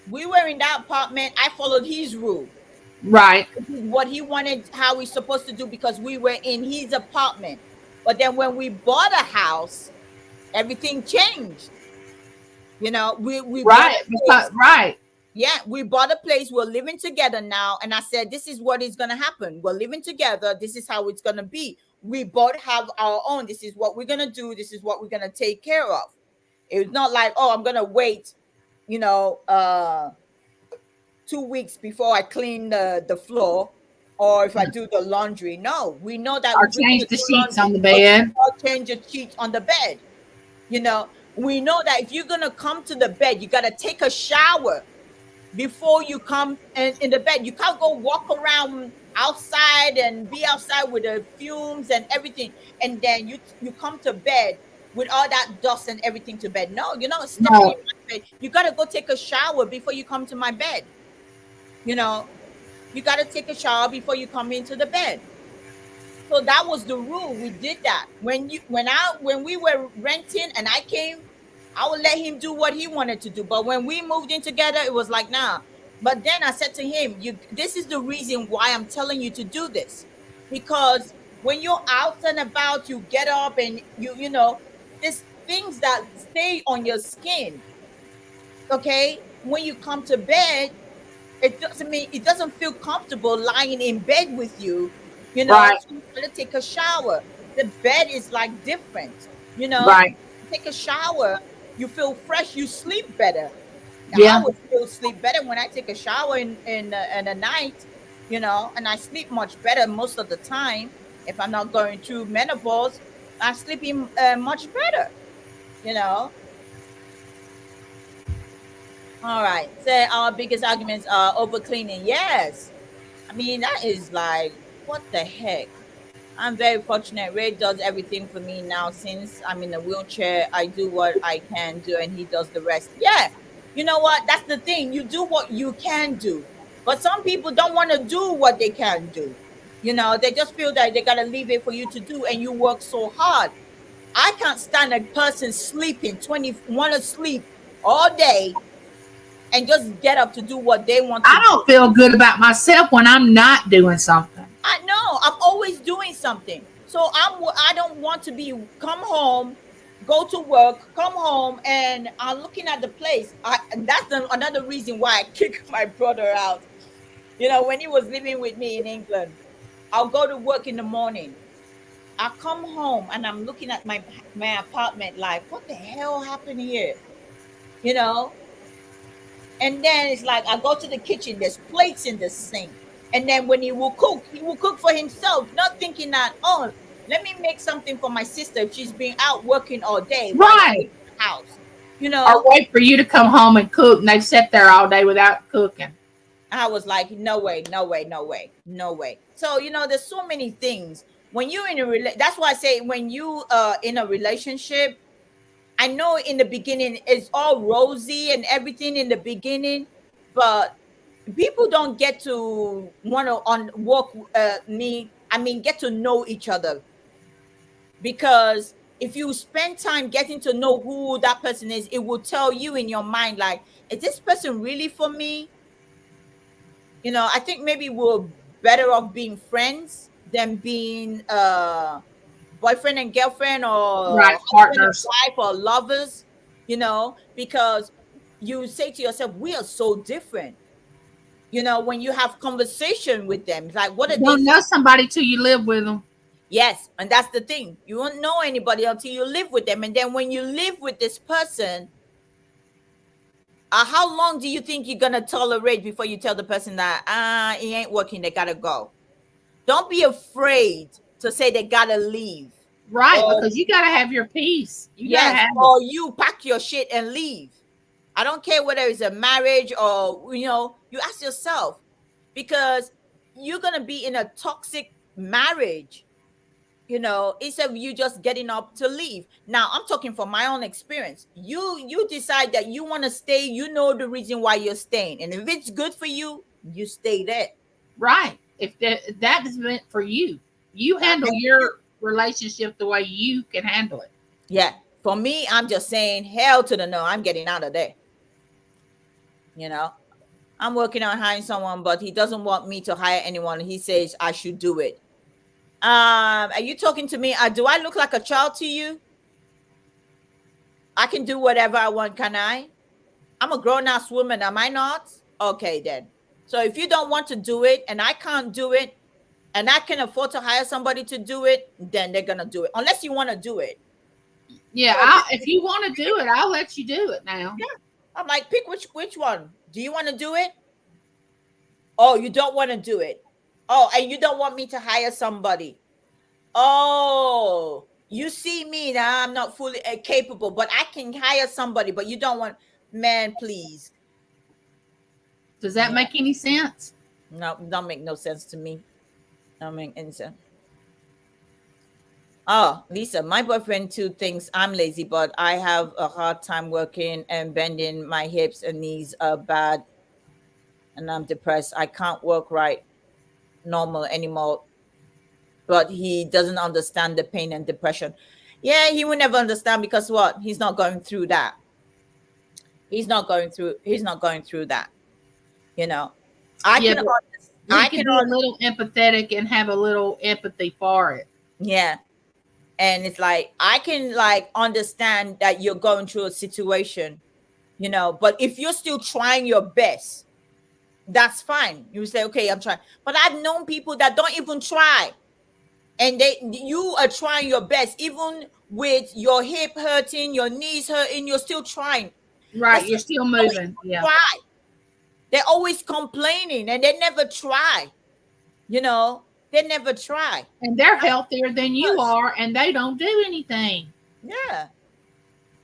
we were in that apartment. I followed his rule. Right. What he wanted, how we supposed to do because we were in his apartment. But then when we bought a house, everything changed. We bought Right. a place. Because, right. Yeah, we bought a place. We're living together now. And I said, this is what is going to happen. We're living together. This is how it's going to be. We both have our own. This is what we're going to do. This is what we're going to take care of. It's not like, oh, I'm going to wait, you know, 2 weeks before I clean the floor or if I do the laundry. No, we know that Or if we're going change to the do sheets on laundry the bed. or change the sheets on the bed. We know that if you're going to come to the bed, you got to take a shower before you come in the bed. You can't go walk around outside and be outside with the fumes and everything. And then you come to bed with all that dust and everything to bed. No, you're not stepping in No. my bed. You got to go take a shower before you come to my bed. You know, you got to take a shower before you come into the bed. So that was the rule. We did that. When we were renting and I came, I would let him do what he wanted to do. But when we moved in together, it was like, nah. But then I said to him, this is the reason why I'm telling you to do this. Because when you're out and about, you get up and there's things that stay on your skin. Okay. When you come to bed, it doesn't feel comfortable lying in bed with you, Right. so you gotta take a shower. The bed is like different, Right. take a shower, you feel fresh, you sleep better. I Yeah. would still sleep better when I take a shower in the night, and I sleep much better most of the time. If I'm not going through menopause, I'm sleeping much better, you know all right, say our biggest arguments are over cleaning. Yes, I mean, that is like, what the heck? I'm very fortunate. Ray does everything for me now. Since I'm in a wheelchair, I do what I can do and he does the rest. Yeah. You know what? That's the thing. You do what you can do. But some people don't want to do what they can do. They just feel that they got to leave it for you to do and you work so hard. I can't stand a person sleeping 20 want to sleep all day and just get up to do what they want to I do. don't feel good about myself when I'm not doing something. I know I'm always doing something. So I don't want to be come home, go to work, come home, and I'm looking at the place. And that's another reason why I kicked my brother out. When he was living with me in England, I'll go to work in the morning. I come home and I'm looking at my apartment like, what the hell happened here? You know, And then it's like I go to the kitchen, there's plates in the sink. And then when he will cook for himself, not thinking that, oh, let me make something for my sister if she's been out working all day while I'm in Right. the house. You Or know, wait for you to come home and cook, and they've sat there all day without cooking. I was like, no way, no way, no way, no way. So, there's so many things. When you're in that's why I say when you in a relationship, I know in the beginning it's all rosy and everything in the beginning, but people don't get to want to get to know each other, because if you spend time getting to know who that person is, it will tell you in your mind, like, is this person really for me? I think maybe we're better off being friends than being boyfriend and girlfriend or Right, husband and partners. wife or lovers, because you say to yourself, we are so different. When you have conversation with them, it's like, what You are they don't know saying? somebody till you live with them. Yes, and that's the thing. You won't know anybody until you live with them. And then when you live with this person, how long do you think you're gonna tolerate before you tell the person that it ain't working, they gotta go? Don't be afraid to say they gotta leave. Right, Or because you got to have your peace. You got to yes, have it. or you pack your shit and leave. I don't care whether it's a marriage or you ask yourself, because you're gonna be in a toxic marriage, instead of you just getting up to leave. Now I'm talking from my own experience. You decide that you want to stay, the reason why you're staying. And if it's good for you, you stay there. Right. If that is meant for you, you That handle meant for you. your relationship the way you can handle it. Yeah. For me, I'm just saying, hell to the no. I'm getting out of there. You know, I'm working on hiring someone, but he doesn't want me to hire anyone. He says I should do it. Are you talking to me? Do I look like a child to you? I can do whatever I want, can I? I'm a grown ass woman, am I not? Okay, then. So if you don't want to do it and I can't do it and I can afford to hire somebody to do it, then they're gonna do it. Unless you want to do it. Yeah, So this if you want to do it, I'll let you do it now. yeah. I'm like, pick which one. Do you want to do it? Oh, you don't want to do it. Oh, and you don't want me to hire somebody. Oh, you see me now. I'm not fully capable, but I can hire somebody. But you don't want, man. Please, Does that yeah. make any sense? No, don't make no sense to me. Don't make any sense. Oh, Lisa, my boyfriend too thinks I'm lazy, but I have a hard time working and bending. My hips and knees are bad, and I'm depressed. I can't work right normal anymore. But he doesn't understand the pain and depression. Yeah, he will never understand, because what? He's not going through that. He's not going through that. You know. I Yeah, can but we I can can be a little empathetic and have a little empathy for it. yeah. And it's like I can like understand that you're going through a situation, but if you're still trying your best, that's fine. You say, okay, I'm trying. But I've known people that don't even try. And you are trying your best, even with your hip hurting, your knees hurting, you're still trying. Right, There's you're some still people don't moving. even Yeah. try. They're always complaining and they never try. They never try. And they're healthier than you Us. are, and they don't do anything. Yeah.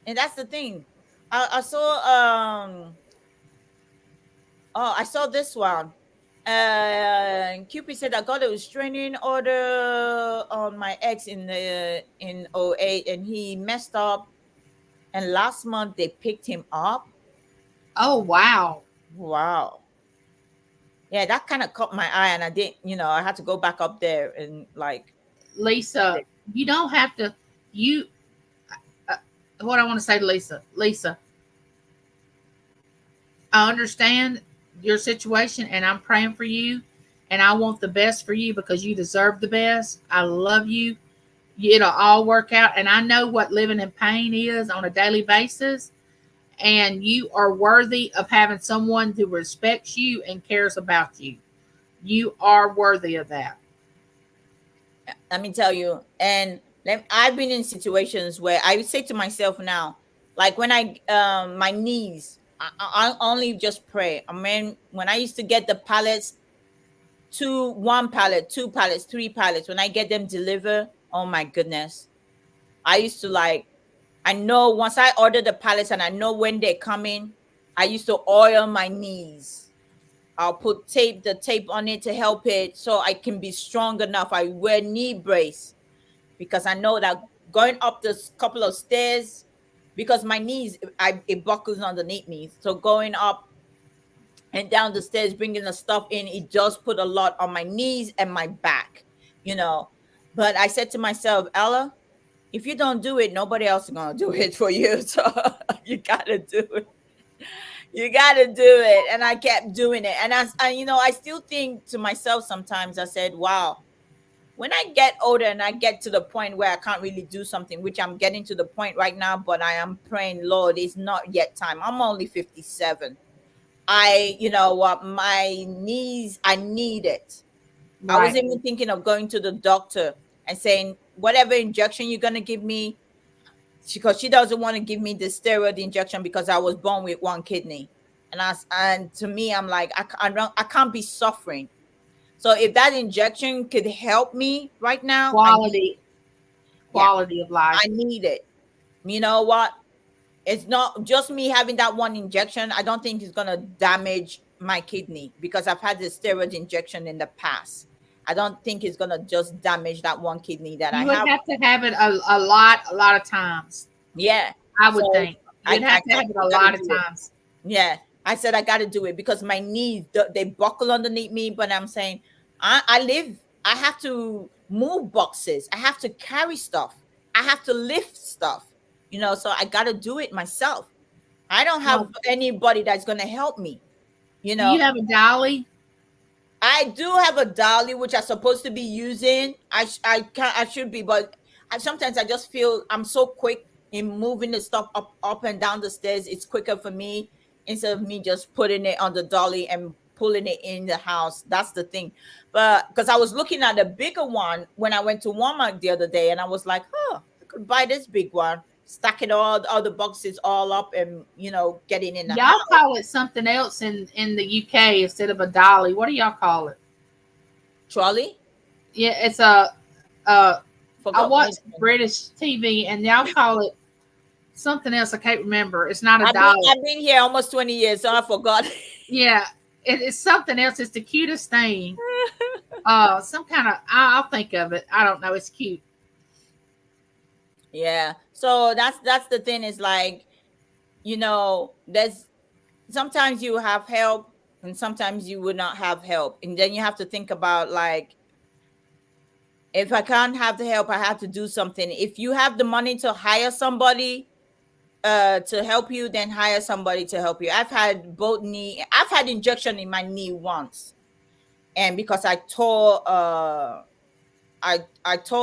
And that's the thing. I saw this one. Cupid said I got a restraining order on my ex in '08, and he messed up. And last month they picked him up. Oh, wow. Wow. Yeah, that kind of caught my eye, and I didn't, I had to go back up there and like. Lisa, you don't have to, you, uh, what I want to say to Lisa, I understand your situation and I'm praying for you and I want the best for you because you deserve the best. I love you. It'll all work out. And I know what living in pain is on a daily basis. And you are worthy of having someone who respects you and cares about you. You are worthy of that. Let me tell you, and I've been in situations where I would say to myself now, like when my knees, I only just pray. I mean, when I used to get the pallets, one pallet, two pallets, three pallets, when I get them delivered, oh my goodness, I used to like, I know once I order the pallets and I know when they're coming, I used to oil my knees. I'll put the tape on it to help it so I can be strong enough. I wear knee brace because I know that going up this couple of stairs, because my knees, it buckles underneath me. So going up and down the stairs, bringing the stuff in, it does put a lot on my knees and my back, you know. But I said to myself, Ella, if you don't do it, nobody else is gonna do it for you. So you gotta do it. You gotta do it. And I kept doing it. And I still think to myself sometimes, I said, wow, when I get older and I get to the point where I can't really do something, which I'm getting to the point right now, but I am praying, Lord, it's not yet time. I'm only 57. You know what, my knees, I need it. I was Right. even thinking of going to the doctor and saying, whatever injection you're going to give me, because she doesn't want to give me the steroid injection because I was born with one kidney. And to me, I'm like, I can't be suffering. So if that injection could help me right now, Quality, yeah, quality of life. I need it. You know what? It's not just me having that one injection. I don't think it's going to damage my kidney because I've had the steroid injection in the past. I don't think it's going to just damage that one kidney that I You would have. have to have it a lot of times. Yeah. I So would think you'd I have to said, have it I a got to lot of do it. times. Yeah. I said, I got to do it because my knees, they buckle underneath me. But I'm saying, I have to move boxes. I have to carry stuff. I have to lift stuff, so I got to do it myself. I don't have Well, anybody that's going to help me. You do you know, have a dolly? I do have a dolly which I'm supposed to be using. I can I should be, but sometimes I just feel I'm so quick in moving the stuff up and down the stairs. It's quicker for me instead of me just putting it on the dolly and pulling it in the house. That's the thing. But because I was looking at a bigger one when I went to Walmart the other day, and I was like, oh, I could buy this big one, stack it all the boxes all up, and get it in the house. Y'all call it something else in the UK instead of a dolly. What do y'all call it? Trolley. Yeah, it's a. Uh, I Forgot what. watch British TV and y'all call it something else. I can't remember. It's not a I've been dolly. I've been here almost 20 years, so I forgot. Yeah, it's something else. It's the cutest thing. Some kind of. I'll think of it. I don't know. It's cute. Yeah. So that's the thing is like, there's sometimes you have help and sometimes you would not have help. And then you have to think about like, if I can't have the help, I have to do something. If you have the money to hire somebody to help you, then hire somebody to help you. I've had injection in my knee once. And because I tore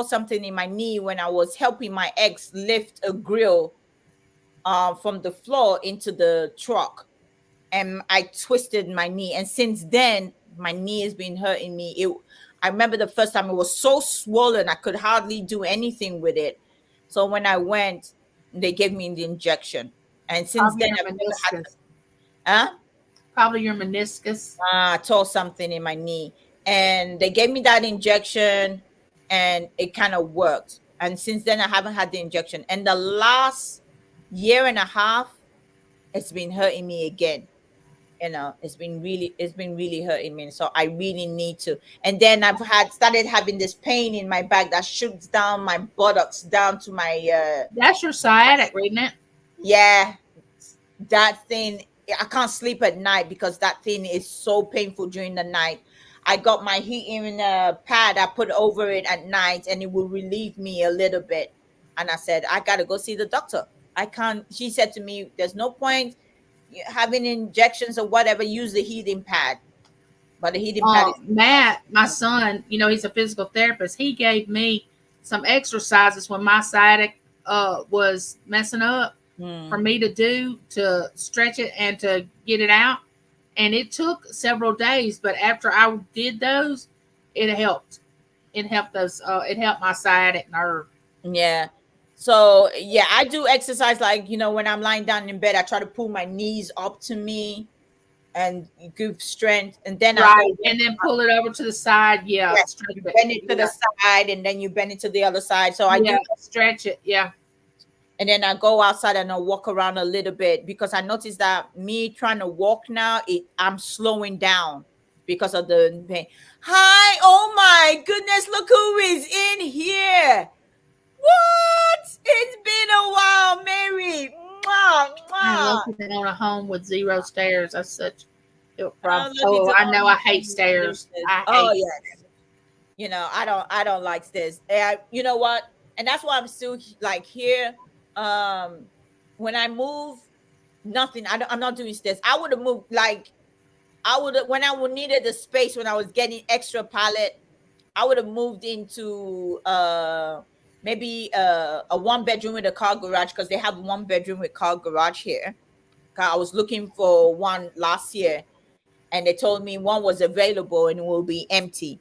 something in my knee when I was helping my ex lift a grill from the floor into the truck, and I twisted my knee. And since then, my knee has been hurting me. I remember the first time it was so swollen, I could hardly do anything with it. So when I went, they gave me the injection, and since Probably then your I've never had to. meniscus. Huh? Probably your meniscus. I tore something in my knee, and they gave me that injection, and it kind of worked. And since then, I haven't had the injection. And the last year and a half, it's been hurting me again. it's been really hurting me. So I really need to. And then I've started having this pain in my back that shoots down my buttocks down to my That's your sciatic, isn't it? yeah, that thing. I can't sleep at night because that thing is so painful during the night. I got my heating pad I put over it at night, and it will relieve me a little bit. And I said, I gotta go see the doctor. I can't. She said to me, there's no point having injections or whatever. Use the heating pad. But the heating pad is Matt, my son, he's a physical therapist. He gave me some exercises when my sciatic was messing up for me to do to stretch it and to get it out. And it took several days, but after I did those, it helped. It helped those. It helped my sciatic nerve. yeah. So yeah, I do exercise like when I'm lying down in bed, I try to pull my knees up to me and give strength, and then I Right, go and then pull it over to the side. Yeah, yes, stretch you it. bend it to the Yeah. side, and then you bend it to the other side. So I do, Yeah, stretch it. Yeah. and then I go outside and I walk around a little bit because I noticed that me trying to walk now, I'm slowing down because of the pain. Hi, oh my goodness, look who is in here. What? It's been a while, Mary. Mwah, I'm mwah. lucky to own a home with 0 stairs. That's such a I'm problem. lucky Oh, to I own know. a I home hate with stairs. stairs. I Oh hate. yes. I don't like stairs. You know what? And that's why I'm still like here. Um, when I move, nothing. I'm not doing stairs. I would have moved like I would have when I would needed the space when I was getting extra pallet. I would have moved into maybe a 1 bedroom with a car garage because they have 1 bedroom with car garage here. 'Cause I was looking for one last year, and they told me one was available and it will be empty.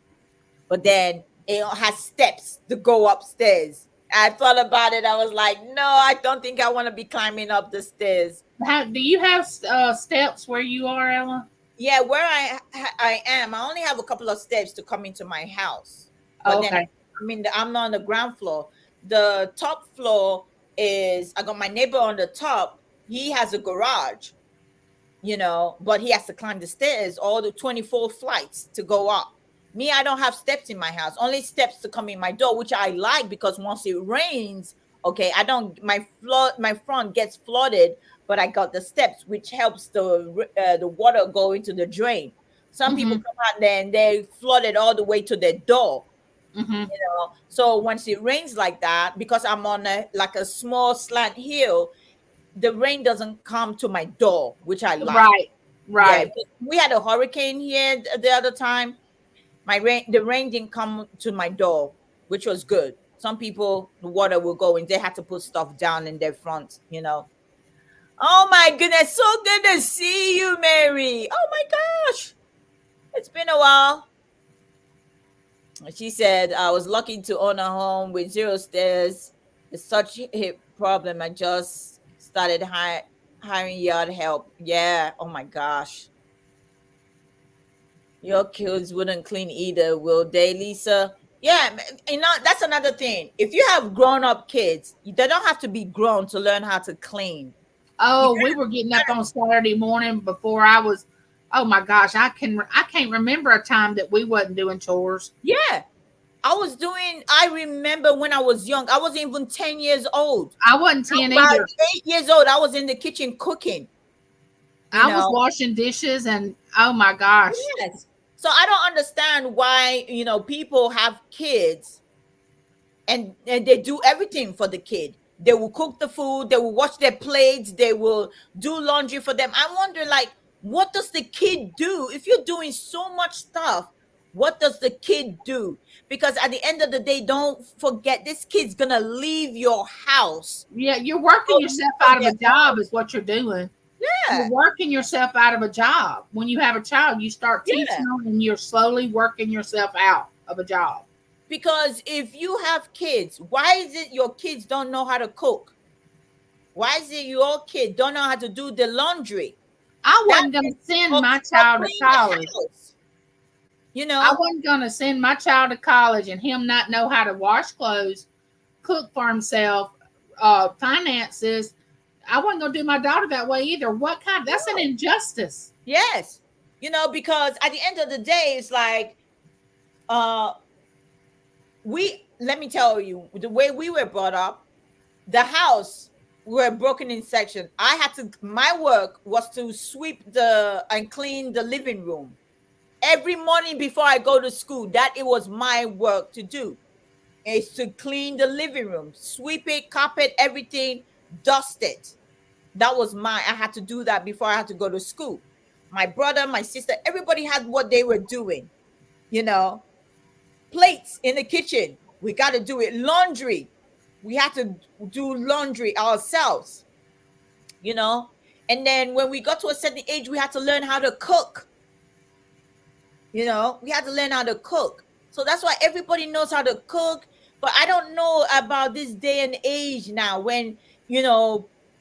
But then it has steps to go upstairs. I thought about it. I was like, no, I don't think I want to be climbing up the stairs. Do you have steps where you are, Ella? Yeah, where I am, I only have a couple of steps to come into my house. But then Okay. I'm not on the ground floor. The top floor is I got my neighbor on the top. He has a garage, but he has to climb the stairs, all the 24 flights to go up. Me, I don't have steps in my house, only steps to come in my door, which I like because once it rains, okay, I don't, my front gets flooded, but I got the steps, which helps the water go into the drain. Some people Mhm. come out there and they flood it all the way to their door. Mhm. So once it rains like that, because I'm on a small slant hill, the rain doesn't come to my door, which I like. Right. Yeah, Right. we had a hurricane here the other time. The rain didn't come to my door, which was good. Some people, the water will go and they had to put stuff down in their front. Oh my goodness, so good to see you, Mary. Oh my gosh, it's been a while. She said, I was lucky to own a home with 0 stairs. It's such a problem. I just started hiring yard help. Yeah. Oh my gosh. Your kids wouldn't clean either, will they, Lisa? Yeah. That's another thing. If you have grown up kids, they don't have to be grown to learn how to clean. You Oh, we were getting up on Saturday morning before I was. Oh my gosh, I can't remember a time that we wasn't doing chores. Yeah. I remember when I was young, I wasn't even 10 years old. I wasn't 10 About either. 8 years old, I was in the kitchen cooking. You I was know, washing dishes and oh my gosh. yes. So I don't understand why people have kids and they do everything for the kid. They will cook the food, they will wash their plates, they will do laundry for them. I wonder, like, what does the kid do if you're doing so much stuff? What does the kid do? Because at the end of the day, don't forget this kid's gonna leave your house. Yeah, you're working yourself out of a job is what you're doing. You're Yeah, working yourself out of a job. When you have a child, you start teaching yeah. them and you're slowly working yourself out of a job. Because if you have kids, why is it your kids don't know how to cook? Why is it your kid don't know how to do the laundry? I That wasn't going to send or, my or child to clean the college. house. I wasn't going to send my child to college and him not know how to wash clothes, cook for himself, finances. I wasn't going to do my daughter that way either. That's an injustice. Yes. Because at the end of the day, it's like, uh let me tell you, the way we were brought up, the house were broken in section. My work was to sweep and clean the living room every morning before I go to school. That it was my work to do, is to clean the living room, sweep it, carpet, everything, dust it. That was I had to do that before I had to go to school. My brother, my sister, everybody had what they were doing, you know. Plates in the kitchen, we got to do it. Laundry, we had to do laundry ourselves, you know. And then when we got to a certain age, we had to learn how to cook. We had to learn how to cook. So that's why everybody knows how to cook. But I don't know about this day and age now, when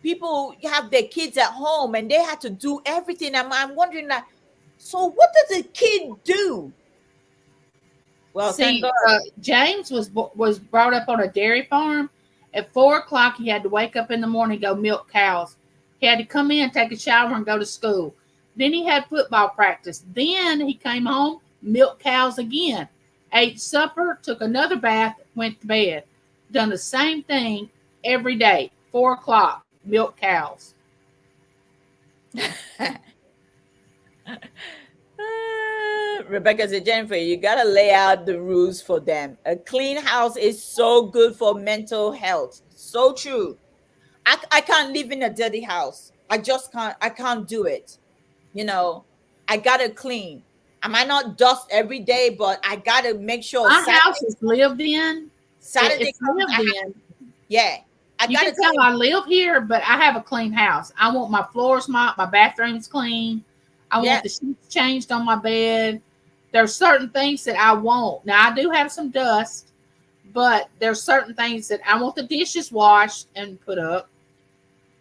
people have their kids at home and they had to do everything. I'm wondering, like, so what does a kid do? Well, thank See, God. James was brought up on a dairy farm. At 4 o'clock, he had to wake up in the morning, go milk cows. He had to come in, take a shower, and go to school. Then he had football practice. Then he came home, milk cows again, ate supper, took another bath, went to bed. Done the same thing every day. 4 o'clock, milk cows. Rebecca said, Jennifer, you gotta lay out the rules for them. A clean house is so good for mental health. So true. I can't live in a dirty house. I just can't. I can't do it. I gotta clean. I might not dust every day, but I gotta make sure My house is lived in. Saturday It's comes. lived in. Yeah, I You gotta can tell clean. I live here, but I have a clean house. I want my floors mopped, my bathroom's clean. I Yeah, want the sheets changed on my bed. There's certain things that I want. Now I do have some dust, but there's certain things that I want the dishes washed and put up.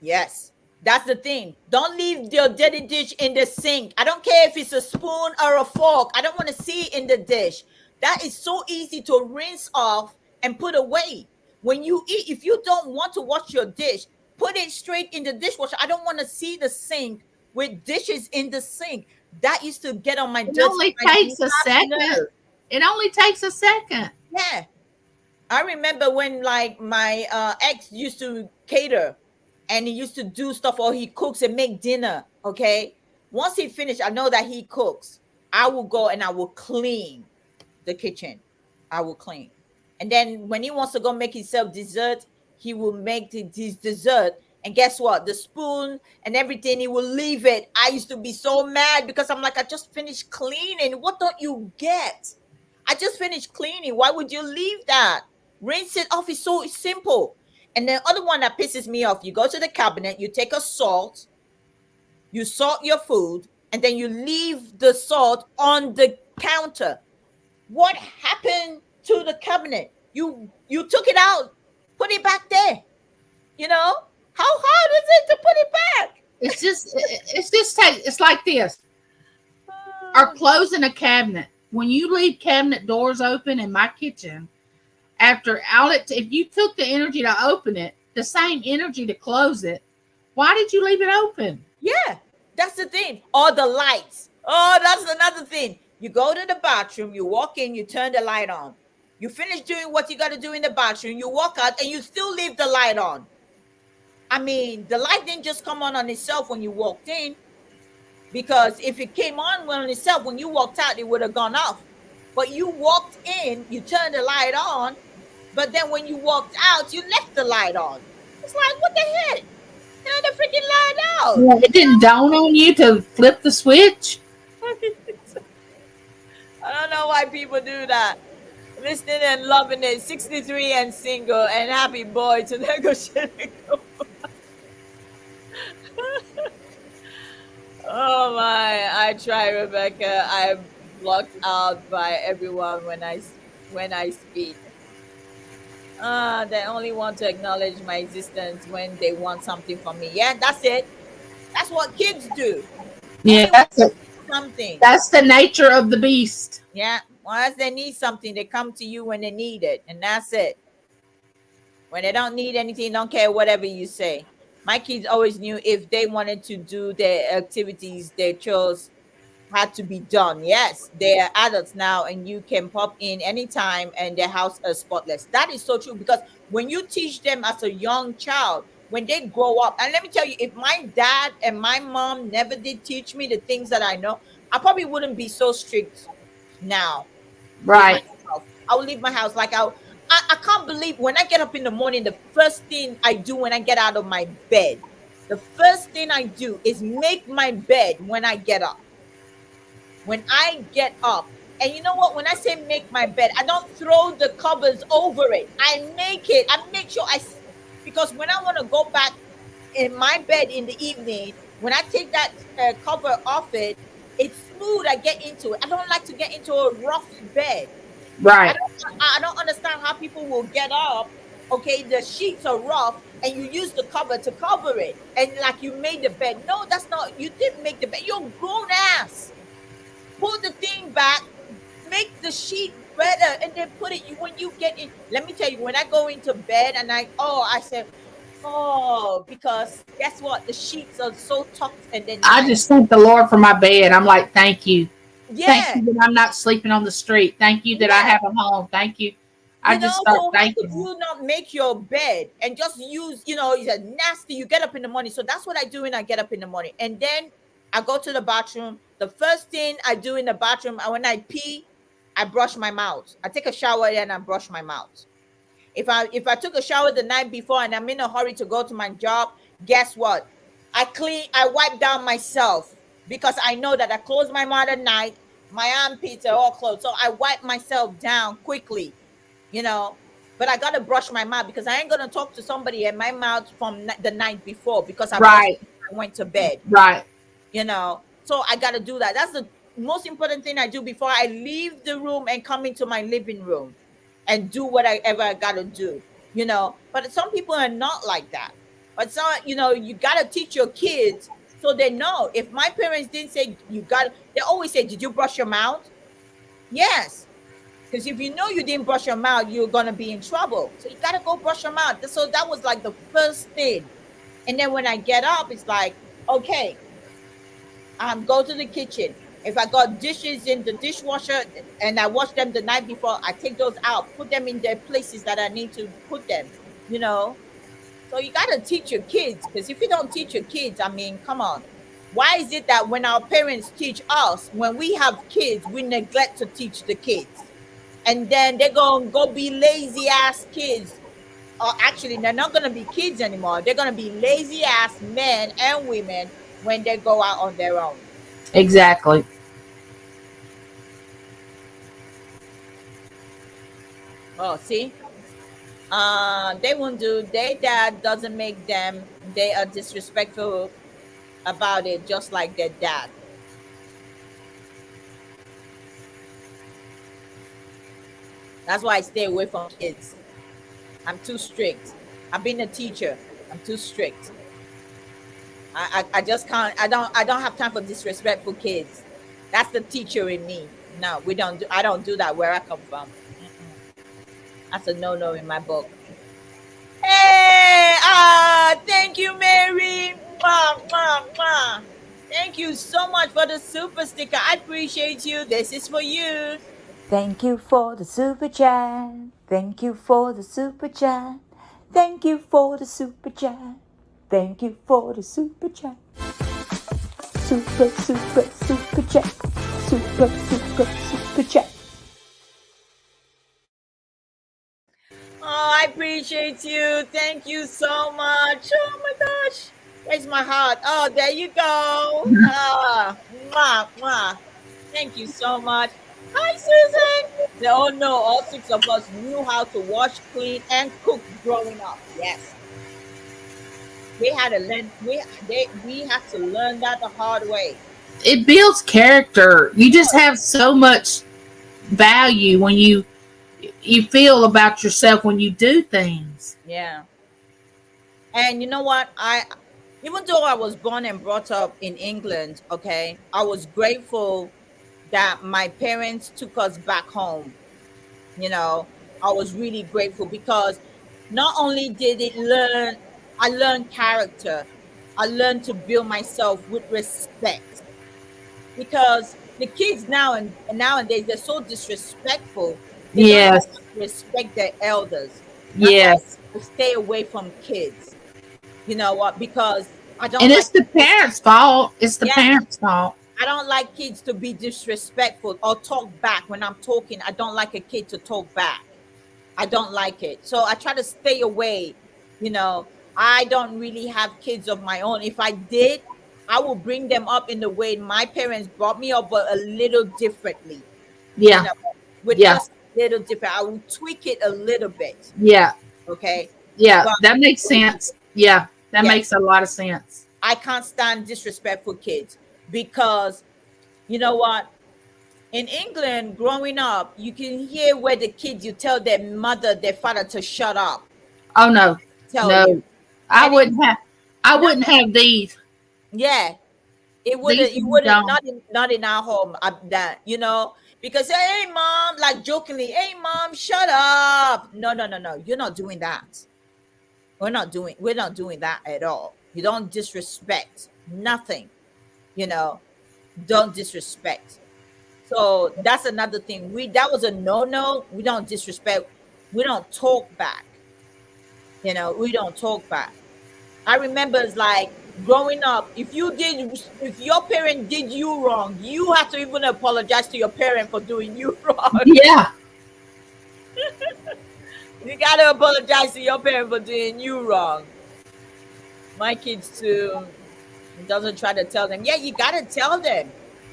yes. That's the thing. Don't leave your dirty dish in the sink. I don't care if it's a spoon or a fork. I don't want to see it in the dish. That is so easy to rinse off and put away. When you eat, if you don't want to wash your dish, put it straight in the dishwasher. I don't want to see the sink with dishes in the sink. That used to get on It only my takes a last second. nerve. It only takes a second. Yeah. I remember when, like, my ex used to cater, and he used to do stuff, or he cooks and make dinner. Okay. Once he finished, I know that he cooks. I will go and I will clean the kitchen. I will clean. And then when he wants to go make himself dessert, he will make his dessert. And guess what? The spoon and everything, he will leave it. I used to be so mad because I'm like, I just finished cleaning. What don't you get? I just finished cleaning. Why would you leave that? Rinse it off. It's so simple. And the other one that pisses me off, you go to the cabinet, you take a salt, you salt your food, and then you leave the salt on the counter. What happened to the cabinet? You took it out, put it back there. How hard is it to put it back? It's like this. Or closing a cabinet. When you leave cabinet doors open in my kitchen, after outlet, if you took the energy to open it, the same energy to close it, why did you leave it open? Yeah, that's the thing. Or the lights. Oh, that's another thing. You go to the bathroom, you walk in, you turn the light on. You finish doing what you got to do in the bathroom, you walk out, and you still leave the light on. I mean, the light didn't just come on itself when you walked in, because if it came on itself when you walked out, it would have gone off. But you walked in, you turned the light on, but then when you walked out, you left the light on. It's like, what the heck? Turn the freaking light out. Yeah, it didn't dawn on you to flip the switch. I don't know why people do that. Listening and loving it. 63 and single and happy boy to negotiate. Oh my! I try, Rebecca. I'm blocked out by everyone when I speak. They only want to acknowledge my existence when they want something from me. Yeah, that's it. That's what kids do. Yeah, Only when they need something. that's the nature of the beast. Yeah. Once they need something, they come to you when they need it, and that's it. When they don't need anything, don't care whatever you say. My kids always knew if they wanted to do their activities, their chores had to be done. Yes, they are adults now, and you can pop in anytime, and their house is spotless. That is so true because when you teach them as a young child, when they grow up, and let me tell you, if my dad and my mom never did teach me the things that I know, I probably wouldn't be so strict now with Right. myself. I will leave my house like I can't believe when I get up in the morning, the first thing I do when I get out of my bed, the first thing I do is make my bed when I get up. When I get up, and you know what? When I say make my bed, I don't throw the covers over it. I make it. I make sure because when I want to go back in my bed in the evening, when I take that cover off it, it's smooth. I get into it. I don't like to get into a rough bed. I Right. don't I don't understand how people will get up. Okay, the sheets are rough and you use the cover to cover it. And like you made the bed. No, that's not you didn't make the bed. You're grown ass. Pull the thing back, make the sheet better, and then put it when you get in. Let me tell you, when I go into bed and I said, oh, because guess what? The sheets are so tucked and they're I nice. just thank the Lord for my bed. I'm like, thank you. Thank Yeah, you that I'm not sleeping on the street. Thank you that I yeah. have a home. Thank you. I just start So how could thanking him. you not make your bed and just use, you said nasty, you get up in the morning. So that's what I do when I get up in the morning. And then I go to the bathroom. The first thing I do in the bathroom, when I pee, I brush my mouth. I take a shower and I brush my mouth. If I took a shower the night before and I'm in a hurry to go to my job, guess what? I wipe down myself because I know that I close my mouth at night. My armpits are all closed. So I wipe myself down quickly, you know. But I gotta brush my mouth because I ain't gonna talk to somebody in my mouth from the night before because I brushed Right. I went to bed, Right. So I gotta do that. That's the most important thing I do before I leave the room and come into my living room and do whatever I gotta do. But some people are not like that. But so you gotta teach your kids so they know. If my parents didn't say they always say, "Did you brush your mouth?" Yes. Because if you know you didn't brush your mouth, you're gonna be in trouble. So you gotta go brush your mouth. So that was like the first thing. And then when I get up, it's like, okay, go to the kitchen. If I got dishes in the dishwasher and I wash them the night before, I take those out, put them in their places that I need to put them, you know. So you gotta teach your kids, because if you don't teach your kids, I mean, come on. Why is it that when our parents teach us, when we have kids, we neglect to teach the kids? And then they're gonna go be lazy ass kids. Or actually, they're not gonna be kids anymore. They're gonna be lazy ass men and women when they go out on their own. Exactly. Oh, see, they won't do. Their dad doesn't make them. They are disrespectful about it, just like their dad. That's why I stay away from kids. I'm too strict. I've been a teacher. I'm too strict. I just can't. I don't have time for disrespectful kids. That's the teacher in me. No, we don't do. I don't do that where I come from. Mm-mm. That's a no in my book. Hey, thank you, Mary. Mwah, mwah, mwah. Thank you so much for the super sticker. I appreciate you. This is for you. Thank you for the super chat. Thank you for the super chat. Thank you for the super chat. Thank you for the super chat. Super chat. Super chat. Oh, I appreciate you. Thank you so much. Oh my gosh. Where's my heart? Oh, there you go. Mwah, mwah. Thank you so much. Hi, Susan. They all know all six of us knew how to wash, clean, and cook growing up. Yes. We had to learn we had to learn that the hard way. It builds character. You just have so much value when you feel about yourself when you do things. Yeah. And you know what? Even though I was born and brought up in England, okay, I was grateful that my parents took us back home. You know, I was really grateful because not only did it learn I learned character. I learned to build myself with respect, because the kids now and nowadays, they're so disrespectful. They don't know Yes. how to respect their elders. That's why Yes. I stay away from kids. You know what? Because I don't And it's like the kids. parents' fault. It's the Yes, parents' fault. I don't like kids to be disrespectful or talk back when I'm talking. I don't like a kid to talk back. I don't like it. So I try to stay away. You know, I don't really have kids of my own. If I did, I will bring them up in the way my parents brought me up, but a little differently, you Yeah. know, with Yeah. just a little different. I will tweak it a little bit. Yeah. Okay. Yeah. But That makes sense. Yeah. That yeah, makes a lot of sense. I can't stand disrespectful kids, because you know what? In England, growing up, you can hear where the kids, you tell their mother, their father to shut up. Oh no. Tell you. No. I And wouldn't have I no, wouldn't have these. yeah, These you would be wouldn't, gone. not in our home, that, because, hey mom, like jokingly, hey mom, shut up. No, no, no, no. You're not doing that. We're not doing that at all. You don't disrespect nothing, you know, don't disrespect. So that's another thing. That was a no. We don't disrespect. We don't talk back. We don't talk back. I remember it's like growing up, if your parent did you wrong, you have to even apologize to your parent for doing you wrong. Yeah. You gotta apologize to your parent for doing you wrong. My kids too doesn't try to tell them. Yeah, you gotta tell them.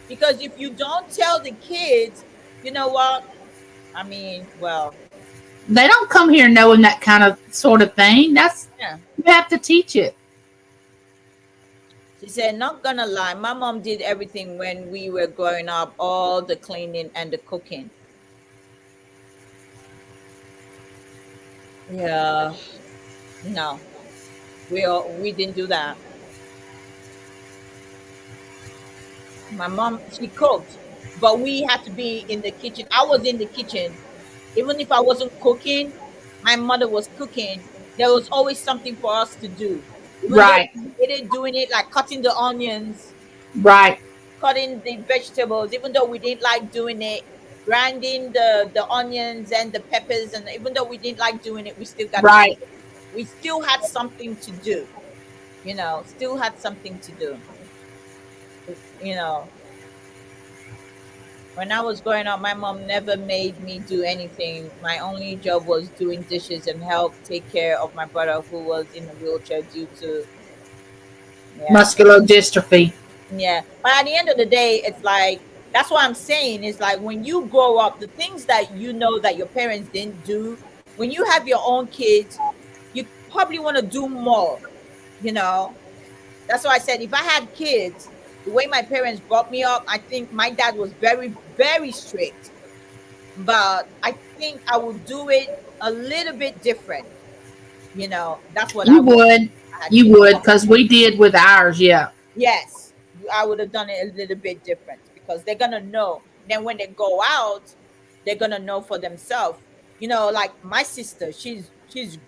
Because if you don't tell the kids, you know what? I mean, well, They don't come here knowing that kind of sort of thing. That's yeah. you have to teach it. She said, not gonna lie, my mom did everything when we were growing up, all the cleaning and the cooking. Yeah, no, we didn't do that. My mom, she cooked, but we had to be in the kitchen. I was in the kitchen. Even if I wasn't cooking, my mother was cooking. There was always something for us to do. Even though Right. we hated doing it, like cutting the onions, Right. cutting the vegetables, even though we didn't like doing it, grinding the onions and the peppers, and even though we didn't like doing it, we still got to do Right. it. We still had something to do, still had something to do. You know, when I was growing up, my mom never made me do anything. My only job was doing dishes and help take care of my brother who was in a wheelchair due to, yeah. Muscular dystrophy. Yeah. But at the end of the day, it's like, that's what I'm saying. It's like when you grow up, the things that you know that your parents didn't do, when you have your own kids, you probably want to do more, you know. That's why I said if I had kids, the way my parents brought me up, I think my dad was very, very strict. But I think I would do it a little bit different. That's what I You would would. if I had You kids. would, because we did with ours, yeah. Yes, I would have done it a little bit different, because they're gonna know. Then when they go out, they're gonna know for themselves. Like my sister, she's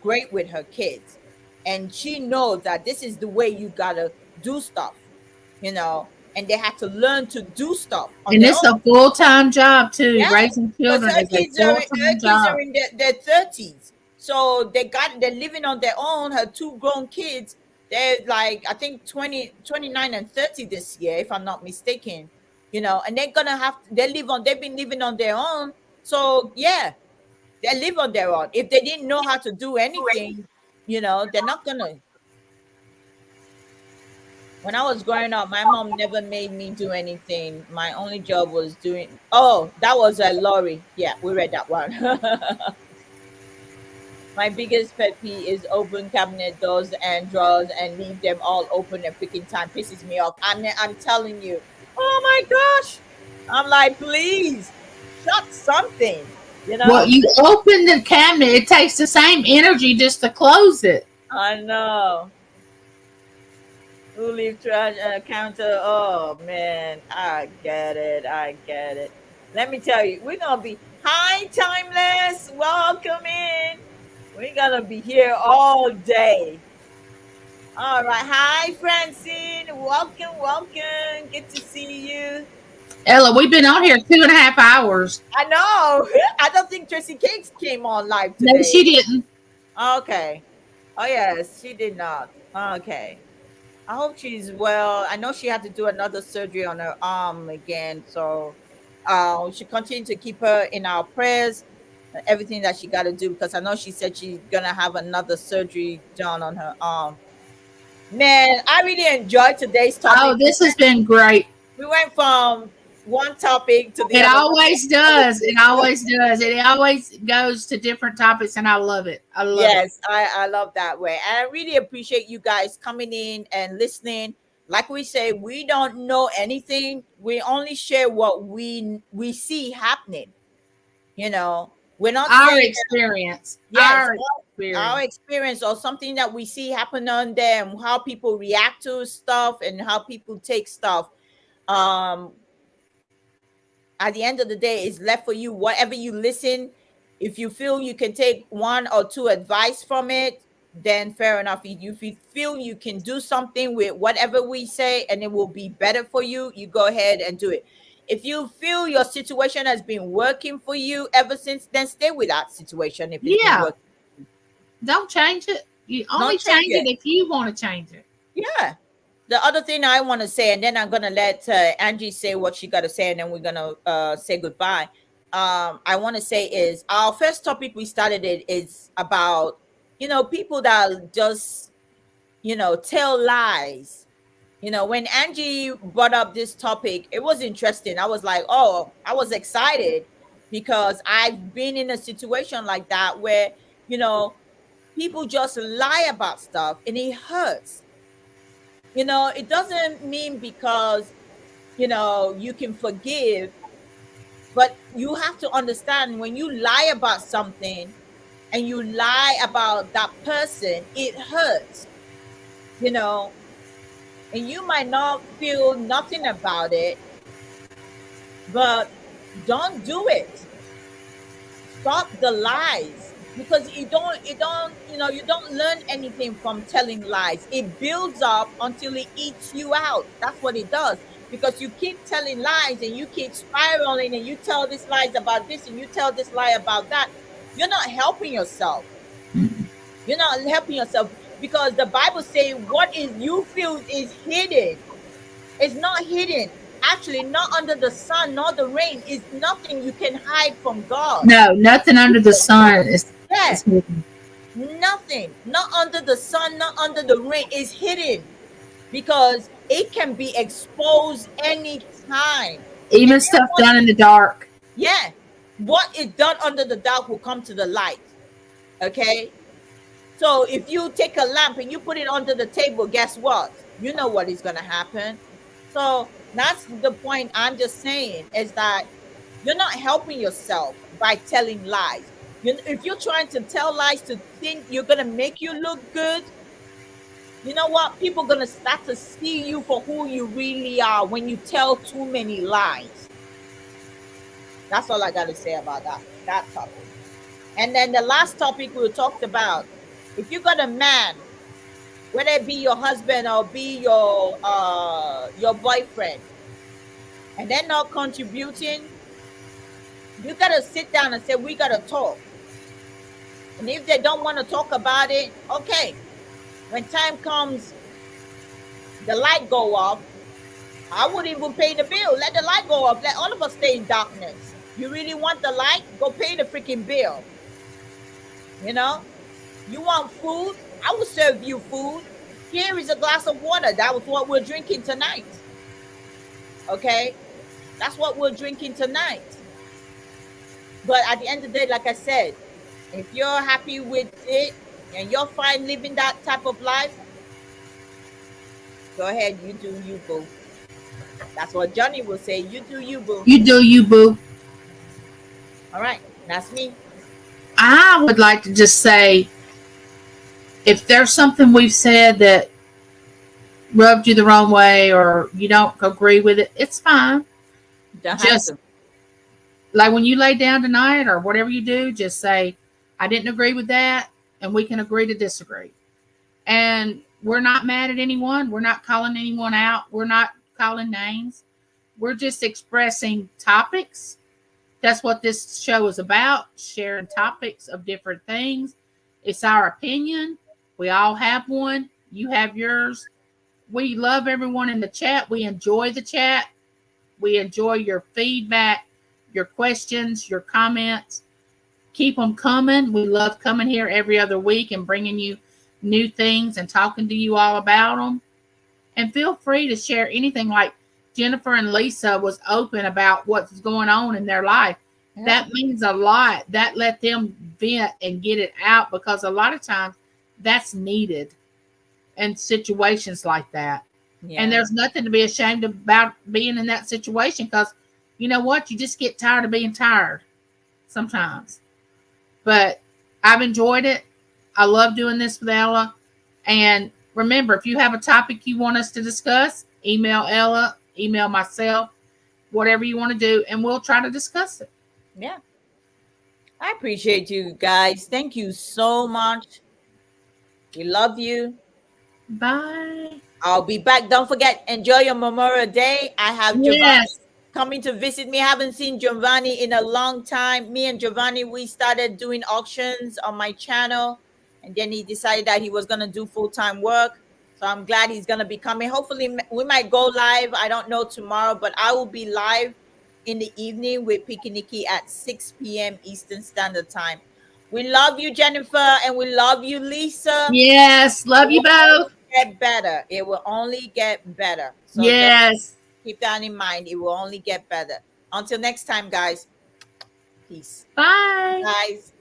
great with her kids, and she knows that this is the way you gotta do stuff. And they have to learn to do stuff on And their it's own. a full time job too. Yeah, Raising because children is a full her time kids job. are in their 30s, so they're living on their own. Her two grown kids, they're like, I think 20, 29, and 30 this year, if I'm not mistaken. And they've been living on their own. So yeah, they live on their own. If they didn't know how to do anything, they're not gonna. When I was growing up, my mom never made me do anything. My only job was doing. Oh, that was a lorry. Yeah, we read that one. My biggest pet peeve is open cabinet doors and drawers and leave them all open and picking time pisses me off. I'm telling you. Oh my gosh. I'm like, please shut something. You Well, know. you open the cabinet, it takes the same energy just to close it. I know. Who leave trash counter? Oh man, I get it. I get it. Let me tell you, we're gonna be hi timeless. Welcome in. We're gonna be here all day. All right. Hi, Francine. Welcome, welcome. Good to see you. Ella, we've been on here 2.5 hours. I know. I don't think Tracy Cakes came on live No, today. she didn't. Okay. Oh, yes, she did not. Okay. I hope she's well. I know she had to do another surgery on her arm again. So we should continue to keep her in our prayers, everything that she got to do, because I know she said she's going to have another surgery done on her arm. Man, I really enjoyed today's Oh, topic. this has been great. We went from one topic to the It other. always does. It always does. It always goes to different topics, and I love it. I love it. Yes, I love that way. And I really appreciate you guys coming in and listening. Like we say, we don't know anything. We only share what we see happening. You know, we're not Our saying experience. yes, Our our experience. experience or something that we see happen on there and how people react to stuff and how people take stuff. Um, at the end of the day, it's left for you. Whatever you listen, if you feel you can take one or two advice from it, then fair enough. If you feel you can do something with whatever we say and it will be better for you, you go ahead and do it. If you feel your situation has been working for you ever since, then stay with that situation if it's been Yeah. working. Don't change it. You only Don't change change it. it if you want to change it. Yeah. The other thing I want to say, and then I'm gonna let Angie say what she got to say, and then we're gonna say goodbye. I want to say is our first topic we started it is about people that just tell lies. When Angie brought up this topic, it was interesting. I was like, oh, I was excited because I've been in a situation like that where you know people just lie about stuff and it hurts. It doesn't mean because you can forgive, but you have to understand when you lie about something and you lie about that person, it hurts, you know, and you might not feel nothing about it, but don't do it. Stop the lies because you don't learn anything from telling lies. It builds up until it eats you out. That's what it does, because you keep telling lies and you keep spiraling and you tell this lies about this and you tell this lie about that. You're not helping yourself. You're not helping yourself, because the Bible says what is you feel is hidden. It's not hidden. Actually, not under the sun nor the rain is nothing you can hide from God. No, nothing under the sun is Yeah, hidden. nothing, not under the sun, not under the rain, is hidden, because it can be exposed anytime. And Even then stuff done in the dark. yeah, what is done under the dark will come to the light. Okay. So if you take a lamp and you put it under the table, guess what? You know what is going to happen. So that's the point I'm just saying, is that you're not helping yourself by telling lies. If you're trying to tell lies to think you're going to make you look good, you know what? People are going to start to see you for who you really are when you tell too many lies. That's all I got to say about that topic. And then the last topic we talked about, if you got a man, whether it be your husband or be your boyfriend, and they're not contributing, you gotta sit down and say we gotta talk. And if they don't want to talk about it, okay, when time comes, the light go off, I wouldn't even pay the bill. Let the light go off. Let all of us stay in darkness. You really want the light? Go pay the freaking bill. You know, you want food? I will serve you food. Here is a glass of water. That was what we're drinking tonight. Okay, that's what we're drinking tonight. But at the end of the day, like I said, if you're happy with it and you're fine living that type of life, go ahead, you do you, boo. That's what Johnny will say. You do you, boo. You do you, boo. All right, that's me. I would like to just say, if there's something we've said that rubbed you the wrong way or you don't agree with it, it's fine. You don't have Just to. like when you lay down tonight or whatever you do, just say, I didn't agree with that, and we can agree to disagree. And We're not mad at anyone. We're not calling anyone out. We're not calling names. We're just expressing topics. That's what this show is about, sharing topics of different things. It's our opinion. We all have one. You have yours. We love everyone in the chat. We enjoy the chat. We enjoy your feedback, your questions, your comments. Keep them coming. We love coming here every other week and bringing you new things and talking to you all about them. And feel free to share anything, like Jennifer and Lisa was open about what's going on in their life. Yeah. That means a lot. That let them vent and get it out, because a lot of times that's needed in situations like that. Yeah. And there's nothing to be ashamed about being in that situation, because you know what? You just get tired of being tired sometimes. But I've enjoyed it. I love doing this with Ella. And remember, if you have a topic you want us to discuss, email Ella, email myself, whatever you want to do, and we'll try to discuss it. Yeah. I appreciate you guys. Thank you so much. We love you. Bye. I'll be back. Don't forget, enjoy your Memorial Day. I have Giovanni Yes. coming to visit me. I haven't seen Giovanni in a long time. Me and Giovanni, we started doing auctions on my channel, and then he decided that he was going to do full-time work. So I'm glad he's going to be coming. Hopefully, we might go live. I don't know tomorrow, but I will be live in the evening with Pikiniki at 6 p.m. Eastern Standard Time. We love you, Jennifer, and we love you, Lisa. Yes. Love you both. Get better. It will only get better. So Yes. just keep that in mind. It will only get better. Until next time, guys. Peace. Bye. Guys.